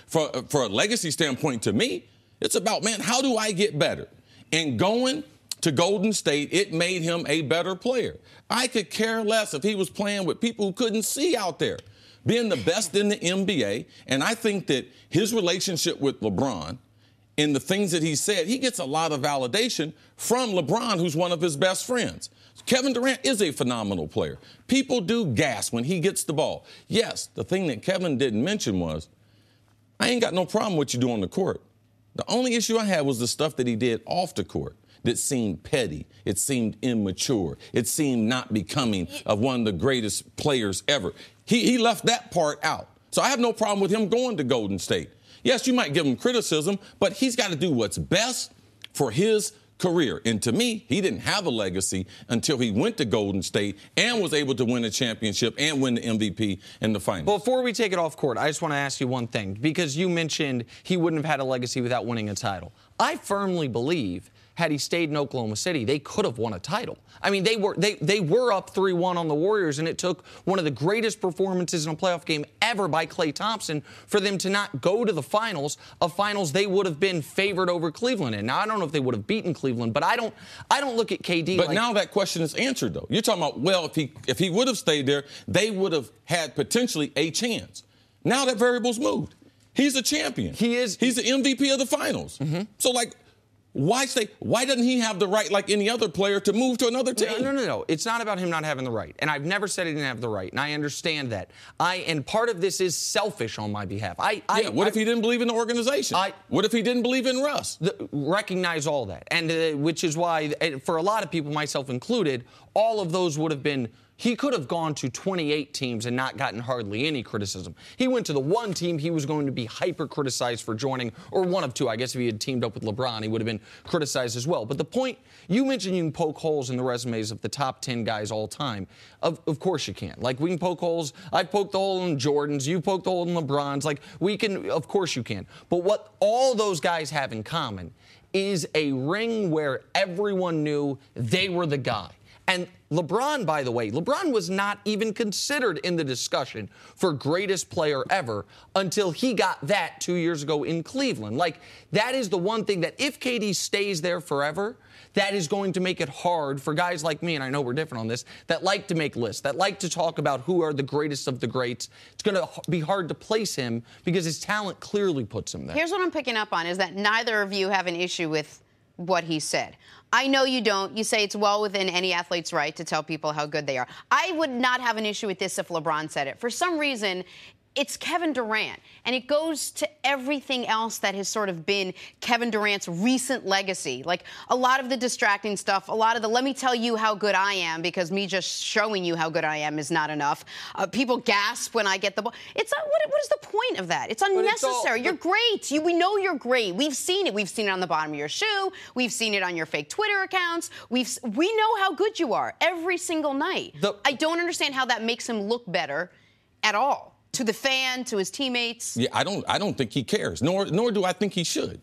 S3: for a legacy standpoint to me. It's about, man, how do I get better? And going to Golden State, it made him a better player. I could care less if he was playing with people who couldn't see out there. Being the best in the NBA, and I think that his relationship with LeBron and the things that he said, he gets a lot of validation from LeBron, who's one of his best friends. Kevin Durant is a phenomenal player. People do gasp when he gets the ball. Yes, the thing that Kevin didn't mention was, I ain't got no problem with you doing on the court. The only issue I had was the stuff that he did off the court that seemed petty. It seemed immature. It seemed not becoming of one of the greatest players ever. He left that part out. So I have no problem with him going to Golden State. Yes, you might give him criticism, but he's got to do what's best for his career. And to me, he didn't have a legacy until he went to Golden State and was able to win a championship and win the MVP in the finals.
S2: Before we take it off court, I just want to ask you one thing, because you mentioned he wouldn't have had a legacy without winning a title. I firmly believe had he stayed in Oklahoma City, they could have won a title. I mean, they were up 3-1 on the Warriors, and it took one of the greatest performances in a playoff game ever by Klay Thompson for them to not go to the finals, a finals they would have been favored over Cleveland in. Now, I don't know if they would have beaten Cleveland, but I don't look at KD.
S3: But now that question is answered, though. You're talking about, well, if he would have stayed there, they would have had potentially a chance. Now that variable's moved. He's a champion.
S2: He is.
S3: He's the MVP of the finals. Mm-hmm. So, why stay? Why doesn't he have the right, like any other player, to move to another team?
S2: No. It's not about him not having the right. And I've never said he didn't have the right. And I understand that. And part of this is selfish on my behalf.
S3: What if he didn't believe in the organization? What if he didn't believe in Russ?
S2: Recognize all that. And which is why, for a lot of people, myself included, all of those would have been. He could have gone to 28 teams and not gotten hardly any criticism. He went to the one team he was going to be hyper-criticized for joining, or one of two. I guess if he had teamed up with LeBron, he would have been criticized as well. But the point, you mentioned you can poke holes in the resumes of the top 10 guys all time. Of course you can. Like, we can poke holes. I've poked the hole in Jordan's. You poked the hole in LeBron's. Like, we can, of course you can. But what all those guys have in common is a ring where everyone knew they were the guy. And LeBron, by the way, LeBron was not even considered in the discussion for greatest player ever until he got that 2 years ago in Cleveland. Like, that is the one thing that if KD stays there forever, that is going to make it hard for guys like me, and I know we're different on this, that like to make lists, that like to talk about who are the greatest of the greats. It's going to be hard to place him because his talent clearly puts him there.
S1: Here's what I'm picking up on is that neither of you have an issue with what he said. I know you don't. You say it's well within any athlete's right to tell people how good they are. I would not have an issue with this if LeBron said it. For some reason, it's Kevin Durant, and it goes to everything else that has sort of been Kevin Durant's recent legacy. Like, a lot of the distracting stuff, a lot of the let me tell you how good I am because me just showing you how good I am is not enough. People gasp when I get the ball. It's what is the point of that? It's unnecessary. You're great. We know you're great. We've seen it. We've seen it on the bottom of your shoe. We've seen it on your fake Twitter accounts. We know how good you are every single night. I don't understand how that makes him look better at all. To the fan, to his teammates.
S3: Yeah, I don't think he cares, nor do I think he should.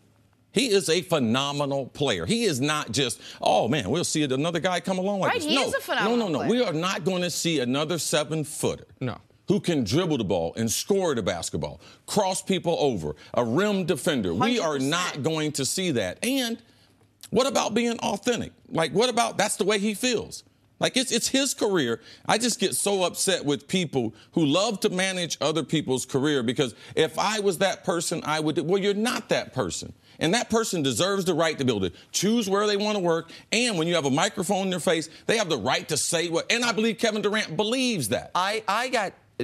S3: He is a phenomenal player. He is not just, oh, man, we'll see another guy come along like this.
S1: He is a phenomenal player.
S3: We are not going to see another 7-footer.
S2: No.
S3: Who can dribble the ball and score the basketball, cross people over, a rim defender.
S1: 100%.
S3: We are not going to see that. And what about being authentic? Like, what about that's the way he feels? Like, it's his career. I just get so upset with people who love to manage other people's career because if I was that person, I would. Well, you're not that person. And that person deserves the right to be able to choose where they want to work. And when you have a microphone in their face, they have the right to say what. And I believe Kevin Durant believes that.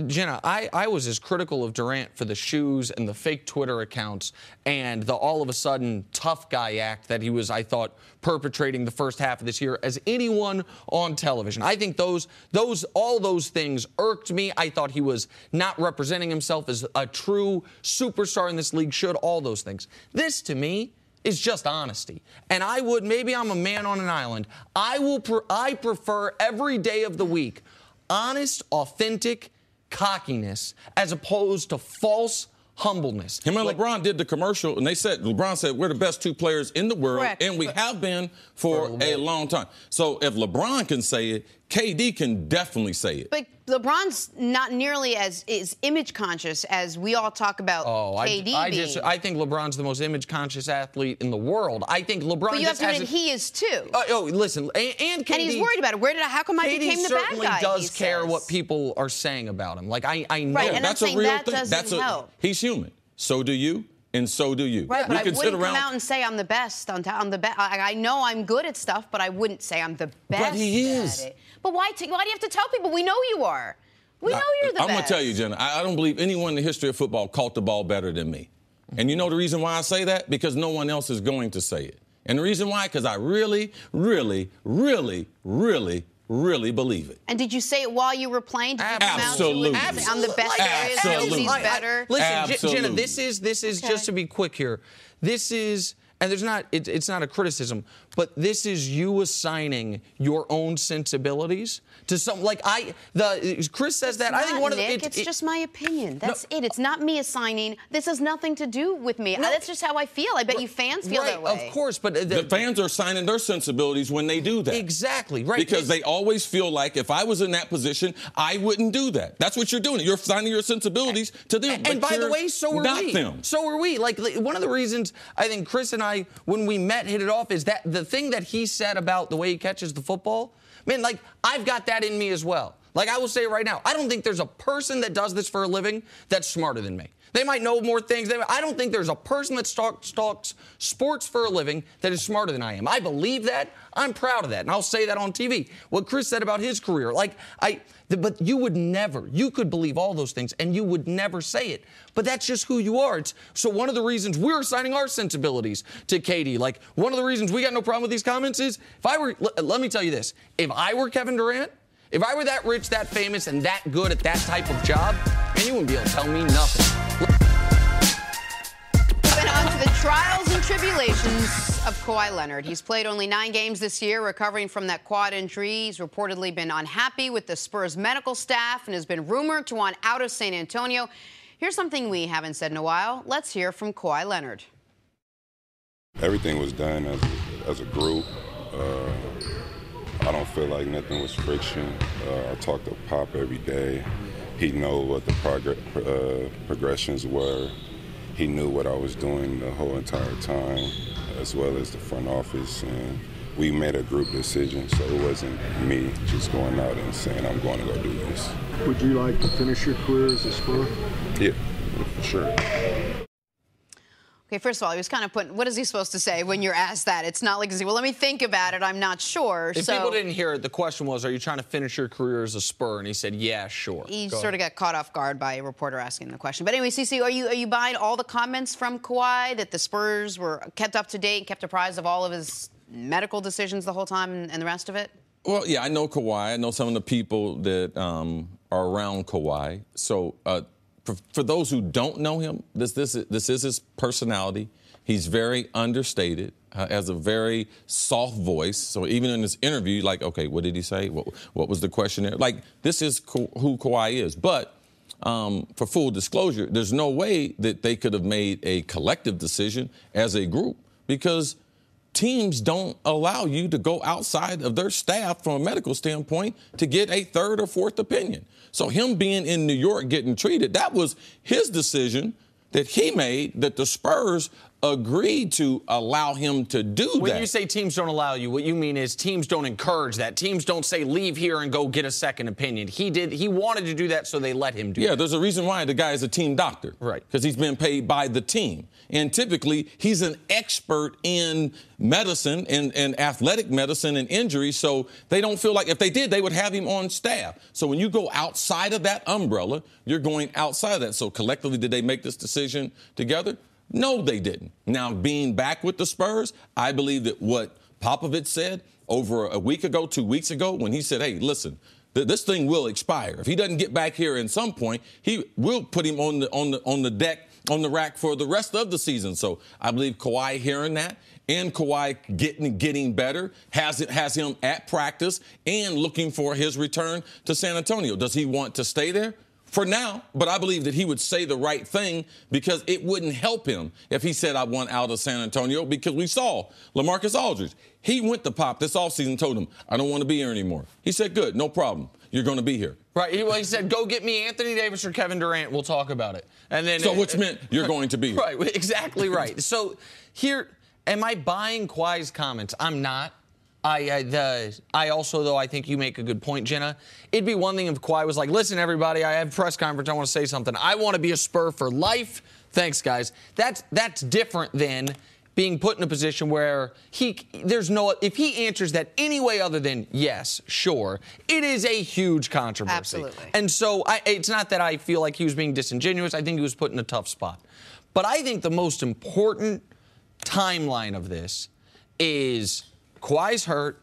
S2: Jenna, I was as critical of Durant for the shoes and the fake Twitter accounts and the all of a sudden tough guy act that he was, I thought, perpetrating the first half of this year as anyone on television. I think all those things irked me. I thought he was not representing himself as a true superstar in this league, should all those things. This, to me, is just honesty. And maybe I'm a man on an island. I prefer every day of the week honest, authentic cockiness as opposed to false humbleness.
S3: Him and LeBron did the commercial, and LeBron said, we're the best two players in the world,
S1: correct,
S3: and we have been for a long time. So if LeBron can say it, KD can definitely say it.
S1: But LeBron's not nearly as image conscious as we all talk about KD being.
S2: I think LeBron's the most image conscious athlete in the world. I think LeBron.
S1: But you have to admit he is too.
S2: Listen, and KD.
S1: And he's worried about it. How come I became the bad guy?
S2: KD certainly does care what people are saying about him. Like I know.
S1: Right, and
S3: that's
S1: I'm saying
S3: a real
S1: that
S3: thing.
S1: doesn't help.
S3: He's human. So do you. And so do you.
S1: Right, but I wouldn't come out and say I'm the best. I know I'm good at stuff, but I wouldn't say I'm the best.
S3: But he is.
S1: At it. But why do you have to tell people? We know you are. We know you're the best.
S3: I'm going to tell you, Jenna, I don't believe anyone in the history of football caught the ball better than me. And you know the reason why I say that? Because no one else is going to say it. And the reason why? Because I really, really, really, really really believe it.
S1: And did you say it while you were playing? Did you come
S3: Absolutely.
S1: out to on the best areas?
S3: Absolutely.
S1: He's better.
S2: Listen,
S3: Absolutely.
S2: Jenna, this is just to be quick here. This is, and it's not a criticism, but this is you assigning your own sensibilities to some, like Chris says that. I think one of the,
S1: it's just my opinion. That's it. It's not me assigning. This has nothing to do with me. That's just how I feel. I bet you fans feel that way.
S2: Of course, but
S3: the fans are assigning their sensibilities when they do that.
S2: Exactly, right.
S3: Because they always feel like if I was in that position, I wouldn't do that. That's what you're doing. You're assigning your sensibilities to them.
S2: And by the way, so are
S3: not
S2: we.
S3: them.
S2: So are we. Like one of the reasons I think Chris and I, when we met, hit it off is that the thing that he said about the way he catches the football, man, like I've got that in me as well. Like I will say right now, I don't think there's a person that does this for a living that's smarter than me. They might know more things. I don't think there's a person that talks sports for a living that is smarter than I am. I believe that. I'm proud of that. And I'll say that on TV. What Chris said about his career, but you would never, you could believe all those things and you would never say it. But that's just who you are. So one of the reasons we're assigning our sensibilities to Katie, like one of the reasons we got no problem with these comments is let me tell you this, if I were Kevin Durant, if I were that rich, that famous, and that good at that type of job, man, you wouldn't be able to tell me nothing.
S1: Moving on to the trials and tribulations of Kawhi Leonard. He's played only 9 games this year, recovering from that quad injury. He's reportedly been unhappy with the Spurs medical staff and has been rumored to want out of San Antonio. Here's something we haven't said in a while. Let's hear from Kawhi Leonard.
S10: Everything was done as a group. I don't feel like nothing was friction. I talk to Pop every day. He knew what the progressions were. He knew what I was doing the whole entire time, as well as the front office. And we made a group decision, so it wasn't me just going out and saying, I'm going to go do this.
S11: Would you like to finish your career as a Spur?
S10: Yeah, for sure.
S1: Okay, first of all, he was kind of putting, what is he supposed to say when you're asked that? It's not like, well, let me think about it. I'm not sure.
S2: If people didn't hear it, the question was, are you trying to finish your career as a Spur? And he said, yeah, sure.
S1: He sort of got caught off guard by a reporter asking the question. But anyway, CeCe, are you buying all the comments from Kawhi that the Spurs were kept up to date, kept apprised of all of his medical decisions the whole time and the rest of it?
S3: Well, yeah, I know Kawhi. I know some of the people that are around Kawhi. So for those who don't know him, this is his personality. He's very understated, has a very soft voice. So even in this interview, like, okay, what did he say? What was the question there? Like, this is who Kawhi is. But for full disclosure, there's no way that they could have made a collective decision as a group because teams don't allow you to go outside of their staff from a medical standpoint to get a third or fourth opinion. So him being in New York getting treated, that was his decision that he made, that the Spurs agreed to allow him to do that.
S2: When you say teams don't allow you, what you mean is teams don't encourage that. Teams don't say leave here and go get a second opinion. He wanted to do that, so they let him do that.
S3: Yeah, there's a reason why the guy is a team doctor.
S2: Right.
S3: Because he's been paid by the team. And typically, he's an expert in medicine and athletic medicine and injury, so they don't feel like if they did, they would have him on staff. So when you go outside of that umbrella, you're going outside of that. So collectively, did they make this decision together? No, they didn't. Now, being back with the Spurs, I believe that what Popovich said over a week ago, 2 weeks ago, when he said, hey, listen, this thing will expire. If he doesn't get back here at some point, he will put him on the deck, on the rack for the rest of the season. So I believe Kawhi hearing that and Kawhi getting better has him at practice and looking for his return to San Antonio. Does he want to stay there? For now, but I believe that he would say the right thing because it wouldn't help him if he said, I want out of San Antonio, because we saw LaMarcus Aldridge. He went to Pop this offseason and told him, I don't want to be here anymore. He said, good, no problem. You're going to be here.
S2: Right. He said, go get me Anthony Davis or Kevin Durant. We'll talk about it. And then,
S3: so which meant you're going to be here.
S2: Right. Exactly right. So here, am I buying Kawhi's comments? I'm not. I also, though, I think you make a good point, Jenna. It'd be one thing if Kawhi was like, listen, everybody, I have a press conference. I want to say something. I want to be a Spur for life. Thanks, guys. That's different than being put in a position where if he answers that any way other than yes, sure, it is a huge controversy.
S1: Absolutely.
S2: And so it's not that I feel like he was being disingenuous. I think he was put in a tough spot. But I think the most important timeline of this is Kawhi's hurt.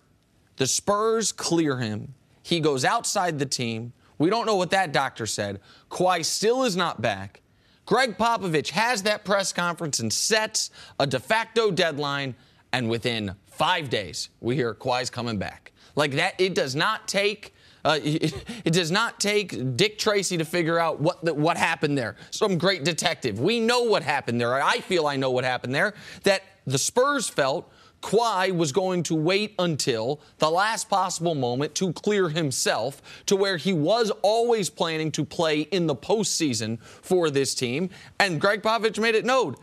S2: The Spurs clear him. He goes outside the team. We don't know what that doctor said. Kawhi still is not back. Greg Popovich has that press conference and sets a de facto deadline, and within 5 days, we hear Kawhi's coming back. Like that, it does not take Dick Tracy to figure out what happened there. Some great detective. We know what happened there. I feel I know what happened there. That the Spurs felt Kawhi was going to wait until the last possible moment to clear himself to where he was always planning to play in the postseason for this team. And Greg Popovich made it known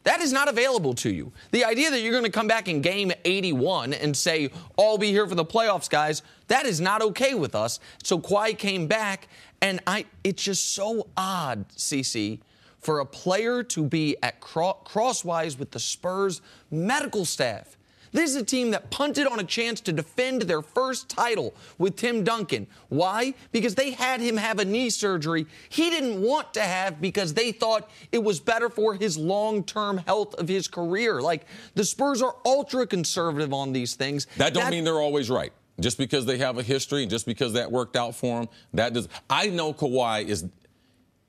S2: that is not available to you. The idea that you're going to come back in game 81 and say, I'll be here for the playoffs, guys, that is not okay with us. So Kawhi came back, and it's just so odd, CC, for a player to be at crosswise with the Spurs medical staff. This is a team that punted on a chance to defend their first title with Tim Duncan. Why? Because they had him have a knee surgery he didn't want to have because they thought it was better for his long-term health of his career. Like, the Spurs are ultra-conservative on these things.
S3: That don't mean they're always right. Just because they have a history, just because that worked out for him, that does. I know Kawhi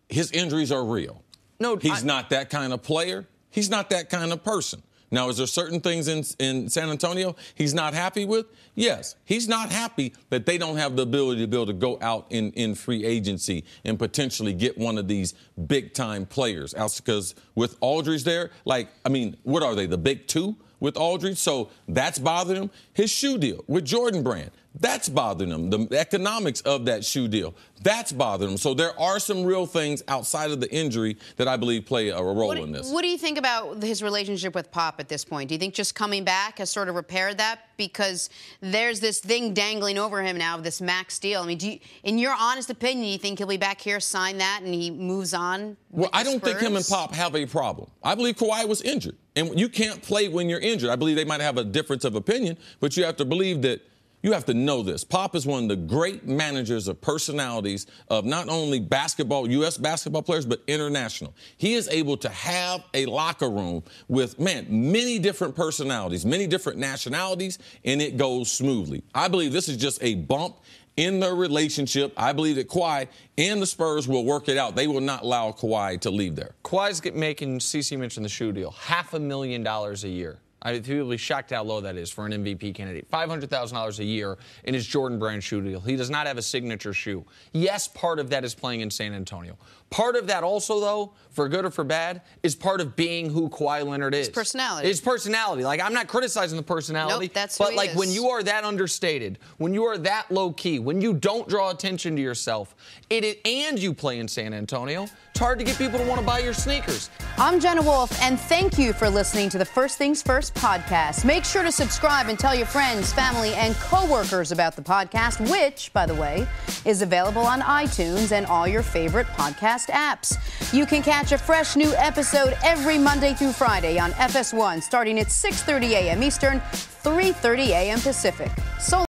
S3: his injuries are real.
S2: No,
S3: he's not that kind of player. He's not that kind of person. Now, is there certain things in San Antonio he's not happy with? Yes. He's not happy that they don't have the ability to be able to go out in free agency and potentially get one of these big-time players. Because with Aldridge there, what are they, the big two with Aldridge? So that's bothering him. His shoe deal with Jordan Brand, that's bothering him. The economics of that shoe deal, that's bothering him. So there are some real things outside of the injury that I believe play a role in this.
S1: What do you think about his relationship with Pop at this point? Do you think just coming back has sort of repaired that? Because there's this thing dangling over him now, this max deal. I mean, in your honest opinion, do you think he'll be back here, sign that, and he moves on?
S3: Well, I don't think him and Pop have a problem. I believe Kawhi was injured. And you can't play when you're injured. I believe they might have a difference of opinion, but you have to believe that. You have to know this. Pop is one of the great managers of personalities of not only basketball, U.S. basketball players, but international. He is able to have a locker room with, many different personalities, many different nationalities, and it goes smoothly. I believe this is just a bump in their relationship. I believe that Kawhi and the Spurs will work it out. They will not allow Kawhi to leave there.
S2: Kawhi's making, CC mentioned the shoe deal, $500,000 a year. I'd be shocked how low that is for an MVP candidate. $500,000 a year in his Jordan Brand shoe deal. He does not have a signature shoe. Yes, part of that is playing in San Antonio. Part of that also, though, for good or for bad, is part of being who Kawhi Leonard is.
S1: His personality.
S2: His personality. Like, I'm not criticizing the personality.
S1: Nope, that's who he is.
S2: When you are that understated, when you are that low-key, when you don't draw attention to yourself, and you play in San Antonio, it's hard to get people to want to buy your sneakers.
S1: I'm Jenna Wolf, and thank you for listening to the First Things First podcast. Make sure to subscribe and tell your friends, family, and coworkers about the podcast, which, by the way, is available on iTunes and all your favorite podcast apps. You can catch a fresh new episode every Monday through Friday on FS1, starting at 6:30 a.m. Eastern, 3:30 a.m. Pacific. So